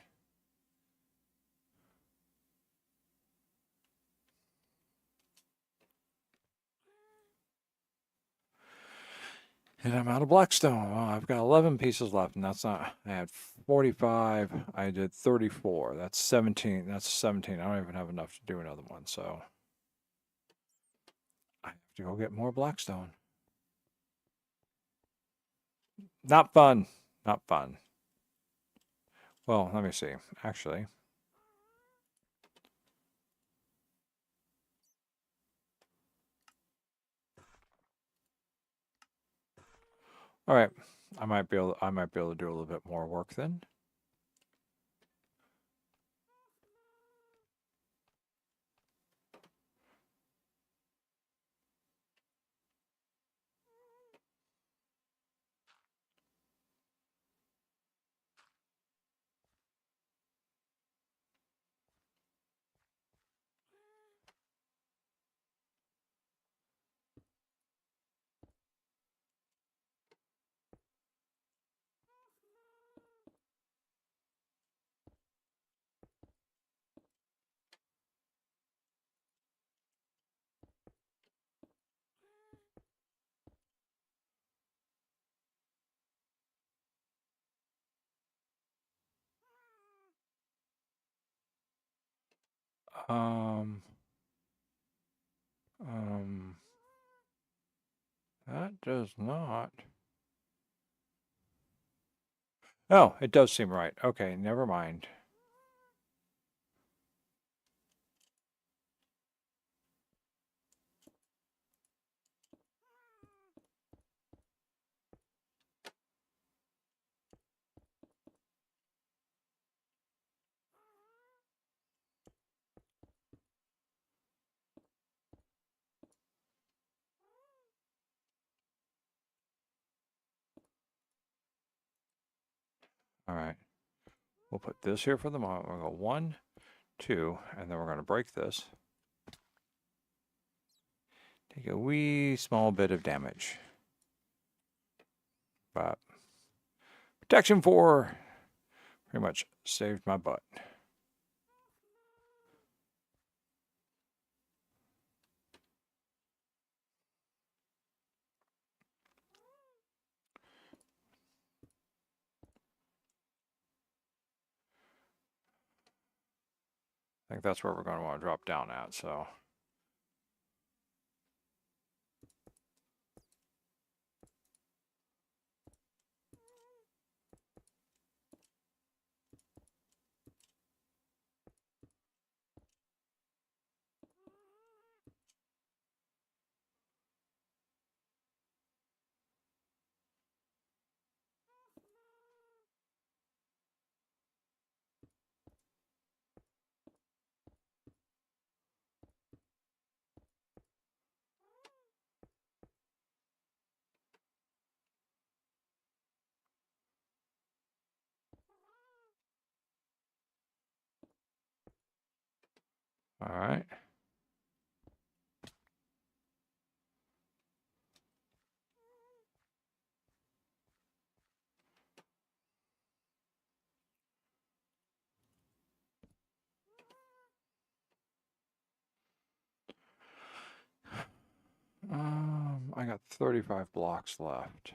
And I'm out of blackstone. Well, I've got 11 pieces left, and that's not... I had 45. I did 34. That's 17. That's 17. I don't even have enough to do another one, so... I have to go get more blackstone. Not fun. Not fun. Well, let me see. Actually... All right. I might be able to do a little bit more work then. Um, um, that does not. Oh, it does seem right. Okay, never mind. All right. We'll put this here for the moment. We'll go 1, 2, and then we're going to break this. Take a wee small bit of damage. But protection 4 pretty much saved my butt. I think that's where we're going to want to drop down at, so. All right. I got 35 blocks left.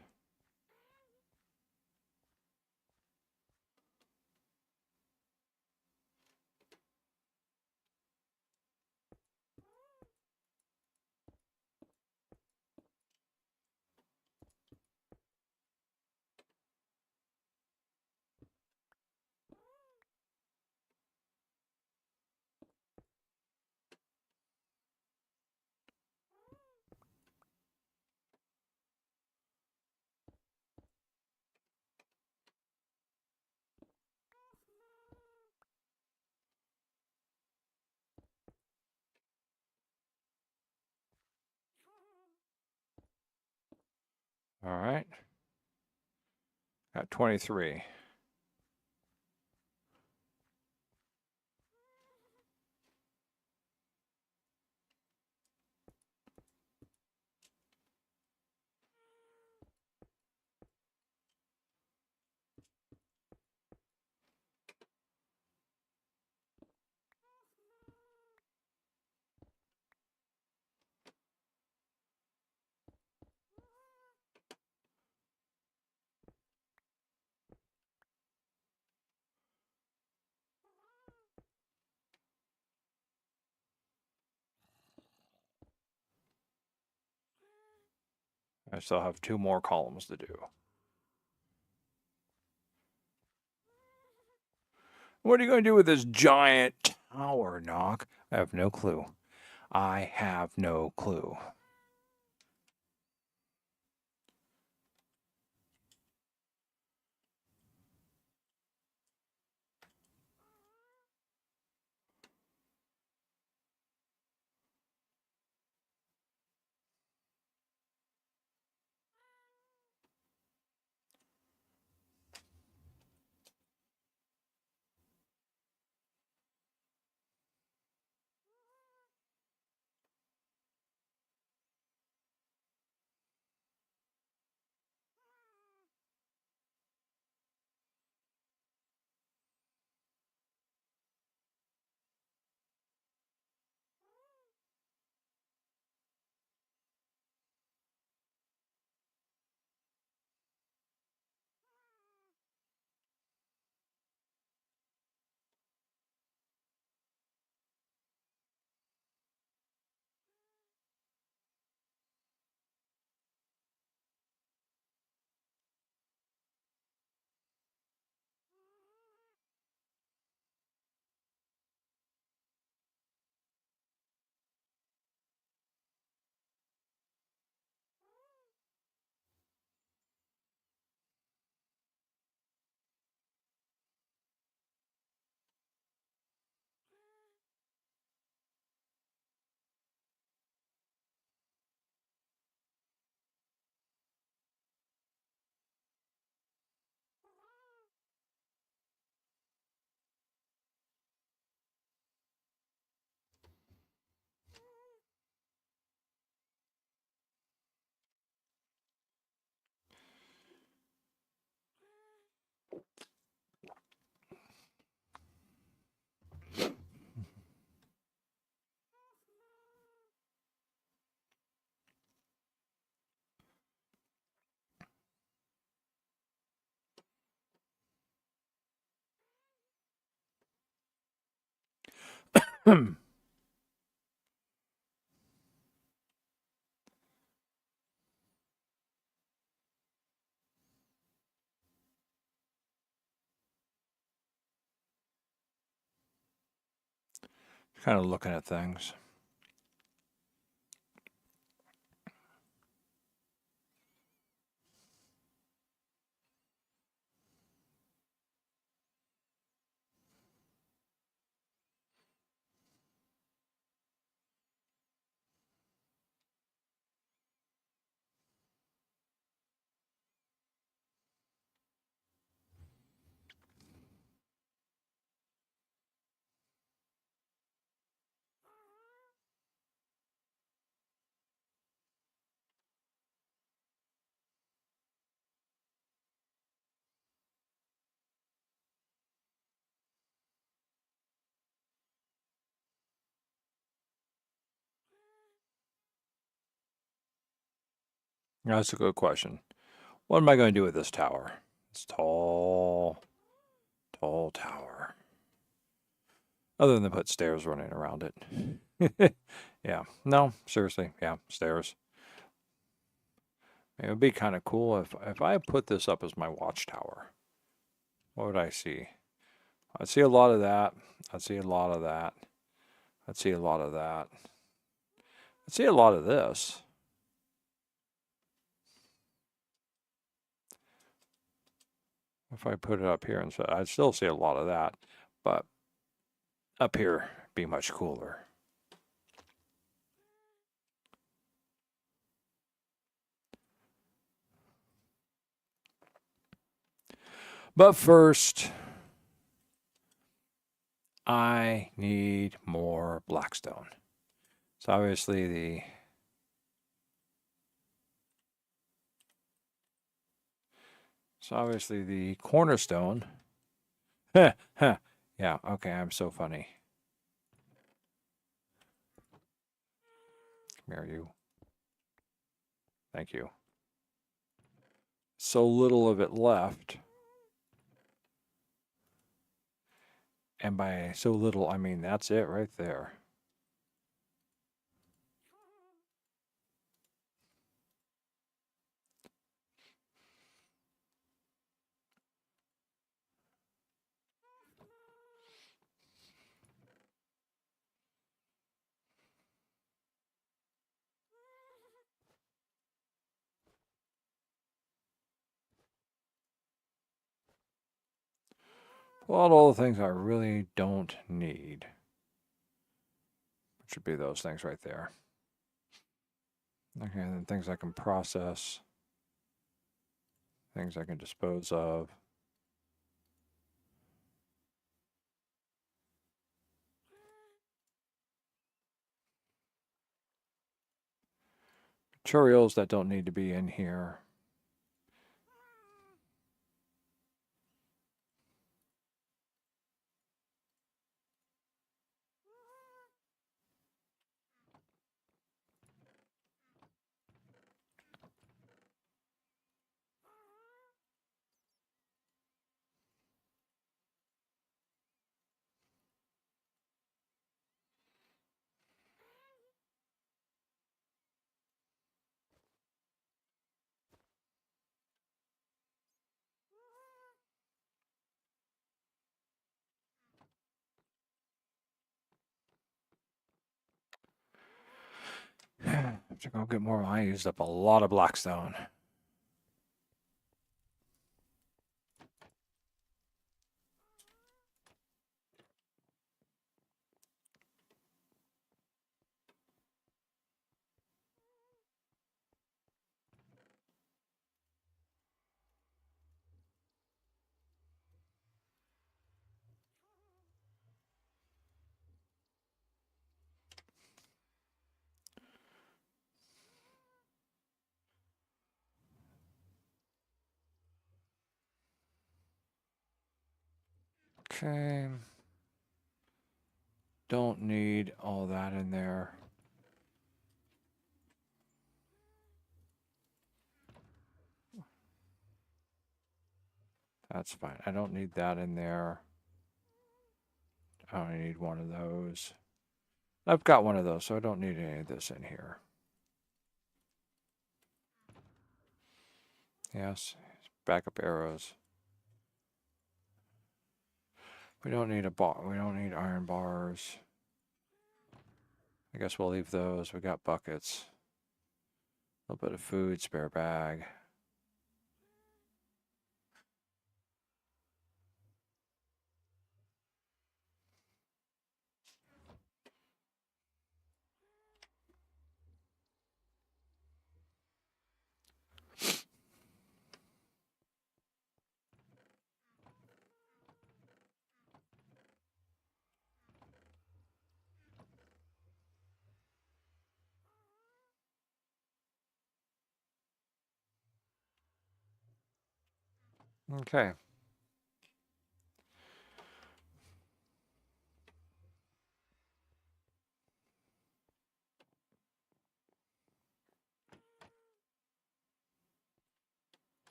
All right. Got 23. I still have 2 more columns to do. What are you going to do with this giant tower, NOC? I have no clue. I have no clue. Kind of looking at things. That's a good question. What am I going to do with this tower? This tall, tall tower. Other than put stairs running around it. Yeah. No, seriously. Yeah, stairs. It would be kind of cool if I put this up as my watchtower. What would I see? I'd see a lot of that. I'd see a lot of that. I'd see a lot of that. I'd see a lot of this. If I put it up here, and so I'd still see a lot of that, but up here be much cooler. But first, I need more blackstone. So obviously the cornerstone. Yeah, okay, I'm so funny. Come here, you. Thank you. So little of it left. And by so little, I mean that's it right there. Pull out all the things I really don't need. Which would be those things right there. Okay, and then things I can process. Things I can dispose of. Materials that don't need to be in here. Have to go get more. I used up a lot of blackstone. Okay. Don't need all that in there. That's fine. I don't need that in there. I only need one of those. I've got one of those, so I don't need any of this in here. Yes, backup arrows. We don't need a bar. We don't need iron bars. I guess we'll leave those. We got buckets. A little bit of food, spare bag. Okay. I'm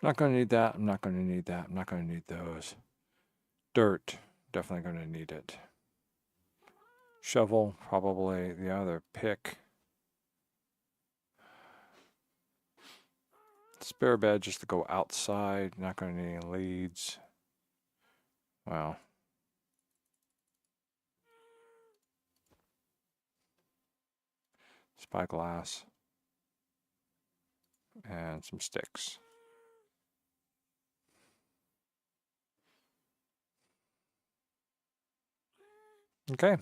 not going to need that. I'm not going to need that. I'm not going to need those. Dirt. Definitely going to need it. Shovel, probably. The other pick. Spare bed just to go outside. Not going to need any leads. Wow. Spyglass. And some sticks. Okay.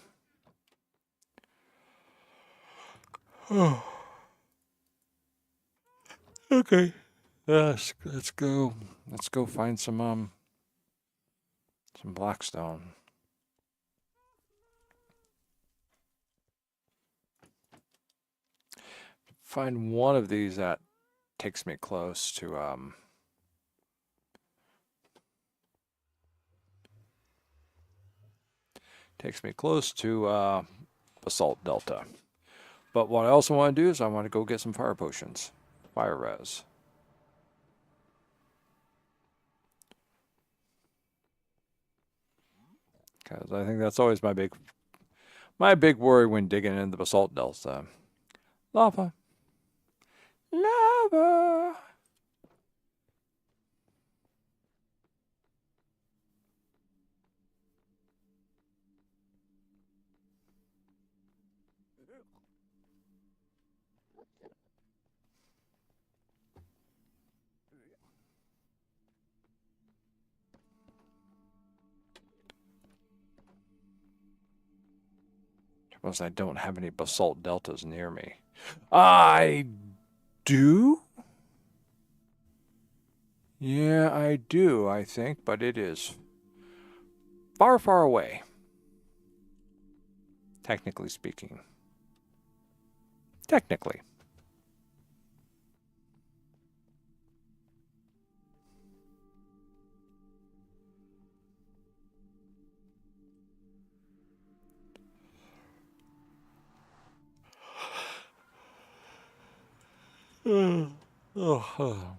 Oh. Okay. Let's go. Let's go find some blackstone. Find one of these that takes me close to Basalt Delta. But what I also want to do is I want to go get some fire potions. Fire res. Because I think that's always my big worry when digging into the Basalt Delta. Lava. Lava. Suppose I don't have any basalt deltas near me. I do? Yeah, I do, I think, but it is far, far away. Technically speaking. Technically. Oh.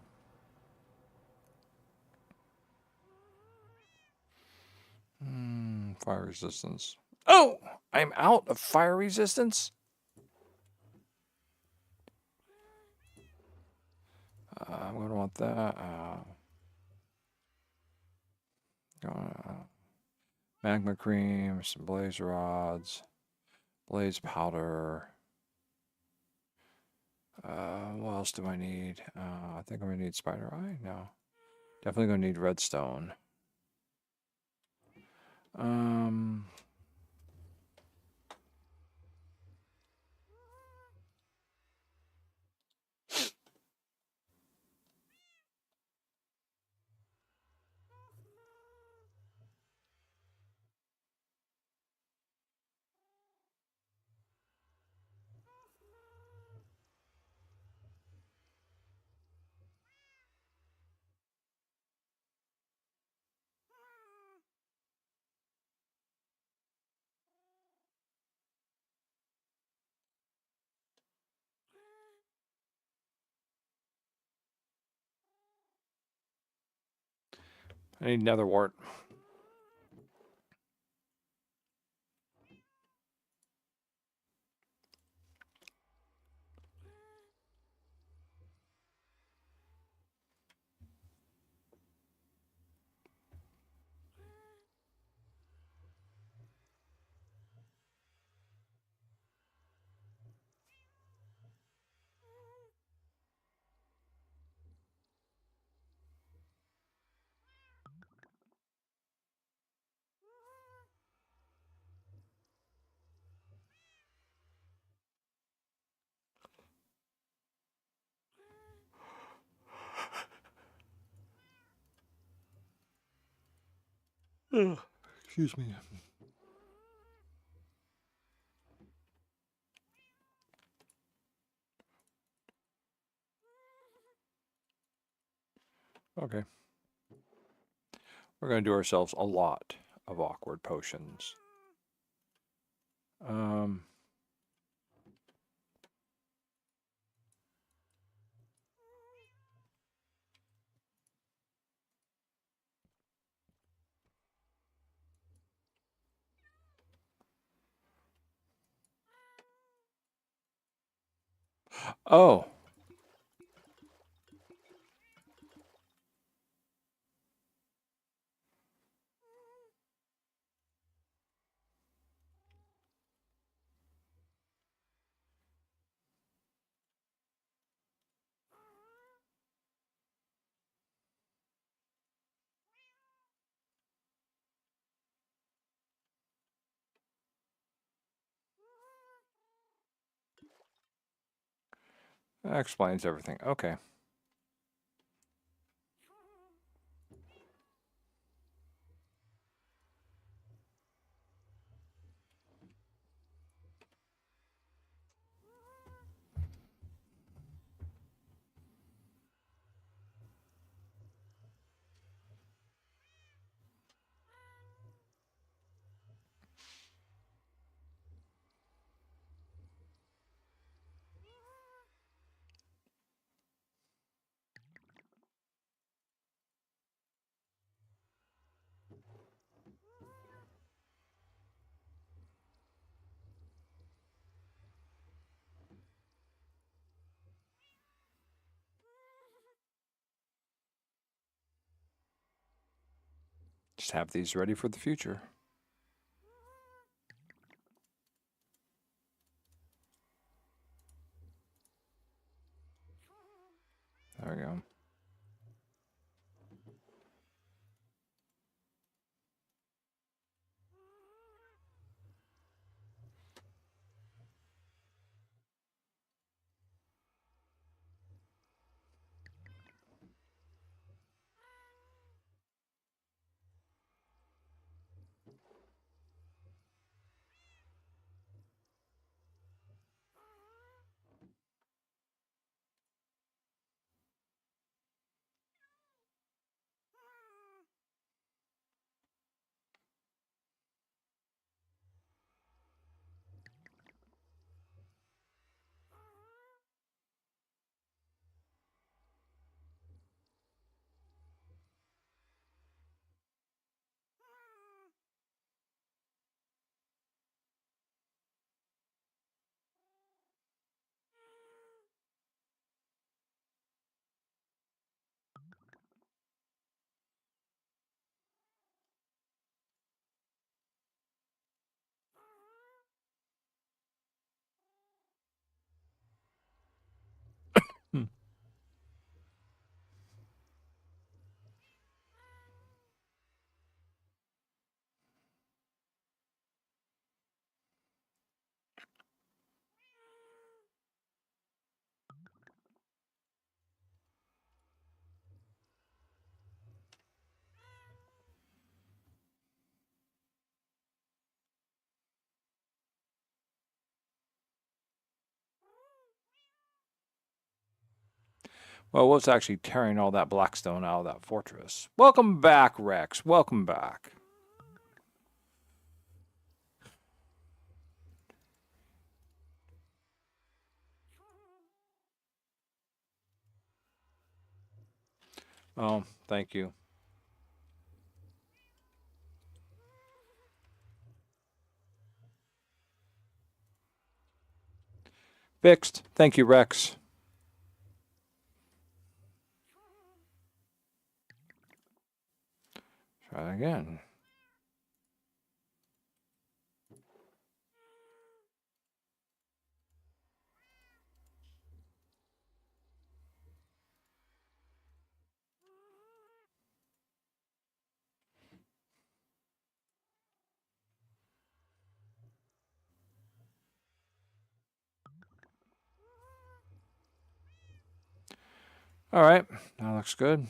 Fire resistance. Oh! I'm out of fire resistance? I'm going to want that. Magma cream, some blaze rods, blaze powder. What else do I need? I think I'm going to need spider eye. No. Definitely going to need redstone. I need nether wart. Excuse me. Okay. We're going to do ourselves a lot of awkward potions. Oh. That explains everything. Okay. Just have these ready for the future. There we go. Hmm. Well, what's actually tearing all that blackstone out of that fortress? Welcome back, Rex. Welcome back. Oh, thank you. Fixed. Thank you, Rex. Try it again. All right, that looks good.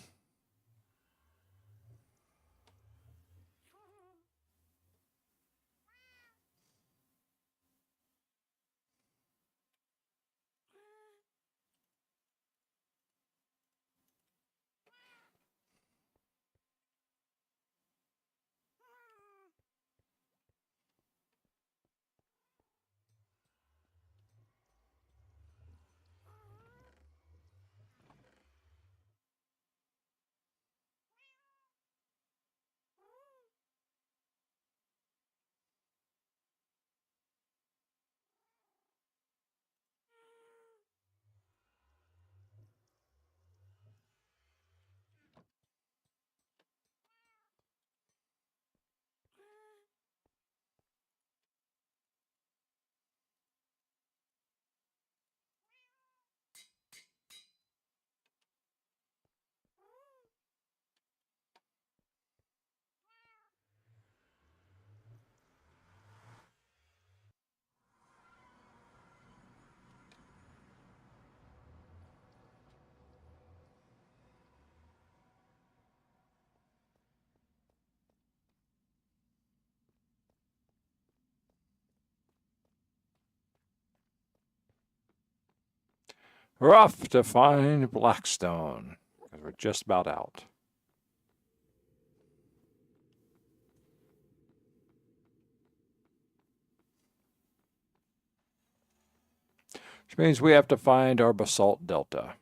We're off to find Blackstone, because we're just about out. Which means we have to find our basalt delta.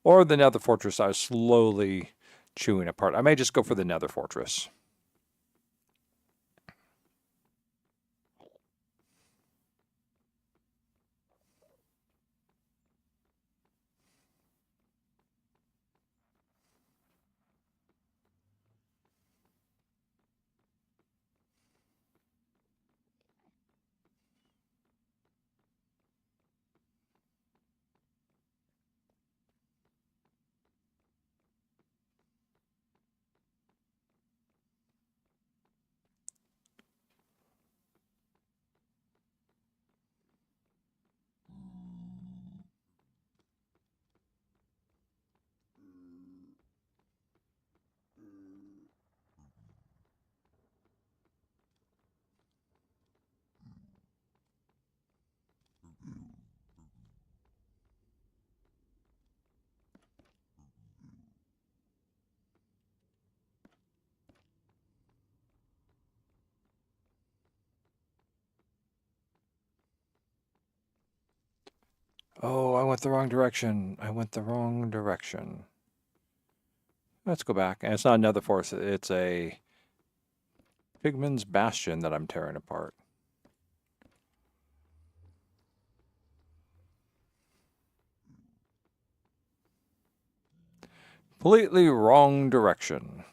Or the nether fortress I was slowly chewing apart. I may just go for the nether fortress. Oh, I went the wrong direction. I went the wrong direction. Let's go back. And it's not another force. It's a Pigman's Bastion that I'm tearing apart. Completely wrong direction.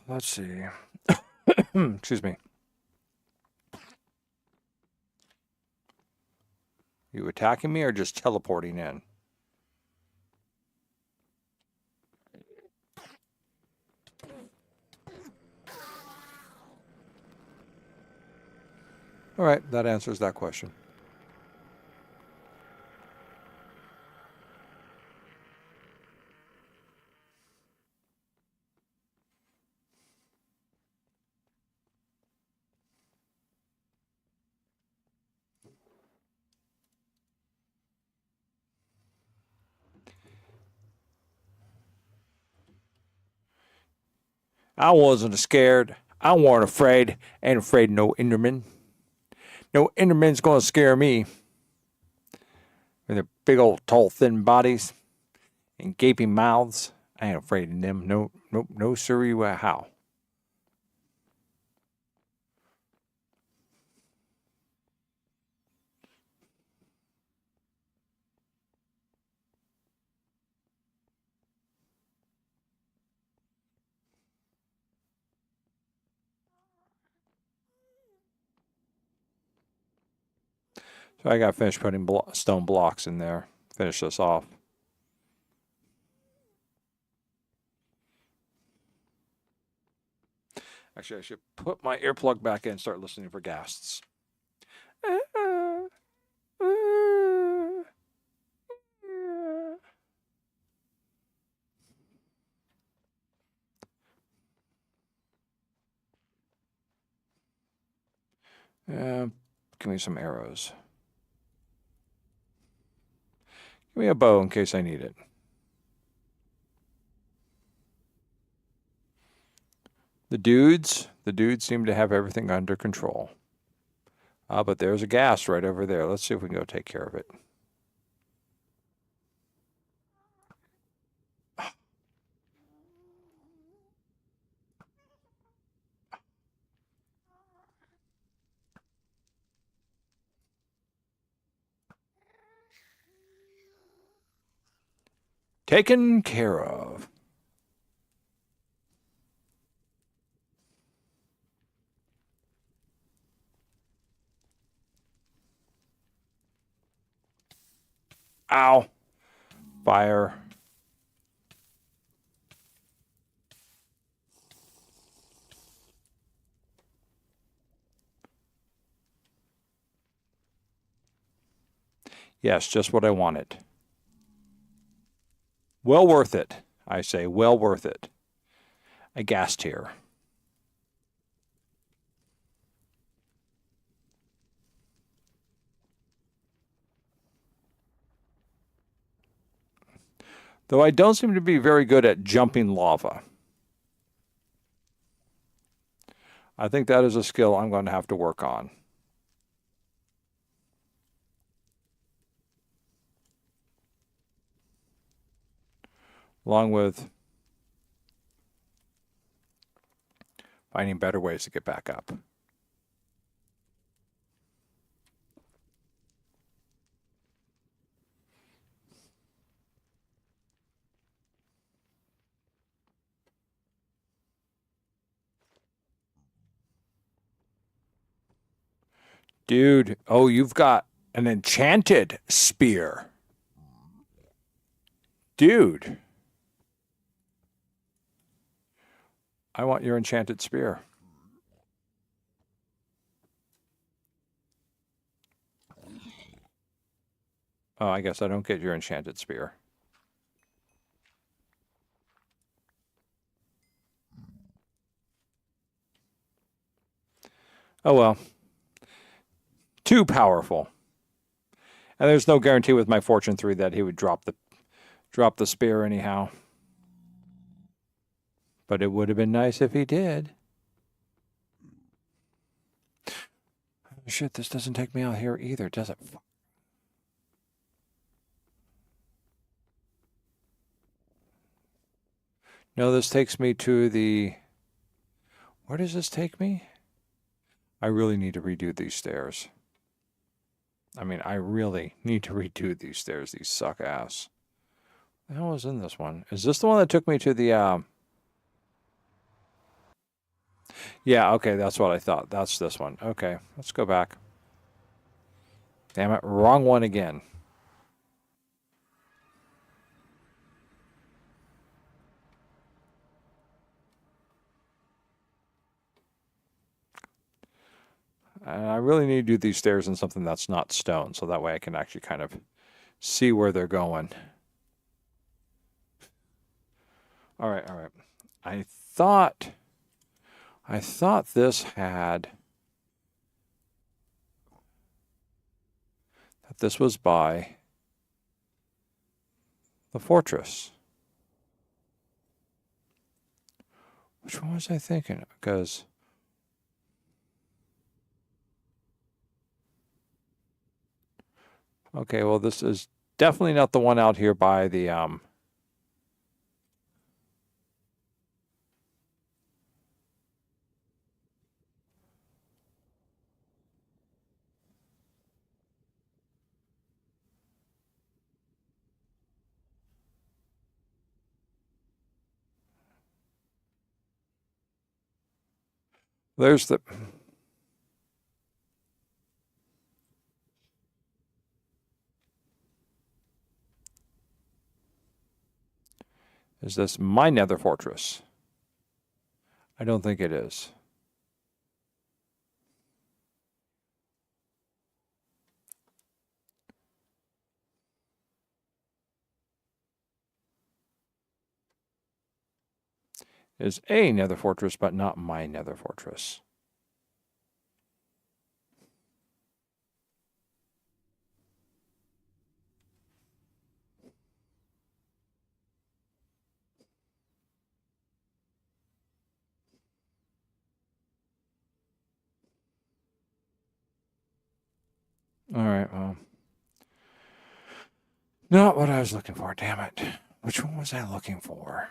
Let's see. Excuse me. You attacking me or just teleporting in? All right, that answers that question. I wasn't scared. I weren't afraid. Ain't afraid of no Enderman. No Enderman's gonna scare me. With their big old tall thin bodies and gaping mouths. I ain't afraid of them. No siree how. So I got to finish putting stone blocks in there. Finish this off. Actually, I should put my earplug back in and start listening for ghasts. Give me some arrows. Give me a bow in case I need it. The dudes seem to have everything under control. But there's a ghast right over there. Let's see if we can go take care of it. Taken care of. Ow. Fire. Yes, just what I wanted. Well worth it. I say, well worth it. A ghast here. Though I don't seem to be very good at jumping lava. I think that is a skill I'm going to have to work on. Along with finding better ways to get back up. Dude, oh, you've got an enchanted spear. Dude. I want your enchanted spear. Oh, I guess I don't get your enchanted spear. Oh well. Too powerful. And there's no guarantee with my Fortune 3 that he would drop the spear anyhow. But it would have been nice if he did. Shit, this doesn't take me out here either, does it? No, this takes me to the... Where does this take me? I really need to redo these stairs. I mean, I really need to redo these stairs. These suck ass. The hell was in this one? Is this the one that took me to the... Yeah, okay, that's what I thought. That's this one. Okay, let's go back. Damn it, wrong one again. And I really need to do these stairs in something that's not stone, so that way I can actually kind of see where they're going. All right, all right. I thought this had that this was by the fortress. Which one was I thinking? Because okay, well this is definitely not the one out here by the there's the is this my nether fortress? I don't think it is. Is a nether fortress, but not my nether fortress. All right, well, not what I was looking for, damn it. Which one was I looking for?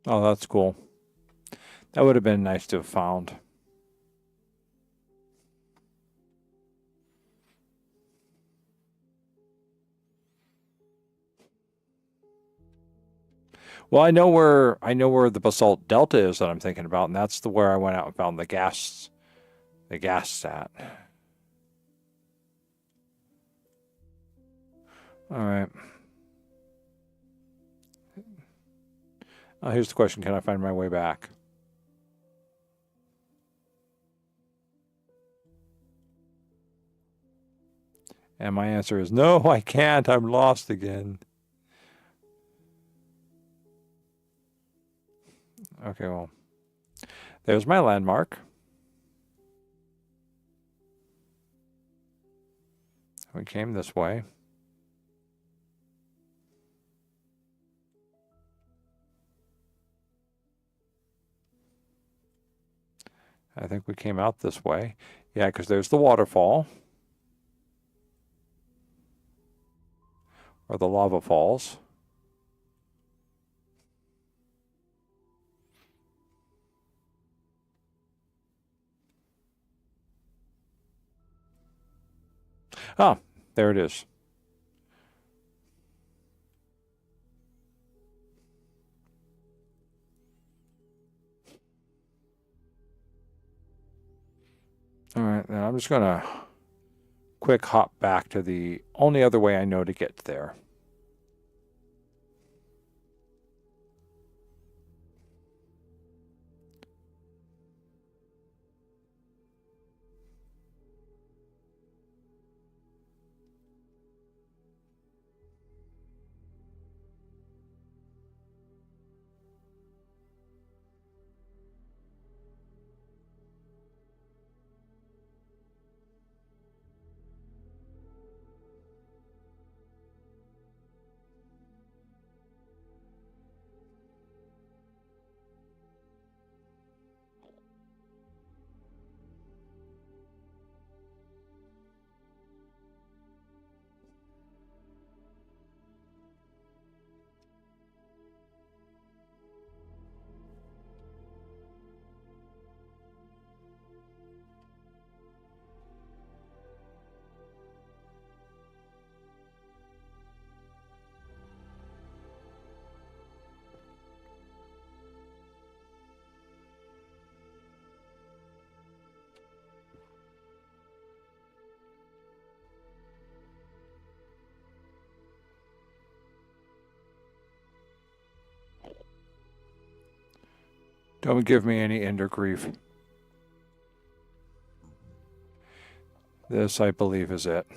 Oh, that's cool. That would have been nice to have found. Well, I know where the basalt delta is that I'm thinking about, and that's the where I went out and found the gas stat. All right. Here's the question: can I find my way back? And my answer is no, I can't. I'm lost again. Okay, well, there's my landmark. We came this way. I think we came out this way. Yeah, because there's the waterfall. Or the lava falls. Ah, there it is. All right, then I'm just going to quick hop back to the only other way I know to get there. Don't give me any ender grief. This, I believe, is it.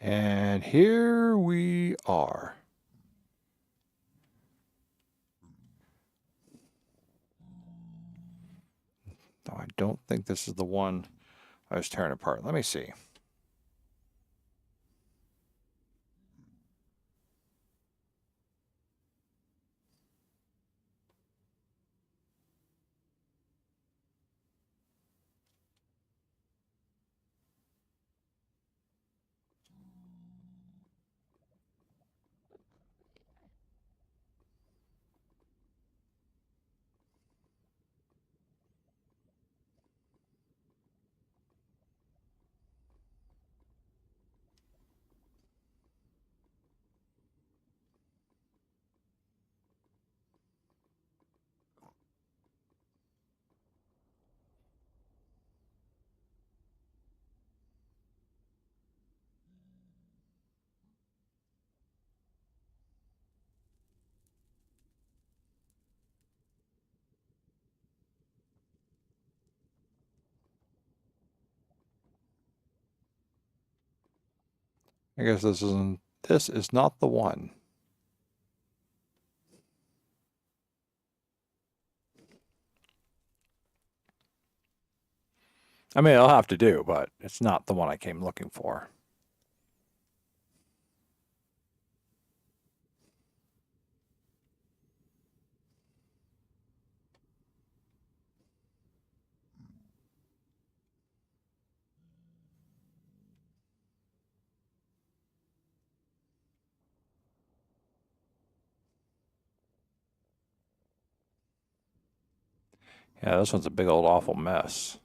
And here we are. No, I don't think this is the one I was tearing apart. Let me see. I guess this is not the one. I mean, it'll have to do, but it's not the one I came looking for. Yeah, this one's a big old awful mess.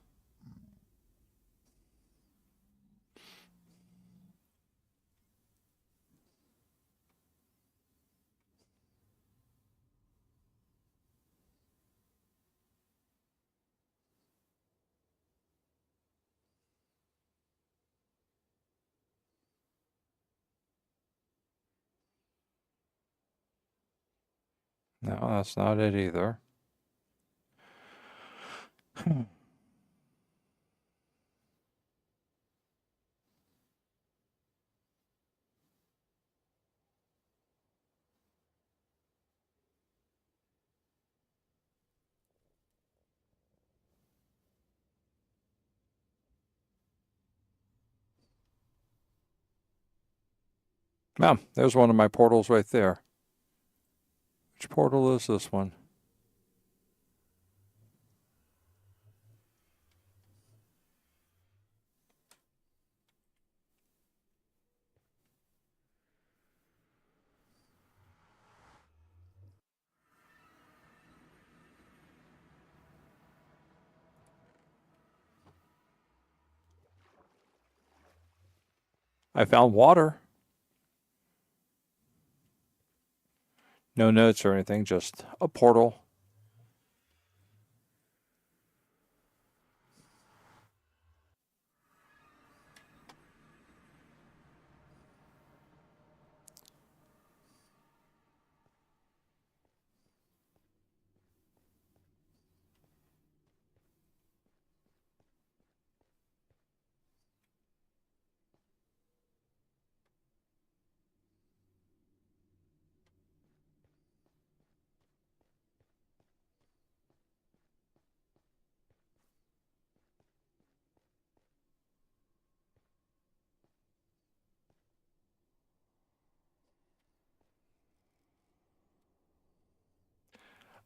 No, that's not it either. Well, there's one of my portals right there. Which portal is this one? I found water. No notes or anything, just a portal.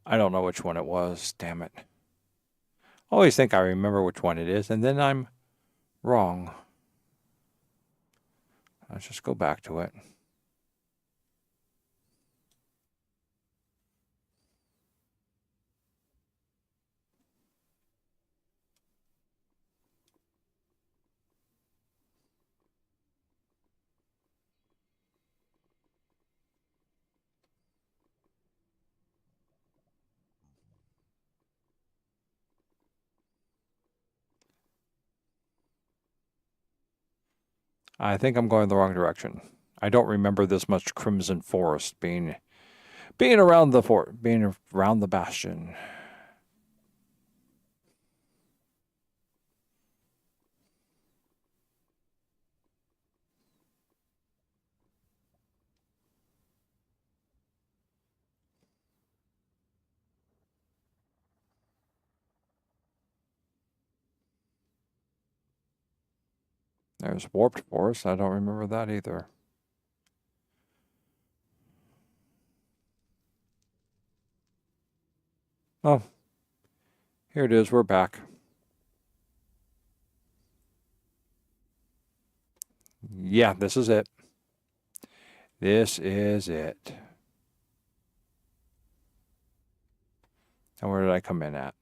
I don't know which one it was. Damn it. I always think I remember which one it is, and then I'm wrong. Let's just go back to it. I think I'm going the wrong direction. I don't remember this much Crimson Forest being around the being around the bastion. There's Warped Forest. I don't remember that either. Oh, here it is. We're back. Yeah, this is it. This is it. And where did I come in at?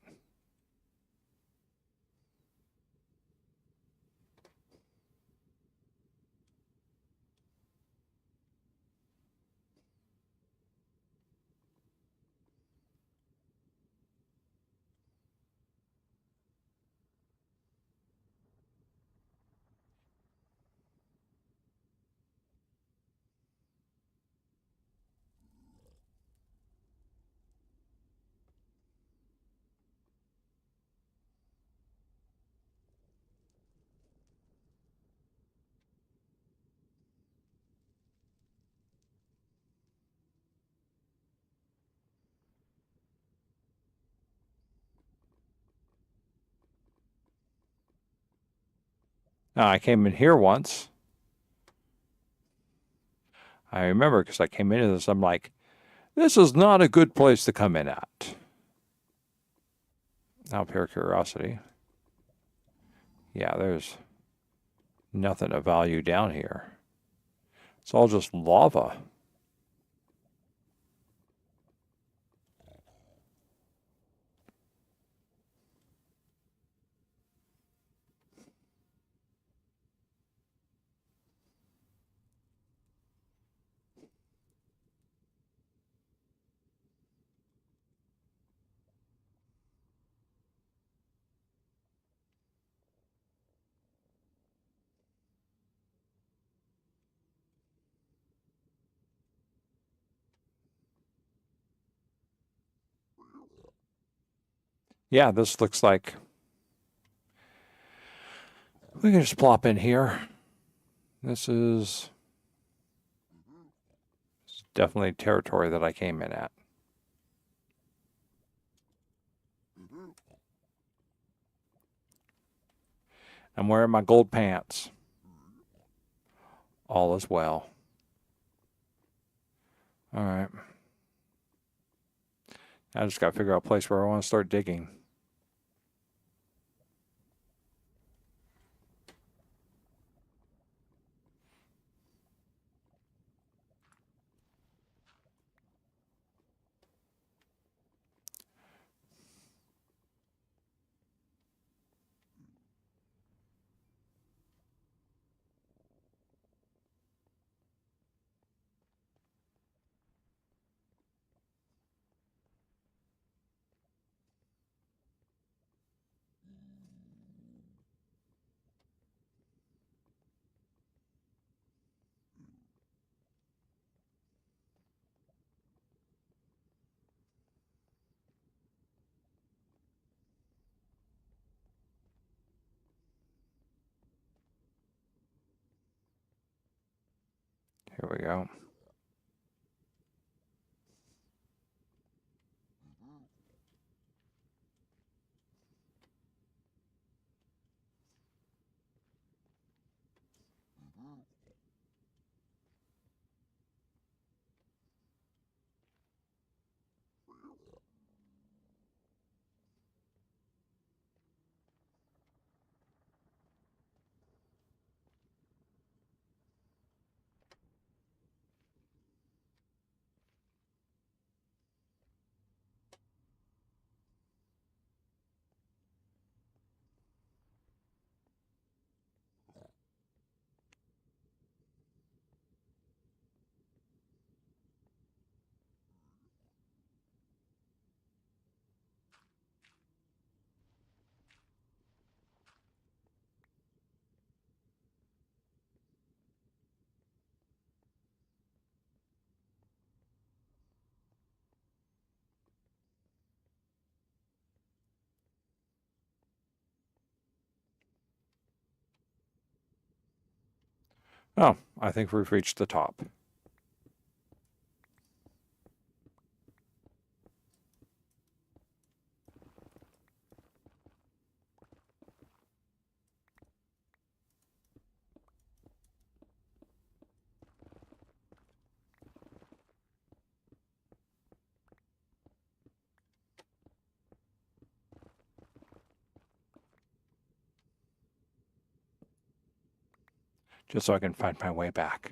I came in here once. I remember because I came into this. I'm like, this is not a good place to come in at. Now, pure curiosity. Yeah, there's nothing of value down here. It's all just lava. Yeah, this looks like we can just plop in here. This is definitely territory that I came in at. I'm wearing my gold pants. All is well. All right. I just got to figure out a place where I want to start digging. Here we go. Oh, I think we've reached the top. Just so I can find my way back.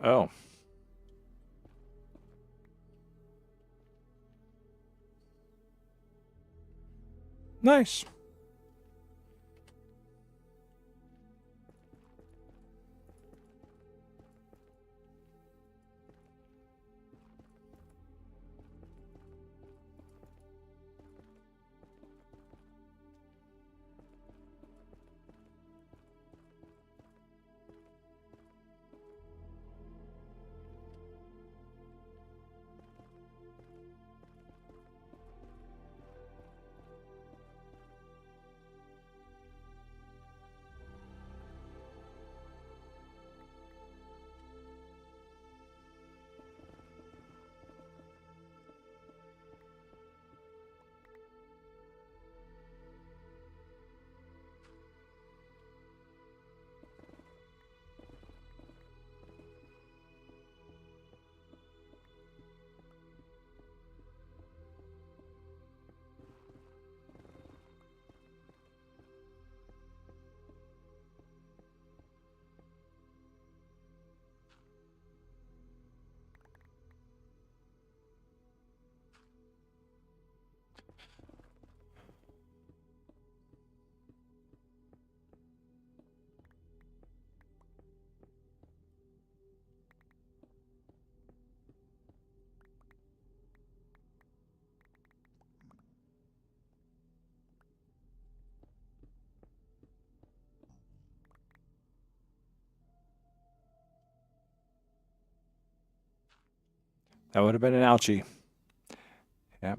Oh. Nice. That would have been an ouchie. Yep.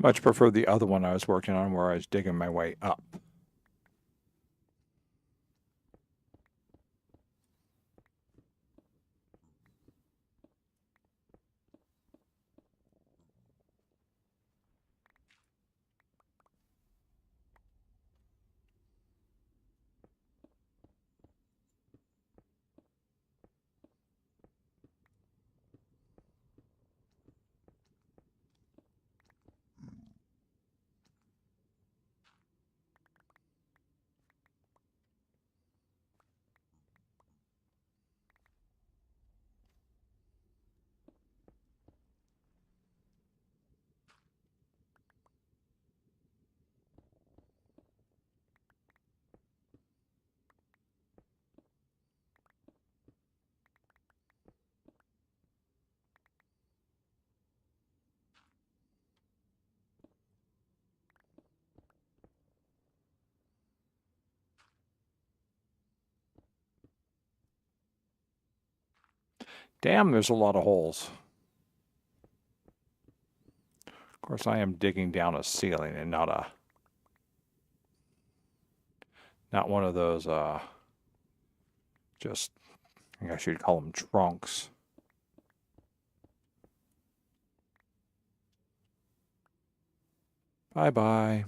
Much prefer the other one I was working on where I was digging my way up. Damn, there's a lot of holes. Of course, I am digging down a ceiling and not one of those, just, I guess you'd call them trunks. Bye-bye.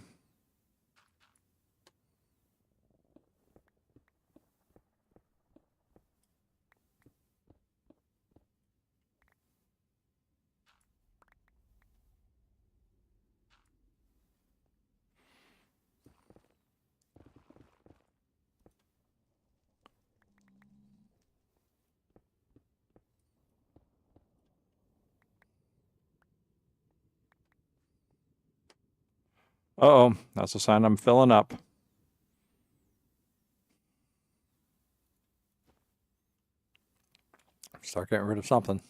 Uh-oh, that's a sign I'm filling up. Start getting rid of something.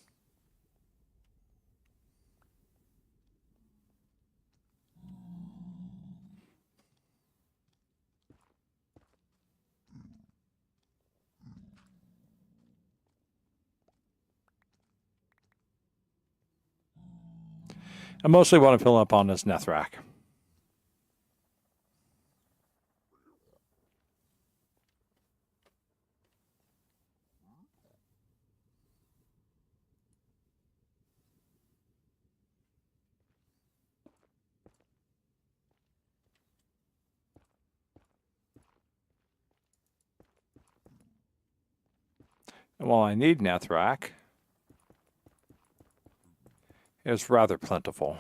I mostly want to fill up on this Nethrak. And while I need Nethrak, is rather plentiful.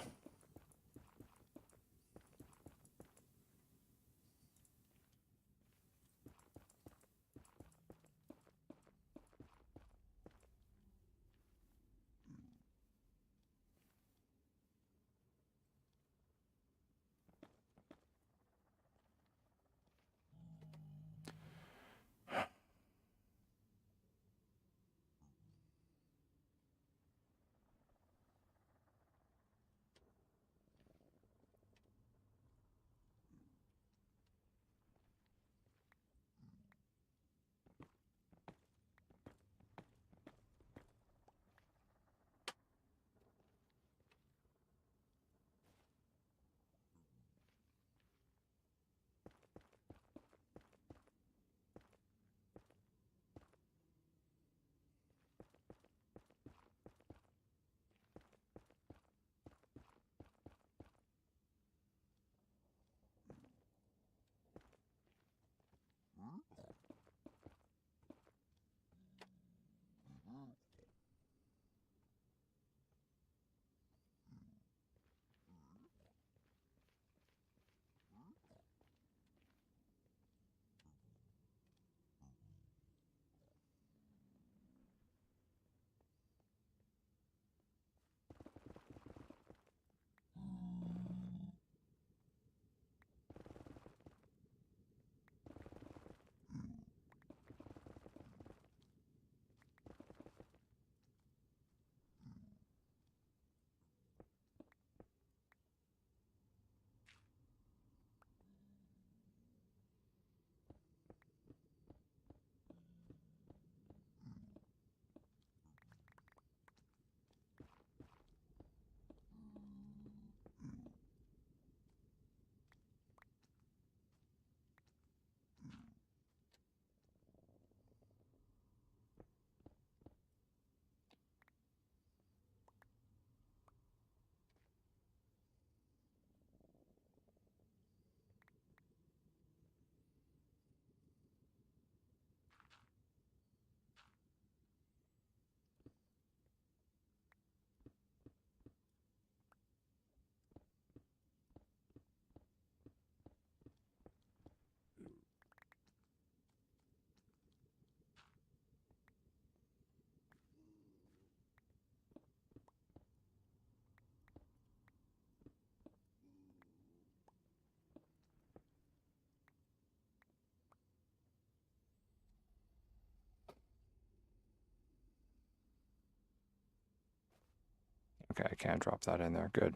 Okay, I can't drop that in there. Good.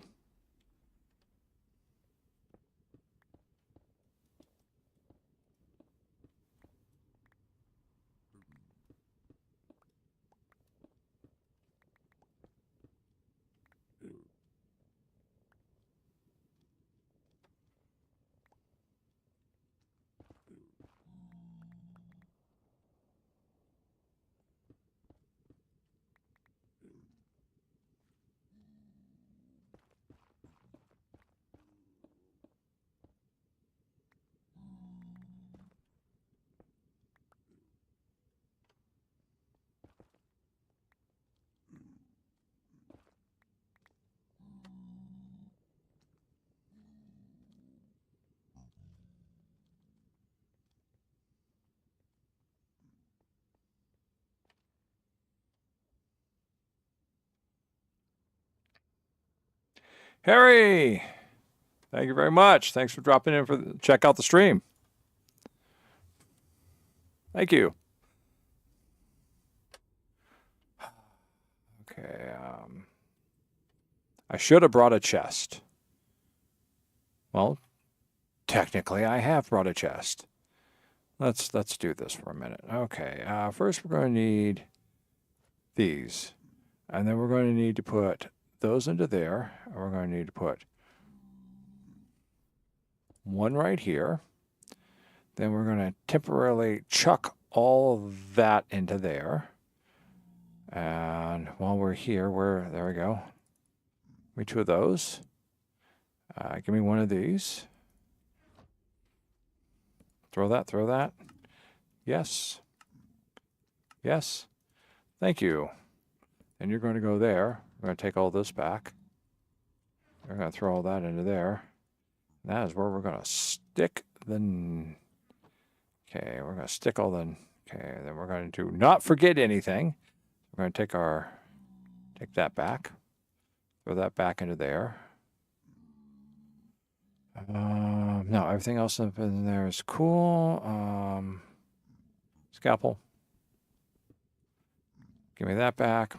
Harry, thank you very much. Thanks for dropping in for check out the stream. Thank you. Okay, I should have brought a chest. Well, technically I have brought a chest. Let's do this for a minute. Okay, first we're going to need these. And then we're going to need to put those into there. And we're going to need to put one right here. Then we're going to temporarily chuck all that into there. And while we're here, there we go. Give me two of those. Give me one of these. Throw that. Yes. Yes. Thank you. And you're going to go there. We're going to take all this back. We're going to throw all that into there. That is where we're going to stick the... Okay, we're going to stick all the... Okay, then we're going to not forget anything. We're going to take that back. Throw that back into there. No, everything else up in there is cool. Scalpel. Give me that back.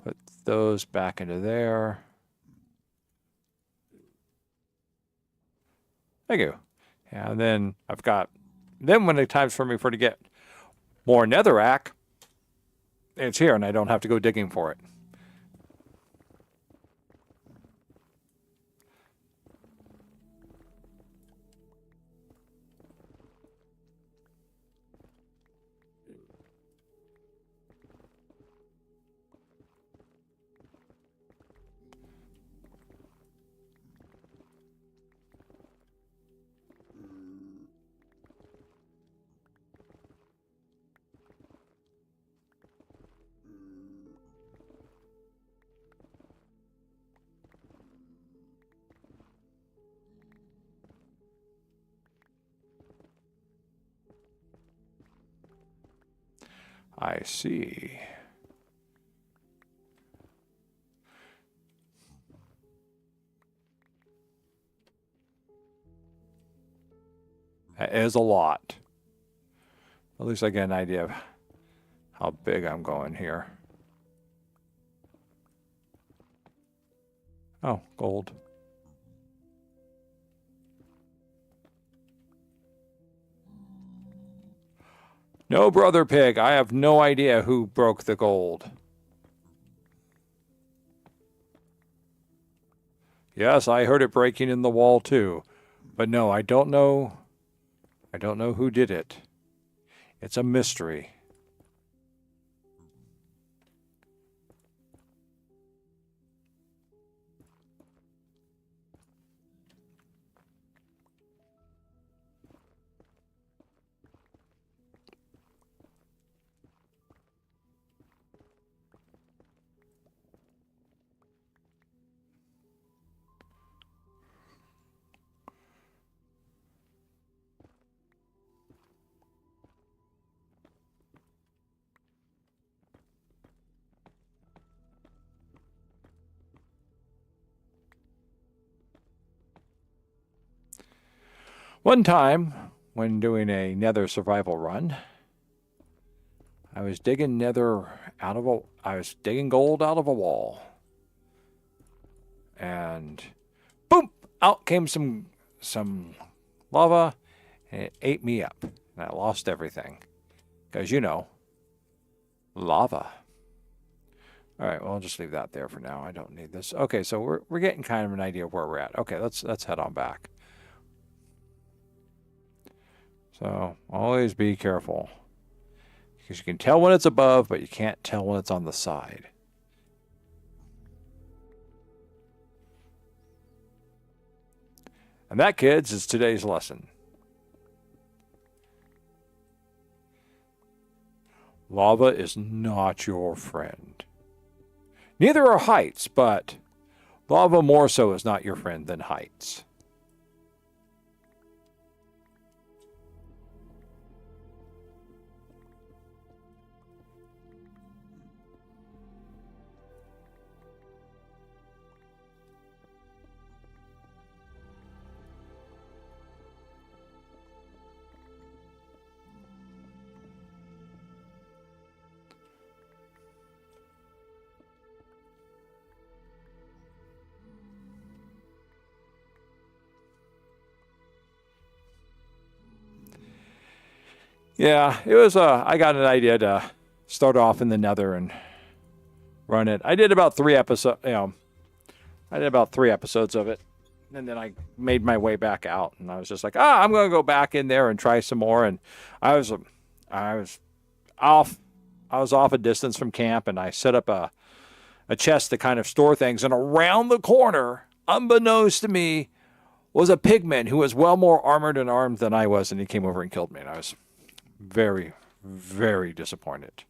Put those back into there. Thank you. And then I've got... Then when it's time for me to get more netherrack, it's here and I don't have to go digging for it. I see. That is a lot. At least I get an idea of how big I'm going here. Oh, gold. No, Brother Pig, I have no idea who broke the gold. Yes, I heard it breaking in the wall too. But no, I don't know. I don't know who did it. It's a mystery. One time, when doing a nether survival run, I was digging gold out of a wall. And boom! Out came some lava, and it ate me up. And I lost everything. Because, you know, lava. All right, well, I'll just leave that there for now. I don't need this. Okay, so we're getting kind of an idea of where we're at. Okay, let's head on back. So always be careful. Because you can tell when it's above, but you can't tell when it's on the side. And that, kids, is today's lesson. Lava is not your friend. Neither are heights, but lava more so is not your friend than heights. Yeah, it was, I got an idea to start off in the nether and run it. I did about 3 episodes, I did about 3 episodes of it. And then I made my way back out. And I was just like, I'm going to go back in there and try some more. And I was off a distance from camp, and I set up a chest to kind of store things. And around the corner, unbeknownst to me, was a pigman who was well more armored and armed than I was. And he came over and killed me. And I was very, very disappointed.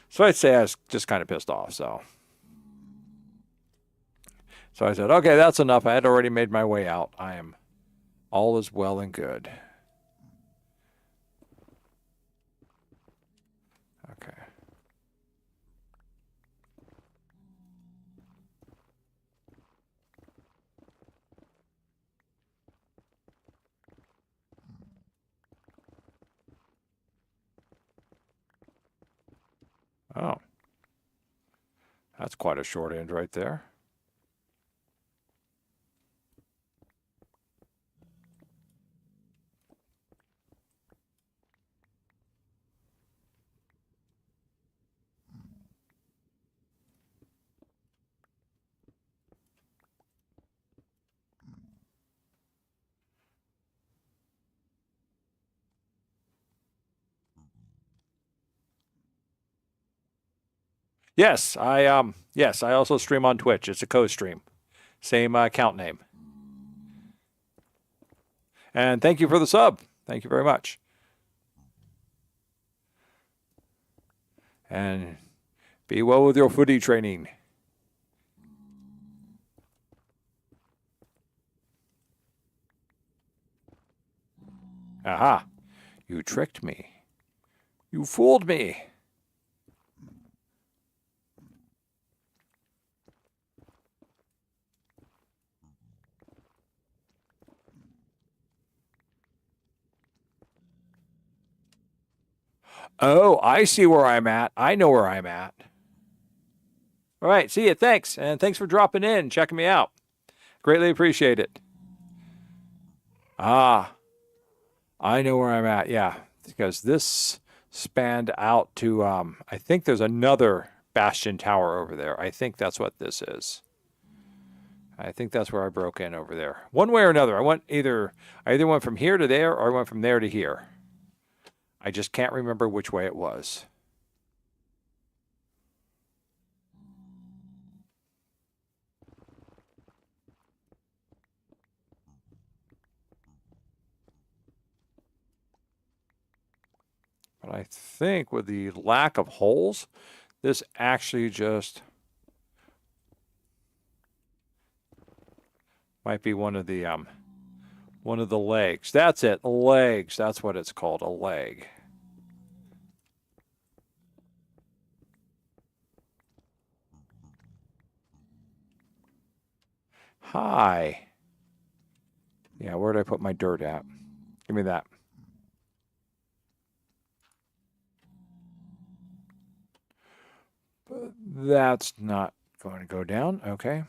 So I'd say I was just kind of pissed off. So So I said, okay, that's enough. I had already made my way out. All is well and good. Okay. Oh. That's quite a short end right there. Yes, I also stream on Twitch. It's a co-stream. Same account name. And thank you for the sub. Thank you very much. And be well with your footy training. Aha. You tricked me. You fooled me. Oh, I see where I'm at. I know where I'm at. All right, see you. Thanks. And thanks for dropping in, checking me out. Greatly appreciate it. Ah, I know where I'm at. Yeah, because this spanned out to, I think there's another Bastion Tower over there. I think that's what this is. I think that's where I broke in over there. One way or another. I either went from here to there or I went from there to here. I just can't remember which way it was. But I think with the lack of holes, this actually just might be one of the legs. That's it, legs. That's what it's called, a leg. Hi. Yeah, where did I put my dirt at? Give me that. But that's not going to go down. Okay.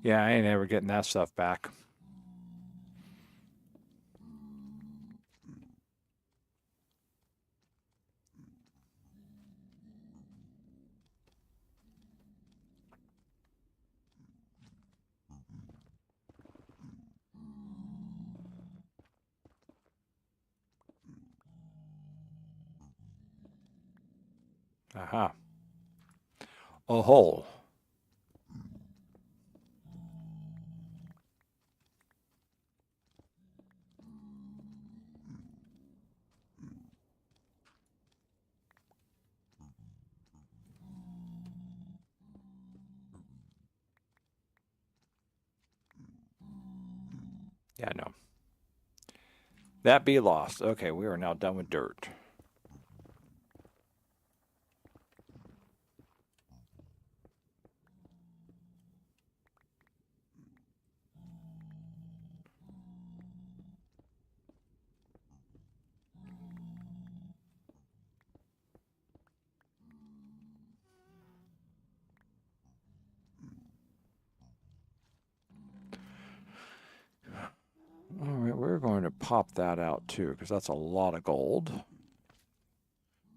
Yeah, I ain't ever getting that stuff back. Aha. A hole. Yeah, no. That be lost. Okay, we are now done with dirt. All right, we're going to pop that out too, because that's a lot of gold.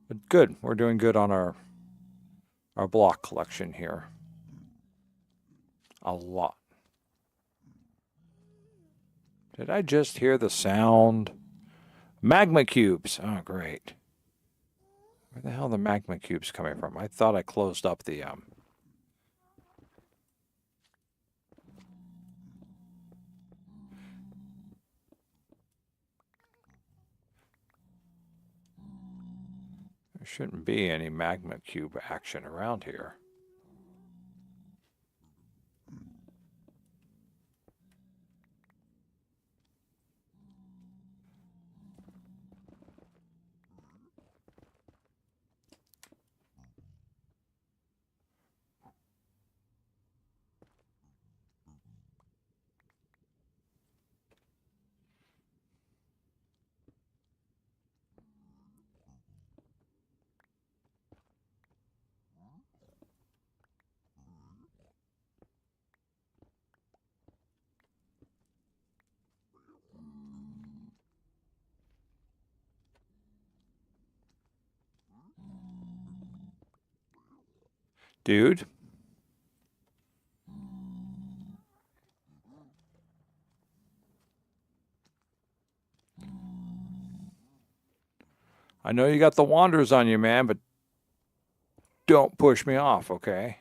But good, we're doing good on our block collection here. A lot. Did I just hear the sound? Magma cubes. Oh, great. Where the hell are the magma cubes coming from? I thought I closed up the There shouldn't be any magma cube action around here. Dude. I know you got the wanders on you, man, but don't push me off, okay?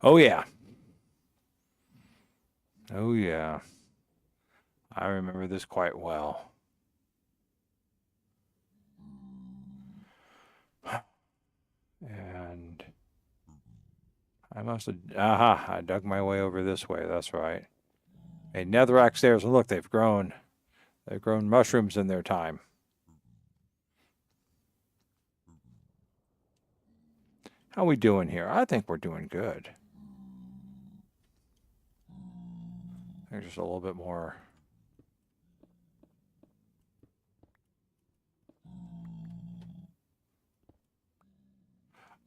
Oh, yeah. Oh, yeah. I remember this quite well. And I must have... Aha! I dug my way over this way. That's right. Hey, netherrack stairs. And look, they've grown. They've grown mushrooms in their time. How we doing here? I think we're doing good. There's just a little bit more.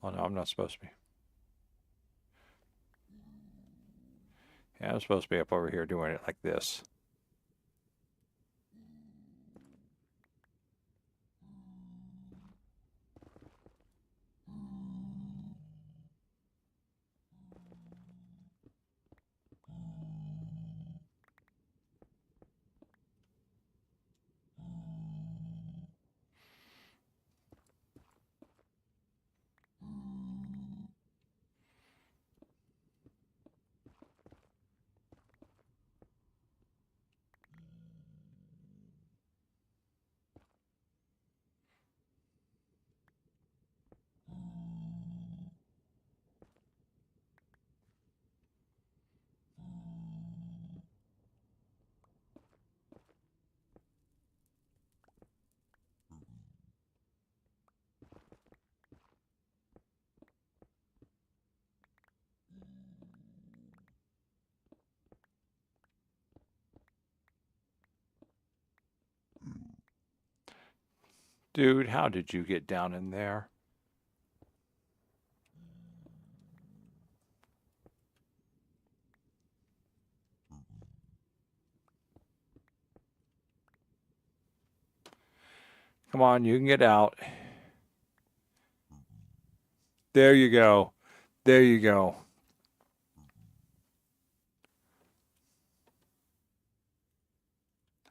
Oh, no, I'm not supposed to be. Yeah, I'm supposed to be up over here doing it like this. Dude, how did you get down in there? Come on, you can get out. There you go. There you go.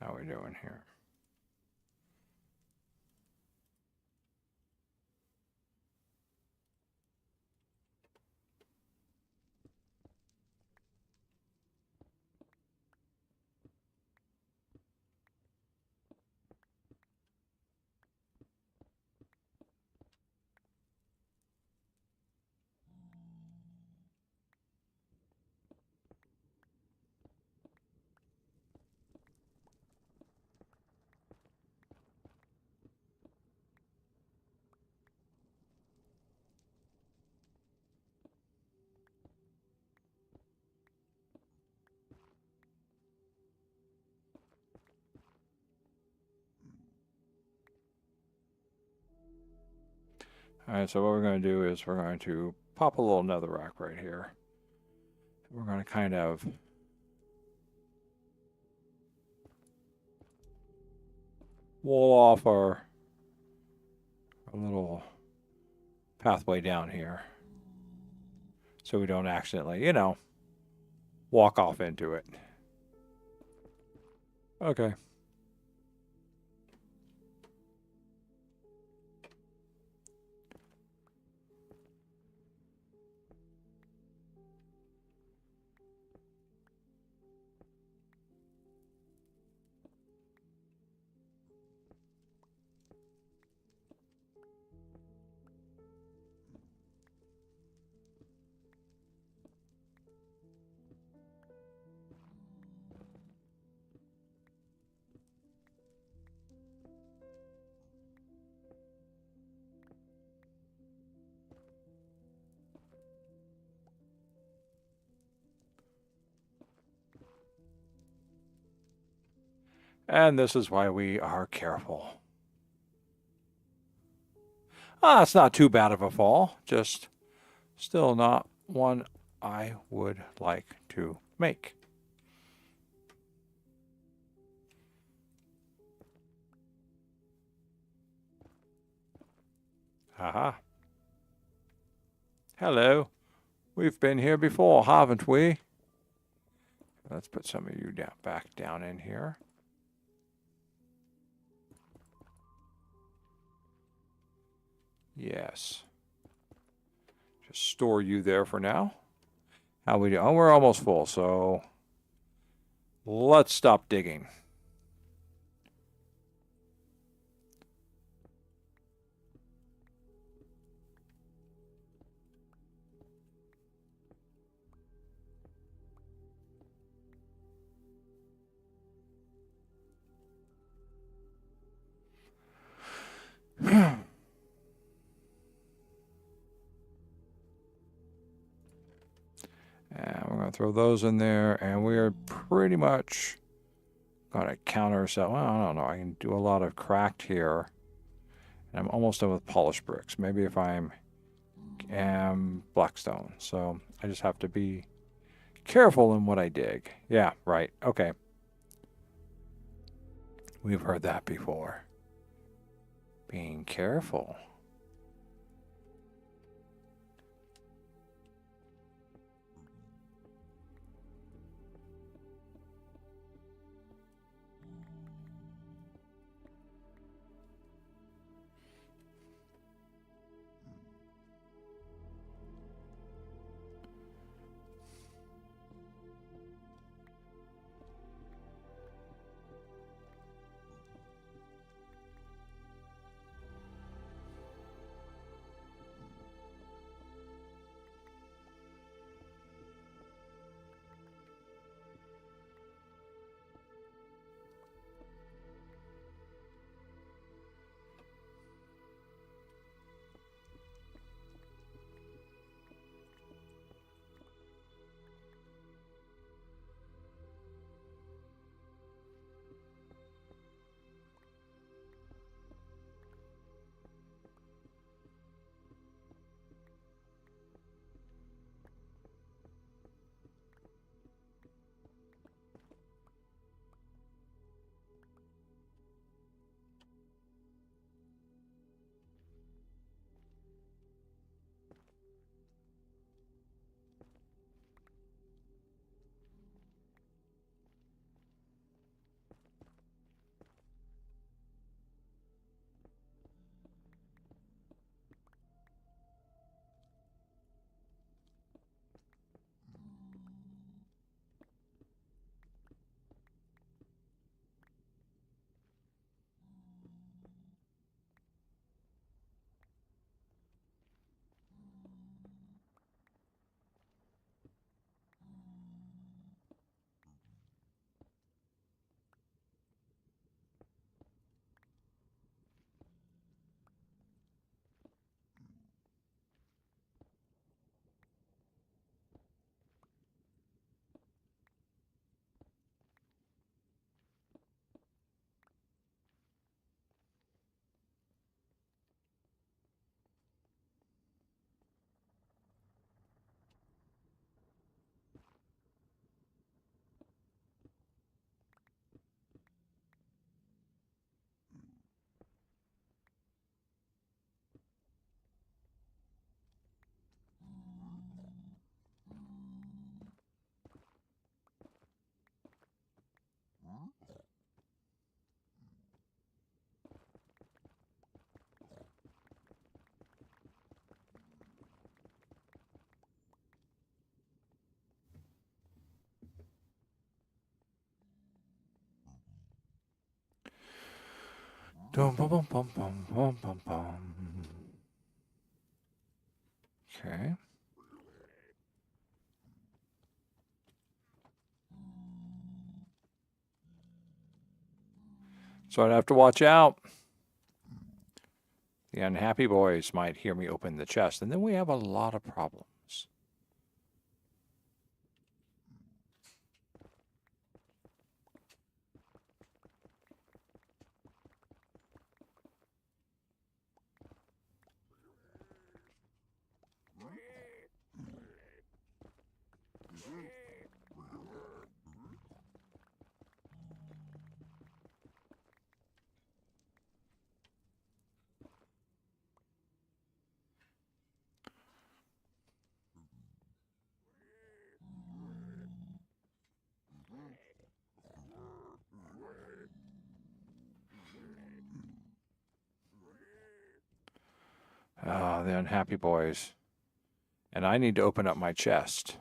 How are we doing here? All right, so what we're going to do is we're going to pop a little netherrack right here. We're going to kind of wall off our little pathway down here so we don't accidentally, you know, walk off into it. Okay. And this is why we are careful. Ah, it's not too bad of a fall. Just still not one I would like to make. Haha. Hello. We've been here before, haven't we? Let's put some of you back down in here. Yes. Just store you there for now. How we do? Oh, we're almost full, so let's stop digging. And we're going to throw those in there, and we are pretty much going to counter ourselves. Well, I don't know. I can do a lot of cracked here, and I'm almost done with polished bricks. Maybe if I'm blackstone. So I just have to be careful in what I dig. Yeah, right. Okay. We've heard that before. Being careful. Dum, bum, bum, bum, bum, bum, bum, bum. Okay. So I'd have to watch out. The unhappy boys might hear me open the chest, and then we have a lot of problems. Ah, the unhappy boys. And I need to open up my chest.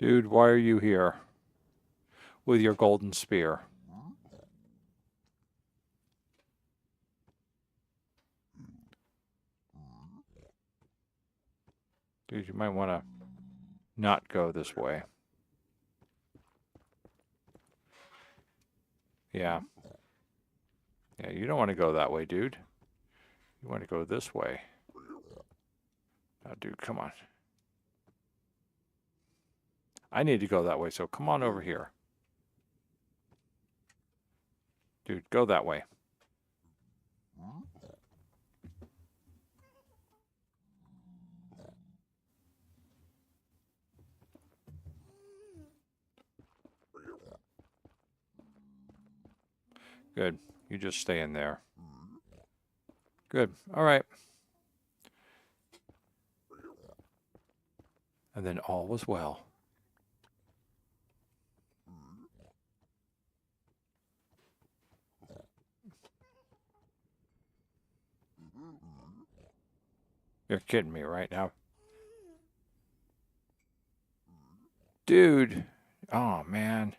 Dude, why are you here with your golden spear? Dude, you might want to not go this way. Yeah. Yeah, you don't want to go that way, dude. You want to go this way. Now, dude, come on. I need to go that way, so come on over here. Dude, go that way. Good. You just stay in there. Good. All right. And then all was well. You're kidding me right now. Dude. Oh, man.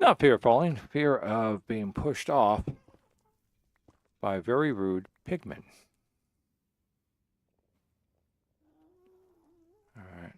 Not fear of falling, fear of being pushed off by very rude pigmen. All right.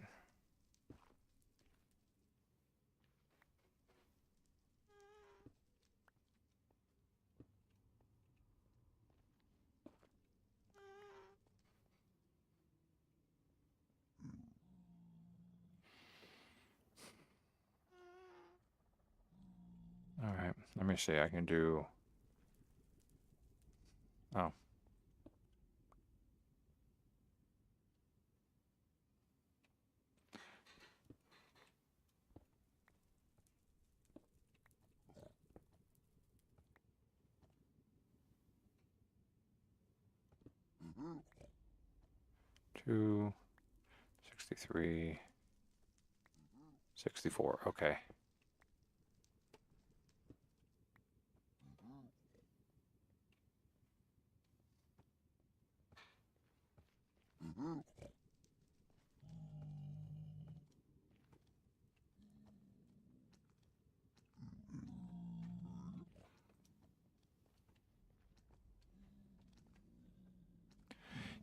All right. Let me see. I can do. Oh. Two, 63, 64. Okay.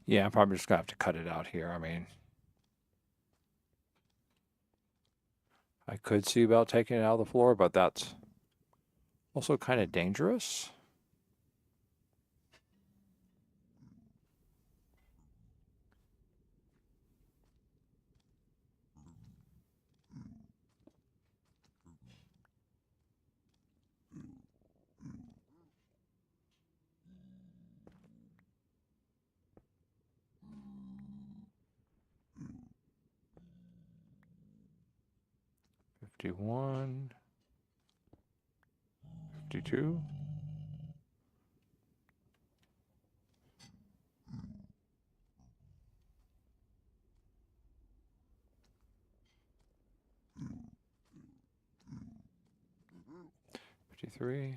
Yeah, I'm probably just gonna have to cut it out here. I mean, I could see about taking it out of the floor, but that's also kind of dangerous. $51, $52. $53.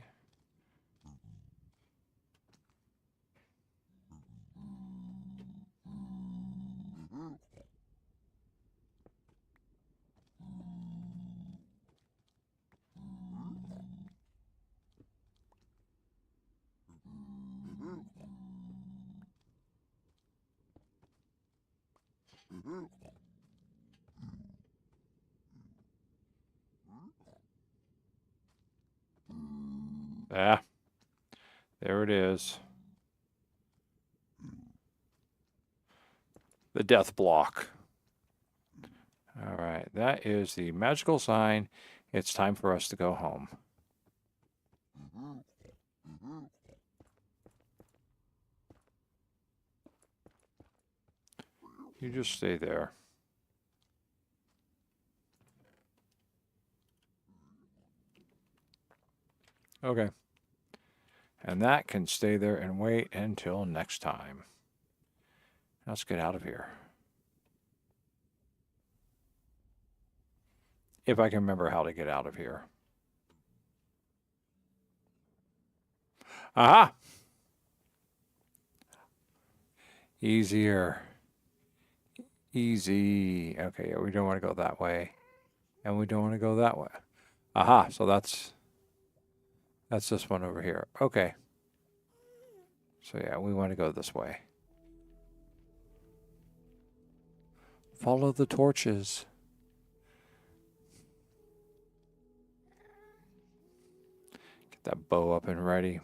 Ah, there it is. The death block. All right, that is the magical sign. It's time for us to go home. You just stay there. Okay. And that can stay there and wait until next time. Let's get out of here. If I can remember how to get out of here. Aha! Easier. Easy. Okay, we don't want to go that way. And we don't want to go that way. Aha, so that's this one over here. Okay. So yeah, we want to go this way. Follow the torches. Get that bow up and ready.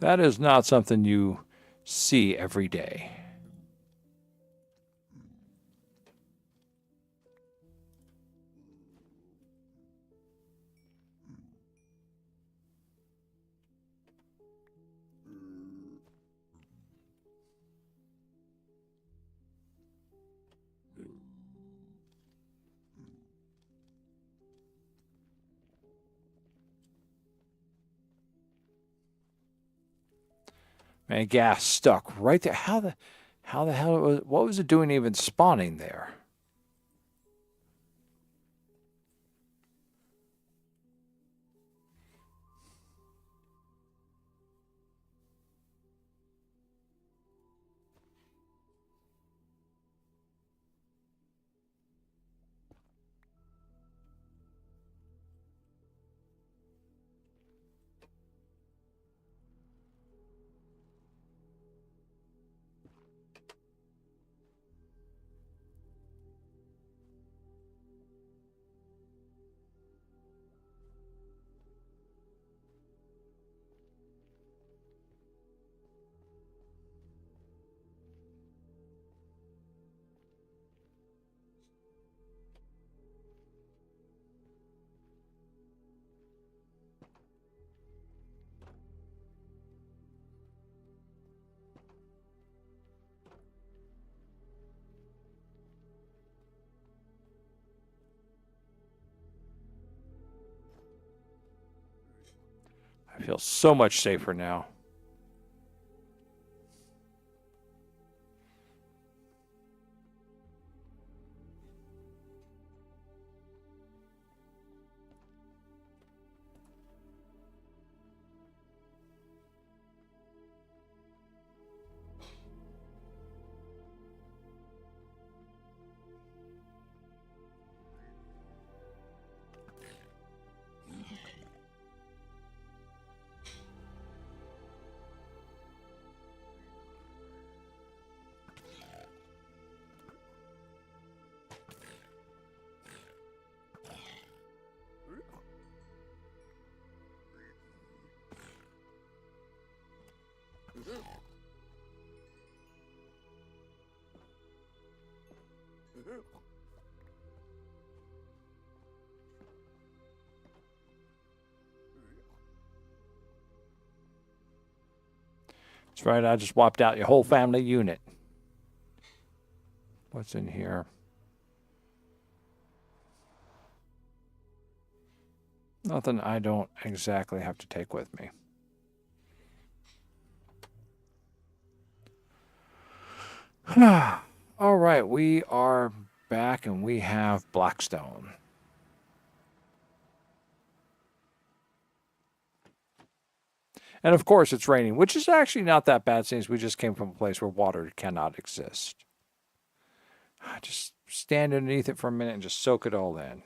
That is not something you see every day. And gas stuck right there. How the hell what was it doing even spawning there? I feel so much safer now. That's right, I just wiped out your whole family unit. What's in here? Nothing I don't exactly have to take with me. All right, we are back and we have Blackstone. And of course it's raining, which is actually not that bad since we just came from a place where water cannot exist. Just stand underneath it for a minute and just soak it all in.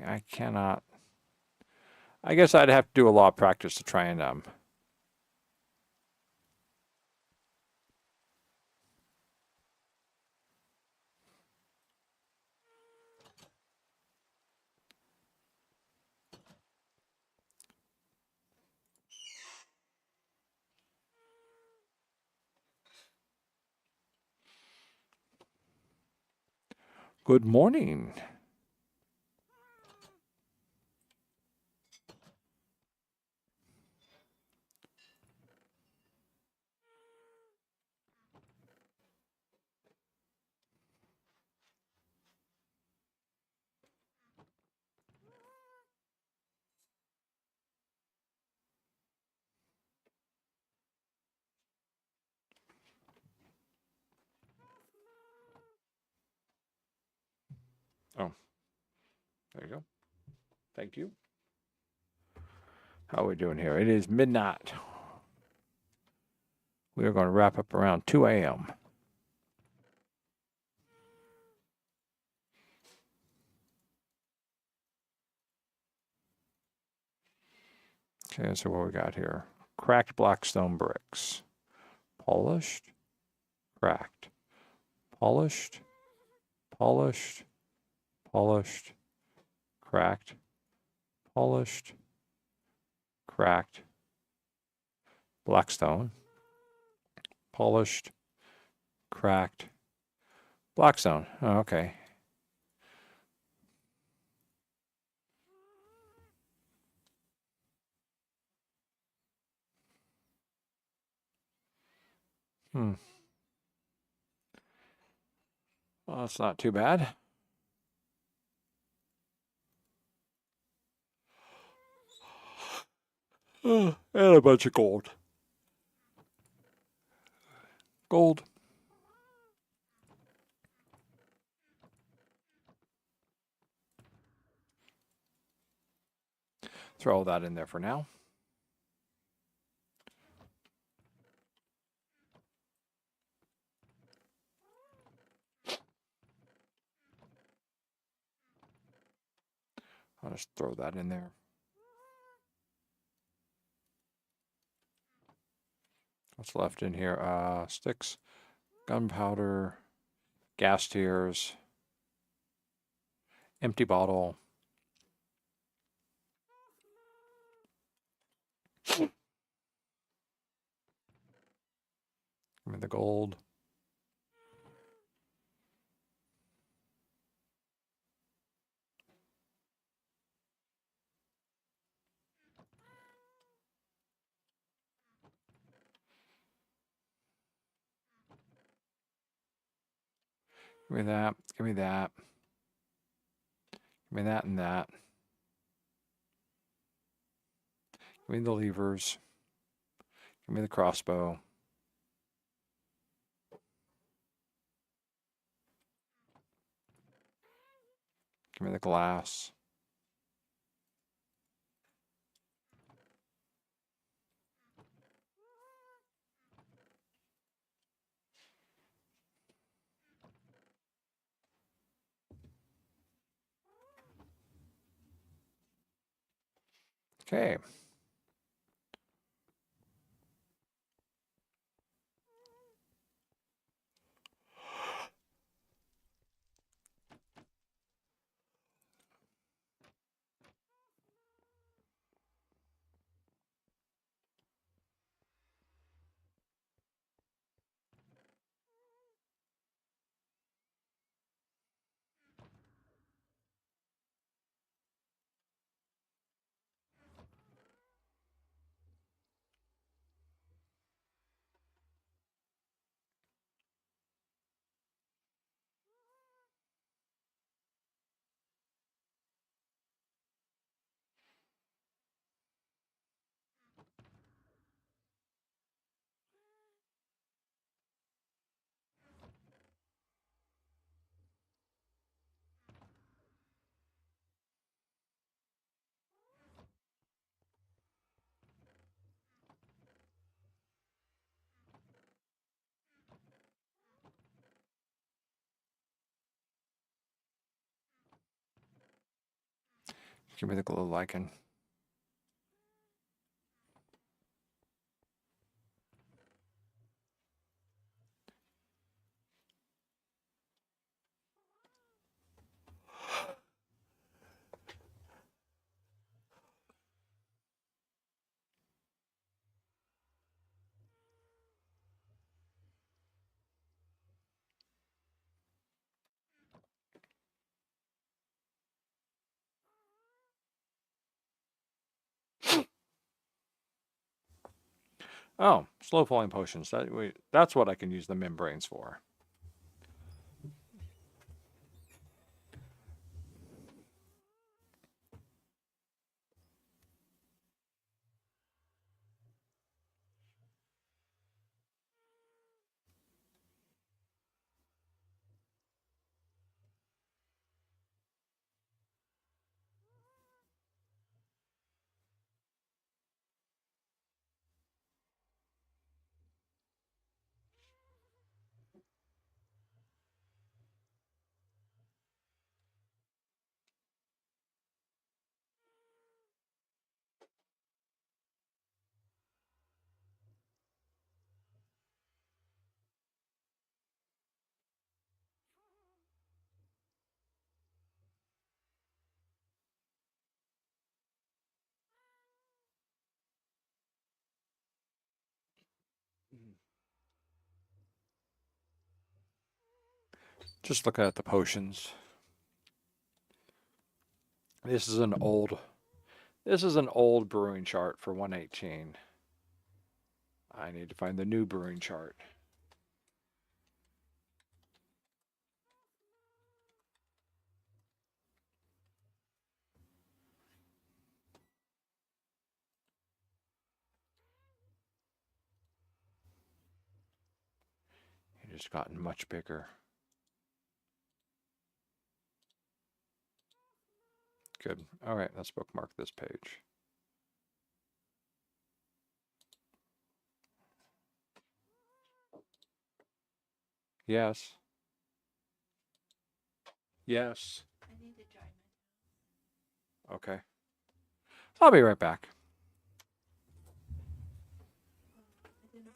I cannot. I guess I'd have to do a lot of practice to try and Good morning. Oh, there you go. Thank you. How are we doing here? It is midnight. We are going to wrap up around 2 a.m. Okay, so what we got here? Cracked blackstone bricks. Polished, cracked. Polished, polished, polished, cracked, polished, cracked. Blackstone, polished, cracked. Blackstone. Oh, okay. Well, that's not too bad. And a bunch of gold. Gold. Throw that in there for now. I'll just throw that in there. What's left in here? Sticks, gunpowder, gas tiers, empty bottle. Give me the gold. Give me that. Give me that. Give me that and that. Give me the levers. Give me the crossbow. Give me the glass. Okay. Give me the glow lichen. Oh, slow falling potions. That's what I can use the membranes for. Just looking at the potions. This is an old brewing chart for 118. I need to find the new brewing chart. has gotten much bigger. Good. All right, let's bookmark this page. Yes. Yes. I need to dry my Okay. I'll be right back. I didn't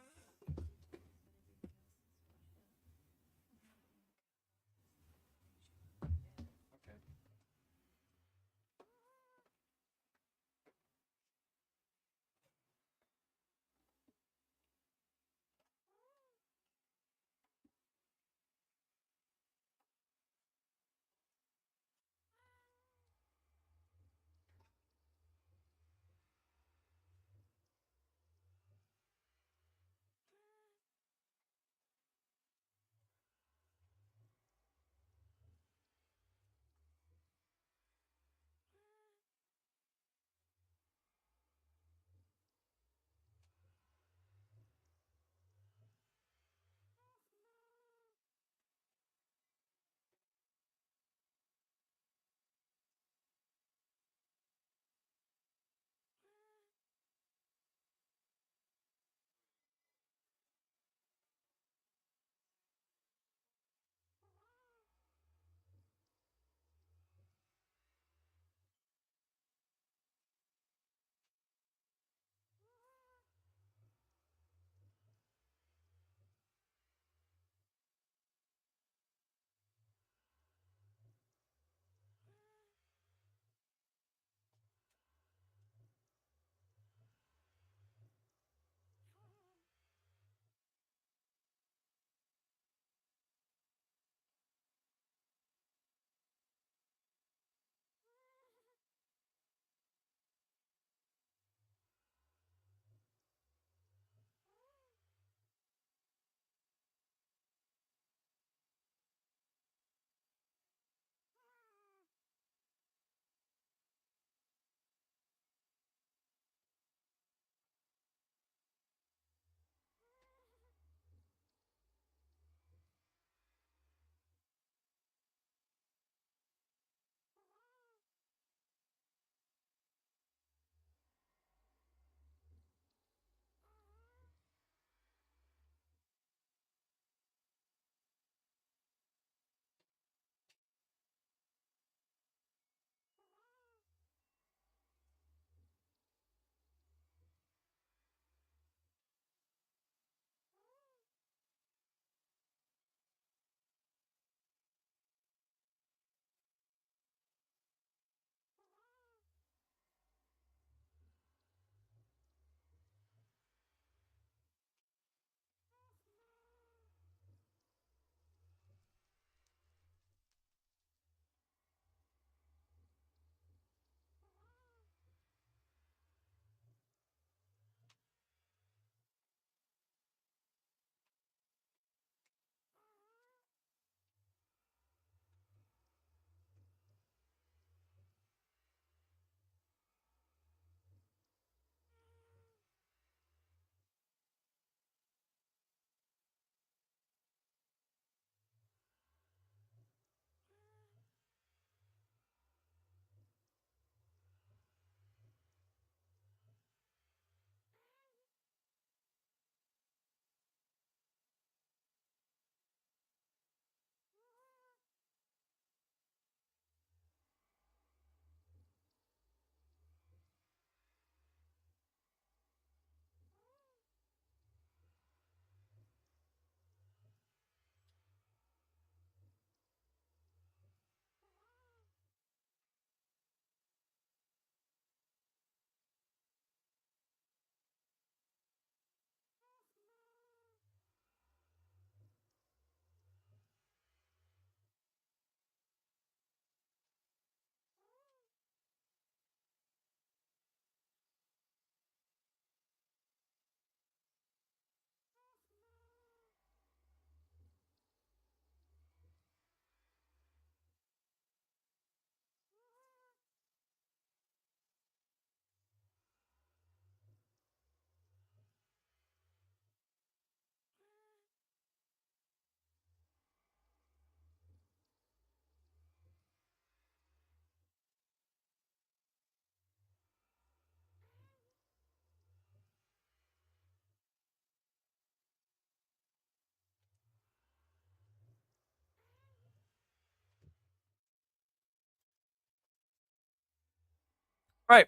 Right.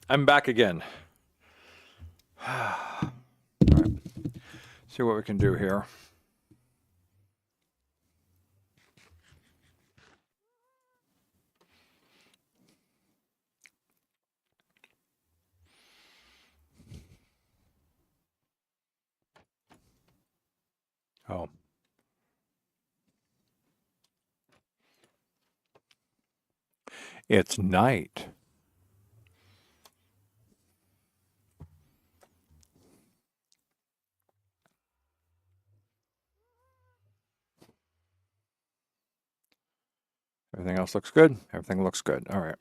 I'm back again. All right. See what we can do here. Oh. It's night. Everything else looks good? Everything looks good. All right.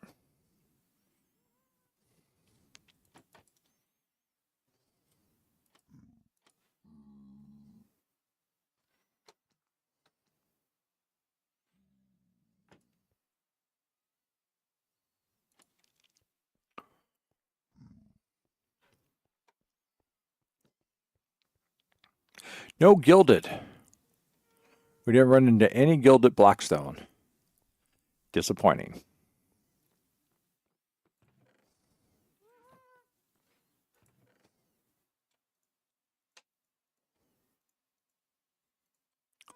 No gilded. We didn't run into any gilded blackstone. Disappointing.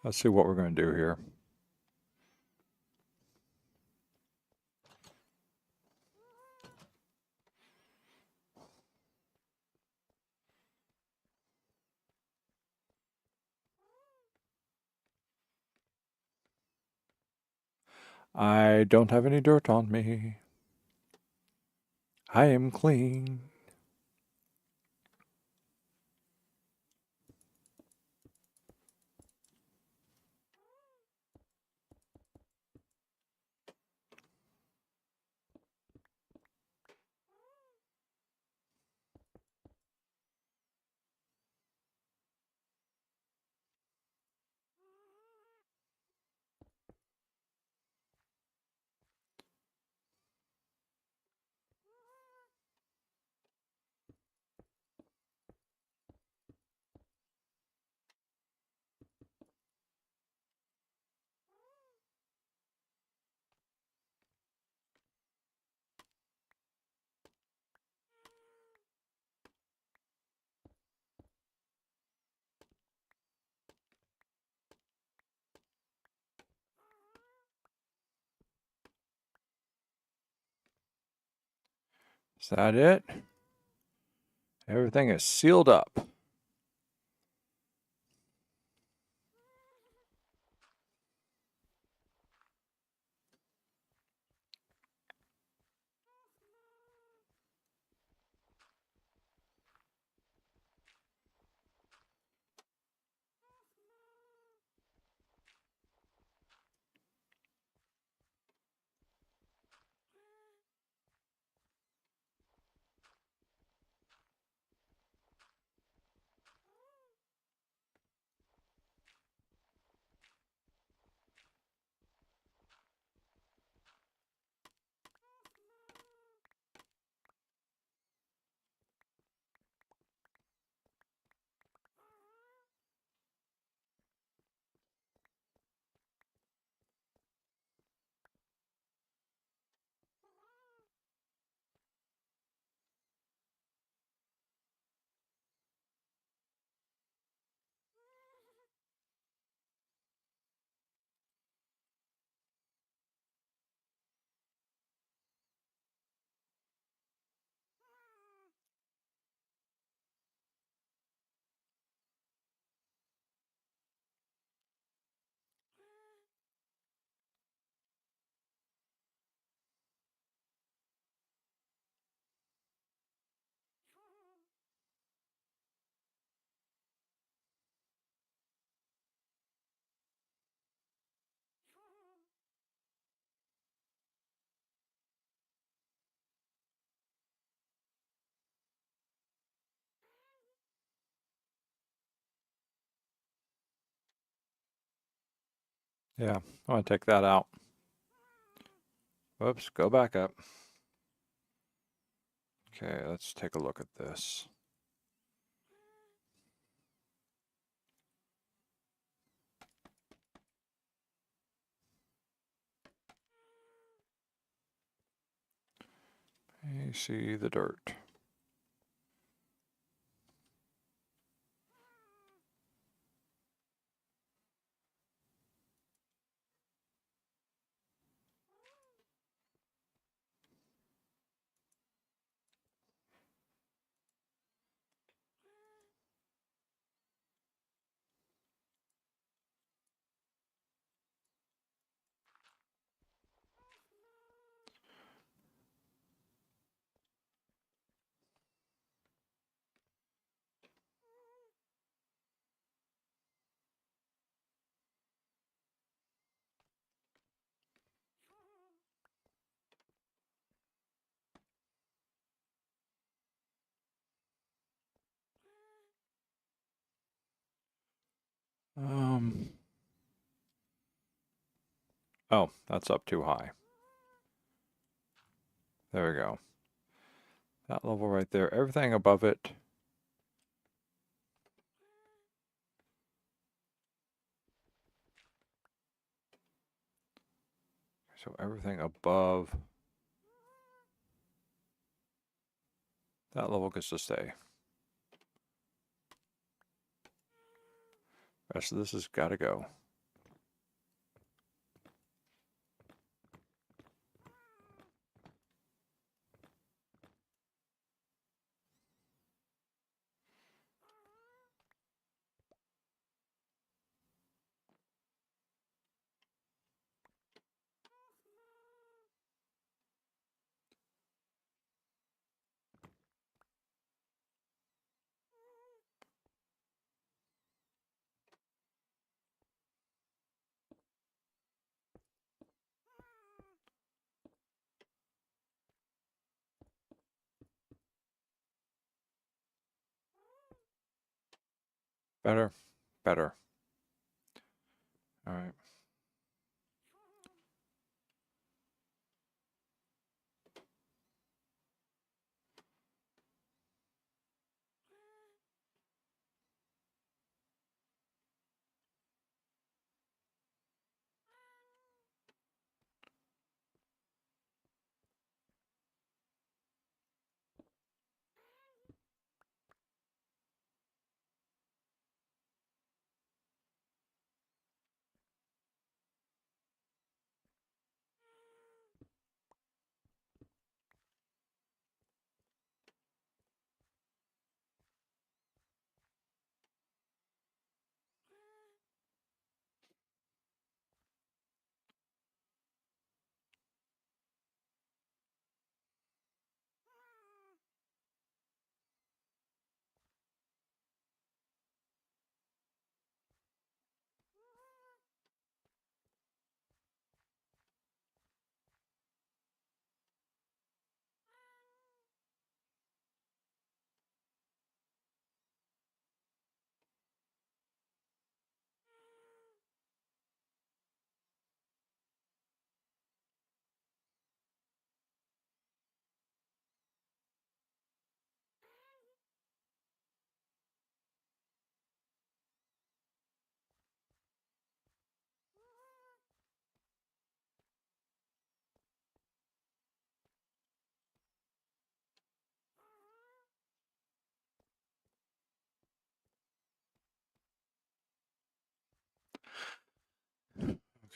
Let's see what we're going to do here. I don't have any dirt on me. I am clean. Is that it? Everything is sealed up. Yeah, I want to take that out. Whoops, go back up. Okay, let's take a look at this. You see the dirt. Oh, that's up too high. There we go. That level right there. Everything above it. So everything above that level gets to stay. Rest of this has got to go. Better, better. All right.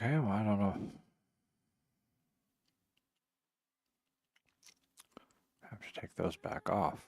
Okay, well, I don't know. I have to take those back off.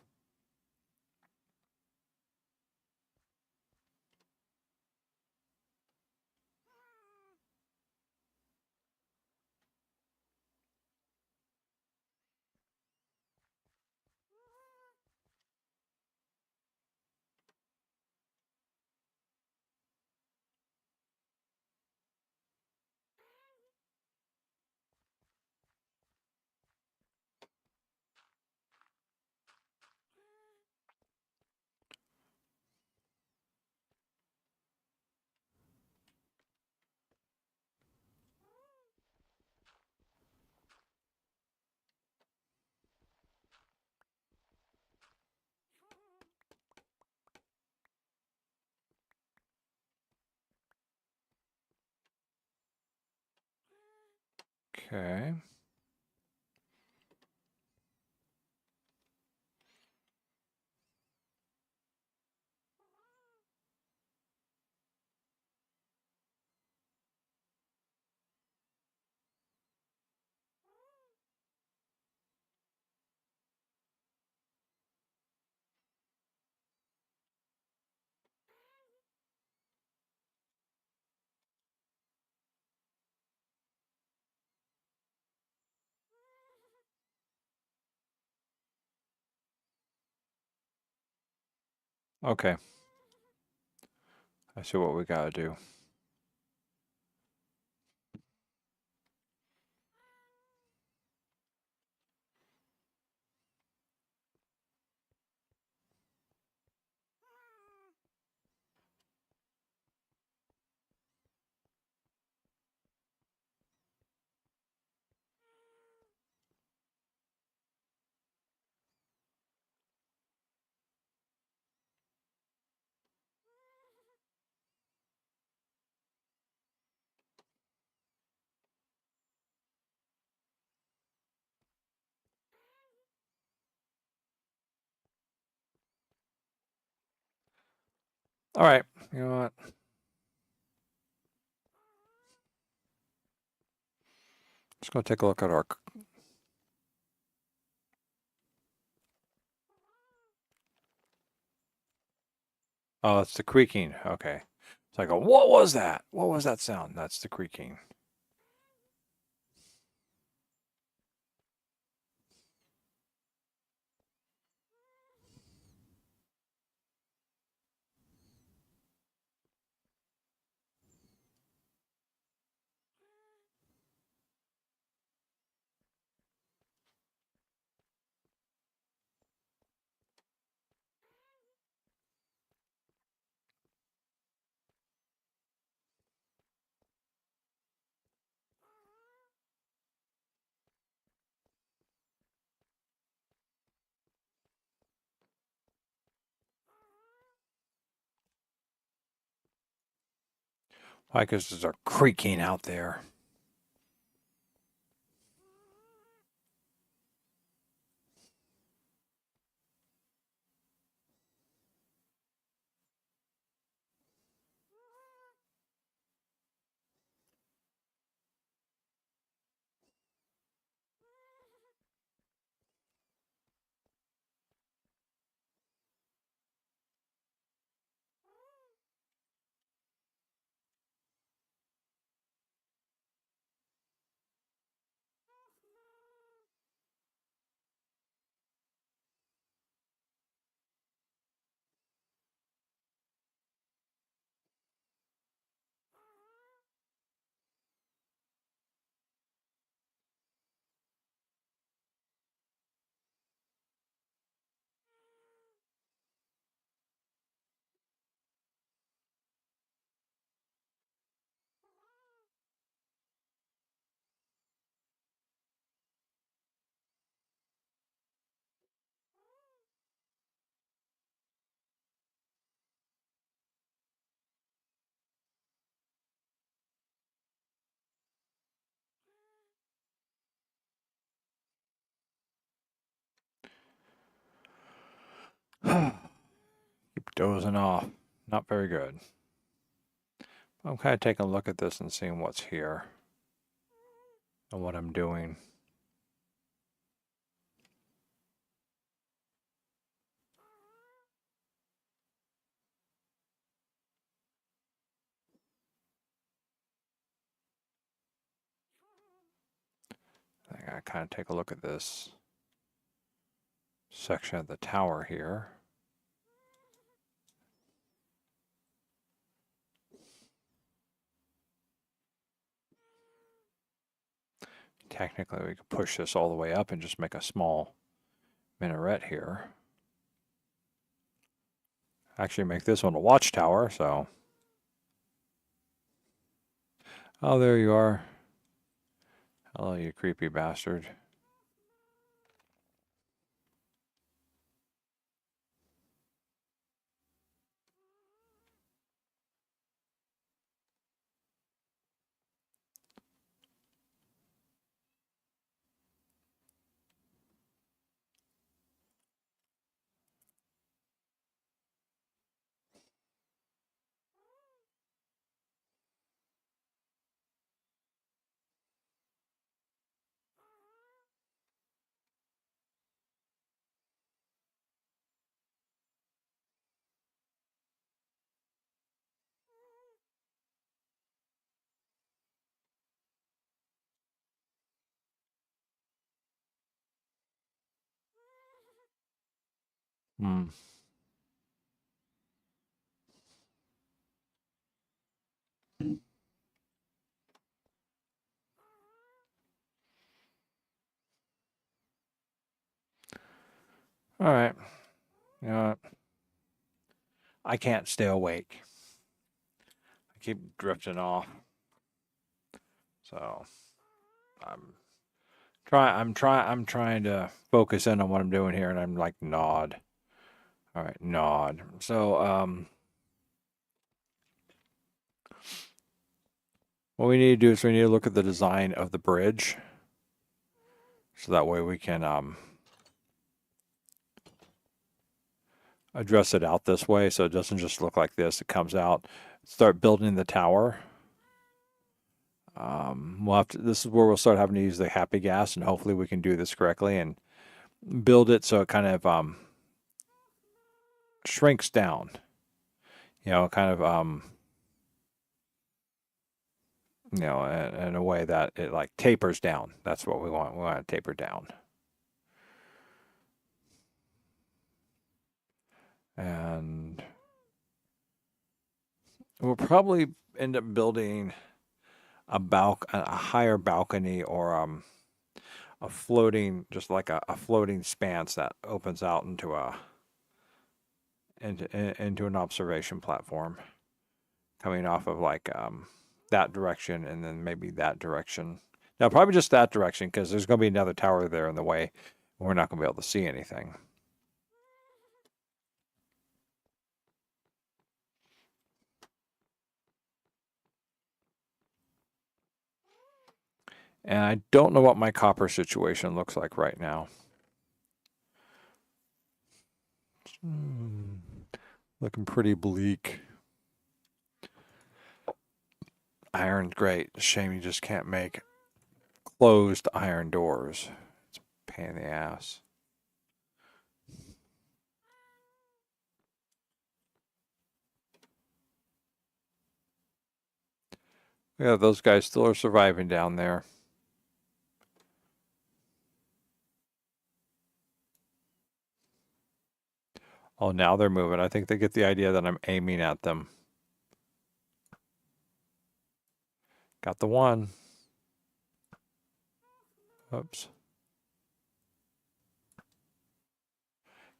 Okay. Okay. I see what we gotta do. All right. You know what? Just gonna take a look at our. Oh, it's the creaking. Okay. So I go, what was that? What was that sound? That's the creaking. Why? Because there's a creaking out there. Keep dozing off. Not very good. I'm kind of taking a look at this and seeing what's here and what I'm doing. I gotta kind of take a look at this section of the tower here. Technically, we could push this all the way up and just make a small minaret here. Actually, make this one a watchtower, so. Oh, there you are. Hello, you creepy bastard. Hmm. All right. You know what? I can't stay awake. I keep drifting off. So I'm trying to focus in on what I'm doing here, and I'm like nod. All right, nod. So what we need to do is we need to look at the design of the bridge, so that way we can address it out this way, so it doesn't just look like this. It comes out. Start building the tower. We'll have to, this is where we'll start having to use the happy gas, and hopefully we can do this correctly and build it so it kind of shrinks down. You know, kind of you know, in a way that it like tapers down. That's what we want. We want to taper down. And we'll probably end up building a higher balcony, or a floating, just like a floating spans that opens out into into an observation platform, coming off of like that direction, and then maybe that direction. Now, probably just that direction, because there's going to be another tower there in the way. We're not going to be able to see anything. And I don't know what my copper situation looks like right now. Looking pretty bleak. Iron's great. Shame you just can't make closed iron doors. It's a pain in the ass. Yeah, those guys still are surviving down there. Oh, now they're moving. I think they get the idea that I'm aiming at them. Got the one. Oops.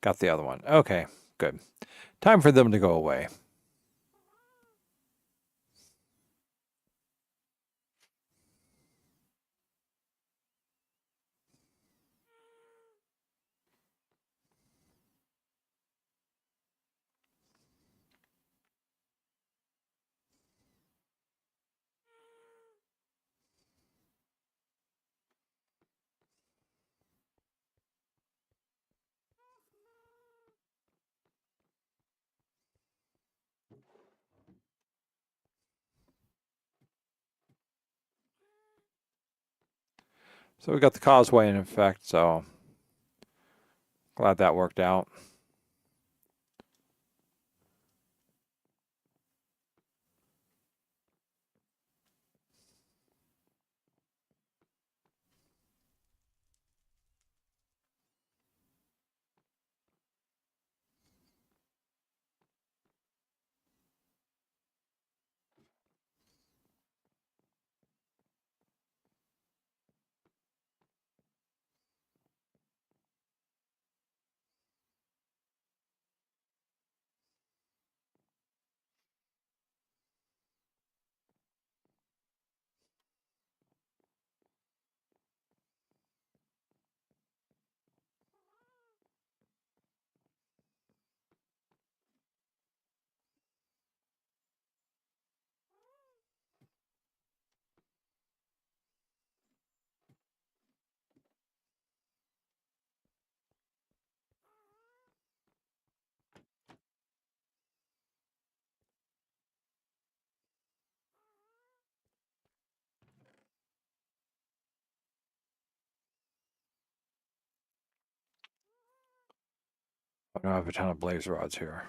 Got the other one. Okay, good. Time for them to go away. So we got the causeway in effect, so glad that worked out. I don't have a ton of blaze rods here.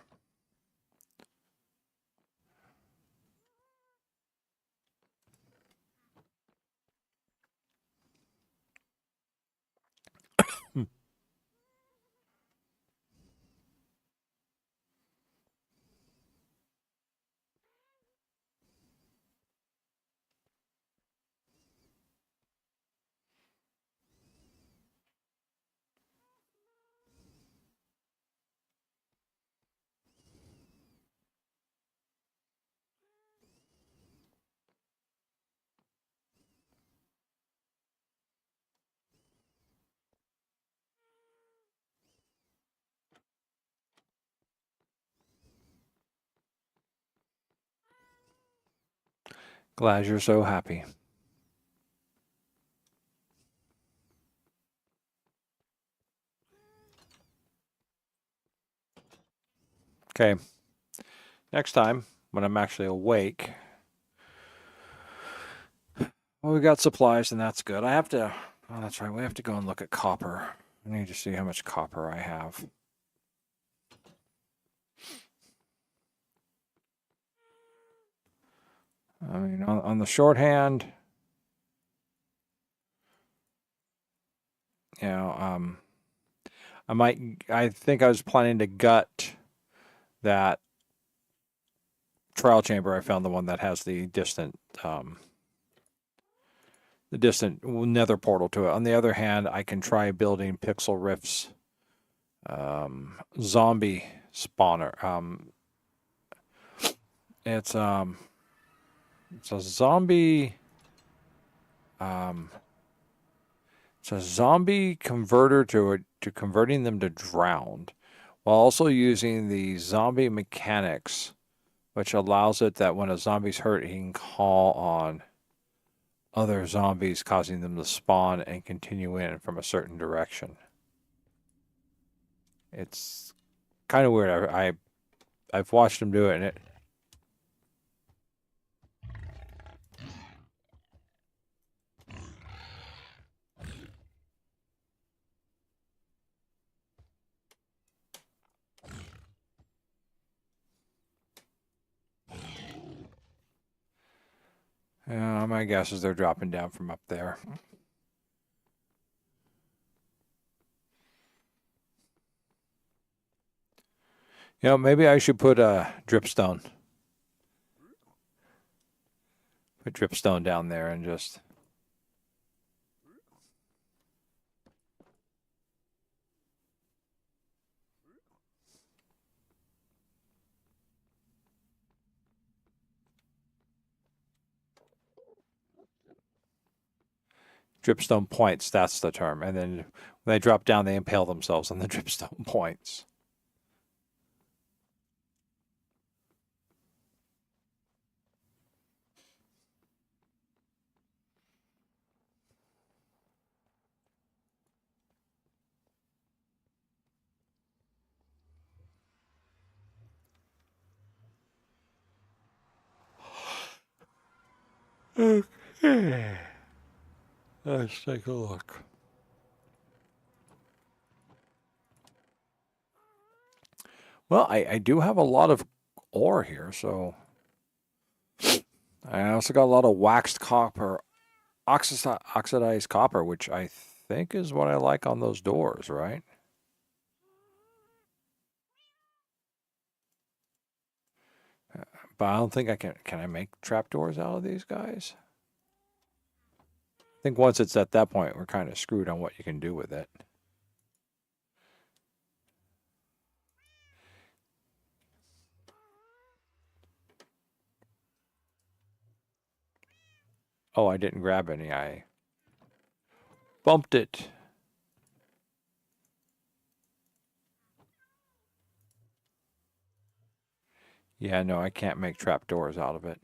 Glad you're so happy. Okay. Next time, when I'm actually awake, well, we got supplies, and that's good. I have to. Oh, that's right. We have to go and look at copper. I need to see how much copper I have. I mean, on the shorthand, you know, I think I was planning to gut that trial chamber. I found the one that has the distant nether portal to it. On the other hand, I can try building Pixel Rift's zombie spawner. It's a zombie. It's a zombie converter to converting them to drowned, while also using the zombie mechanics, which allows it that when a zombie's hurt, he can call on other zombies, causing them to spawn and continue in from a certain direction. It's kind of weird. I've watched him do it, and it. My guess is they're dropping down from up there. You know, maybe I should put a dripstone. Put dripstone down there and just. Dripstone points, that's the term. And then when they drop down, they impale themselves on the dripstone points. Okay. Let's take a look. Well, I do have a lot of ore here, so I also got a lot of waxed copper, oxidized copper, which I think is what I like on those doors, right? But I don't think I can. Can I make trapdoors out of these guys? I think once it's at that point, we're kind of screwed on what you can do with it. Oh, I didn't grab any. I bumped it. Yeah, no, I can't make trapdoors out of it.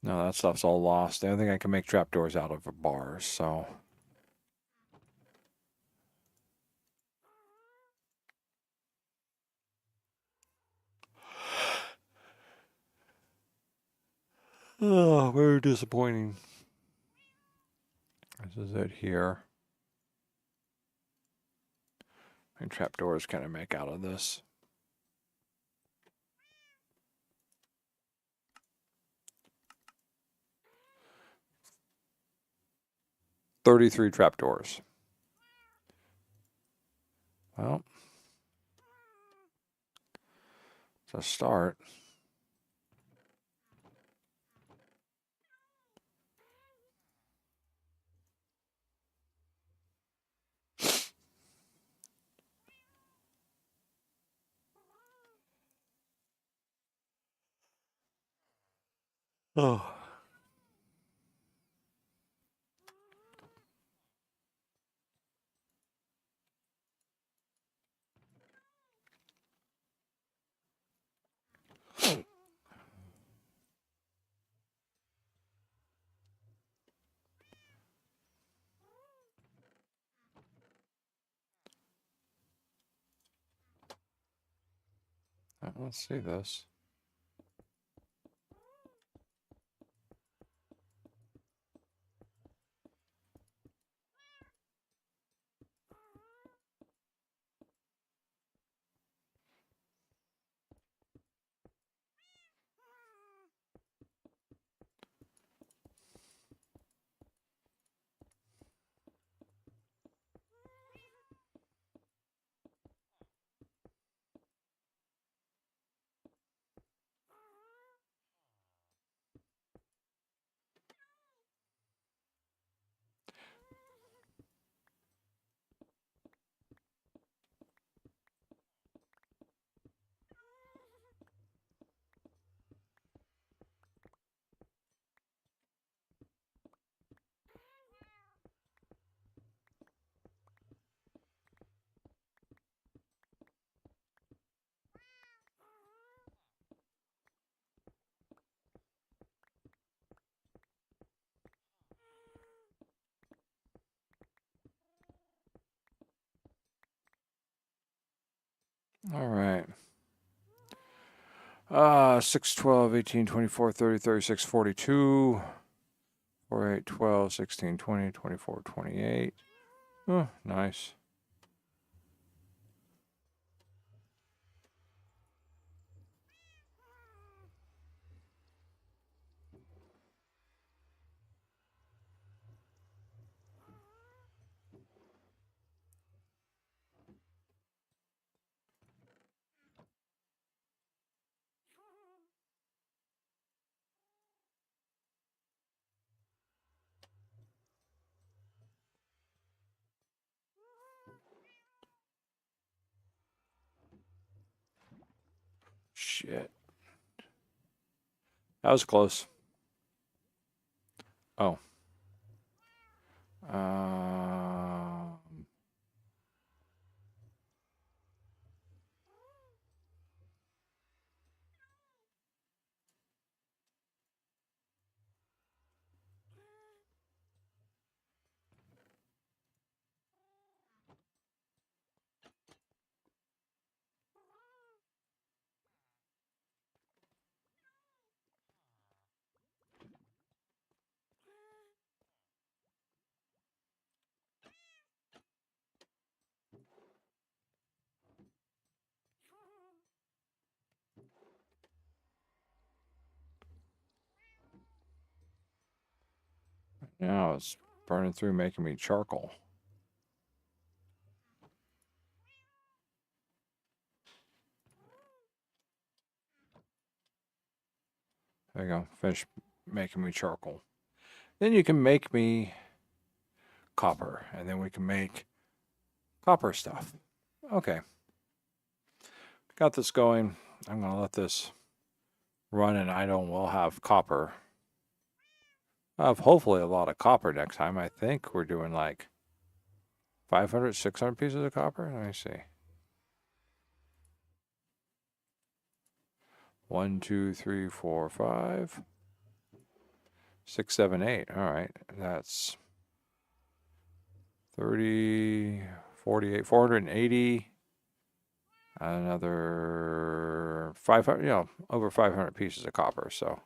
No, that stuff's all lost. The only thing I can make trapdoors out of are bars, so. Oh, very disappointing. This is it here. And trapdoors can I make out of this? $33 trapdoors. Well, it's a start. Oh. let's see this. All right. 6, 12, 18, 24, 30, 36, 42, 4, 8, 12, 16, 20, 24, 28. Oh, nice. Shit. That was close. Oh. Um, now it's burning through, making me charcoal. There you go. Finish making me charcoal. Then you can make me copper, and then we can make copper stuff. Okay. Got this going. I'm going to let this run and idle, and we'll have copper. I'll have hopefully a lot of copper next time. I think we're doing like 500, 600 pieces of copper. Let me see. 1, 2, 3, 4, 5, 6, 7, 8. All right. That's 30, 48, 480. Another 500, over 500 pieces of copper. So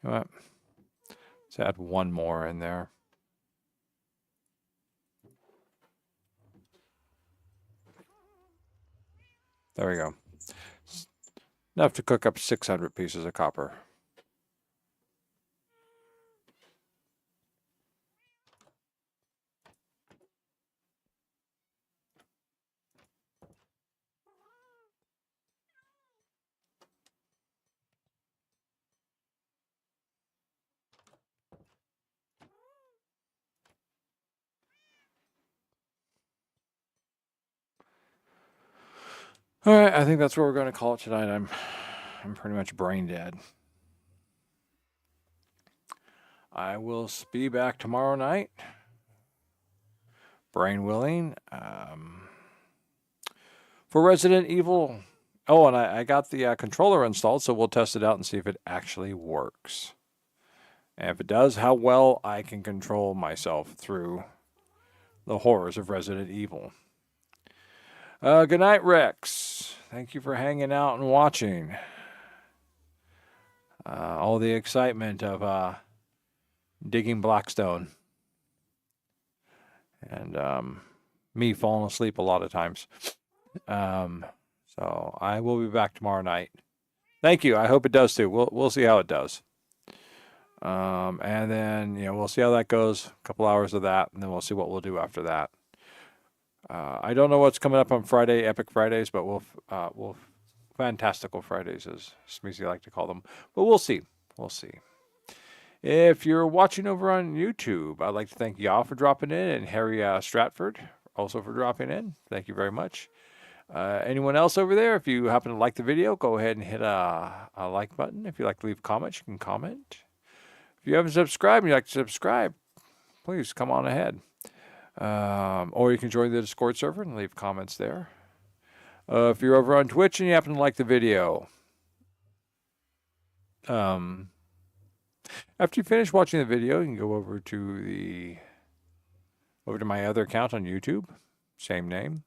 you know what? Let's add one more in there. There we go. Enough to cook up 600 pieces of copper. All right, I think that's what we're going to call it tonight. I'm pretty much brain dead. I will be back tomorrow night, brain willing, for Resident Evil Oh, and I got the controller installed, so we'll test it out and see if it actually works. And if it does, how well I can control myself through the horrors of Resident Evil. Good night, Rex. Thank you for hanging out and watching. All the excitement of digging Blackstone. And me falling asleep a lot of times. So I will be back tomorrow night. Thank you. I hope it does too. We'll see how it does. And then we'll see how that goes. A couple hours of that, and then we'll see what we'll do after that. I don't know what's coming up on Friday, Epic Fridays, but we'll Fantastical Fridays, as Smeezy like to call them. But we'll see. We'll see. If you're watching over on YouTube, I'd like to thank y'all for dropping in, and Harry Stratford also for dropping in. Thank you very much. Anyone else over there, if you happen to like the video, go ahead and hit a like button. If you'd like to leave comments, you can comment. If you haven't subscribed and you'd like to subscribe, please come on ahead. Or you can join the Discord server and leave comments there. If you're over on Twitch and you happen to like the video, after you finish watching the video, you can go over to my other account on YouTube, same name.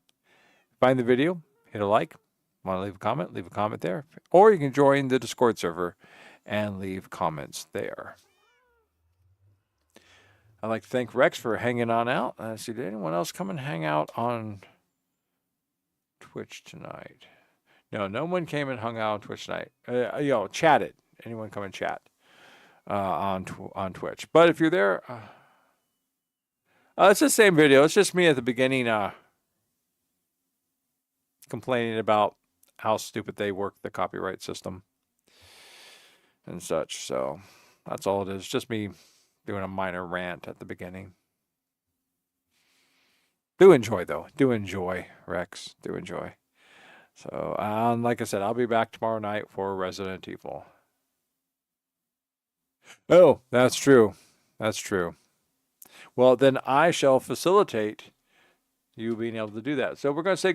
Find the video, hit a like. Want to leave a comment there. Or you can join the Discord server and leave comments there. I'd like to thank Rex for hanging on out. Let's see, did anyone else come and hang out on Twitch tonight? No one came and hung out on Twitch tonight. Chatted. Anyone come and chat on Twitch? But if you're there, it's the same video. It's just me at the beginning complaining about how stupid they work the copyright system and such. So that's all it is. Just me doing a minor rant at the beginning. Do enjoy, though. Do enjoy, Rex. Do enjoy. So, like I said, I'll be back tomorrow night for Resident Evil. Oh, that's true. That's true. Well, then I shall facilitate you being able to do that. So we're going to say good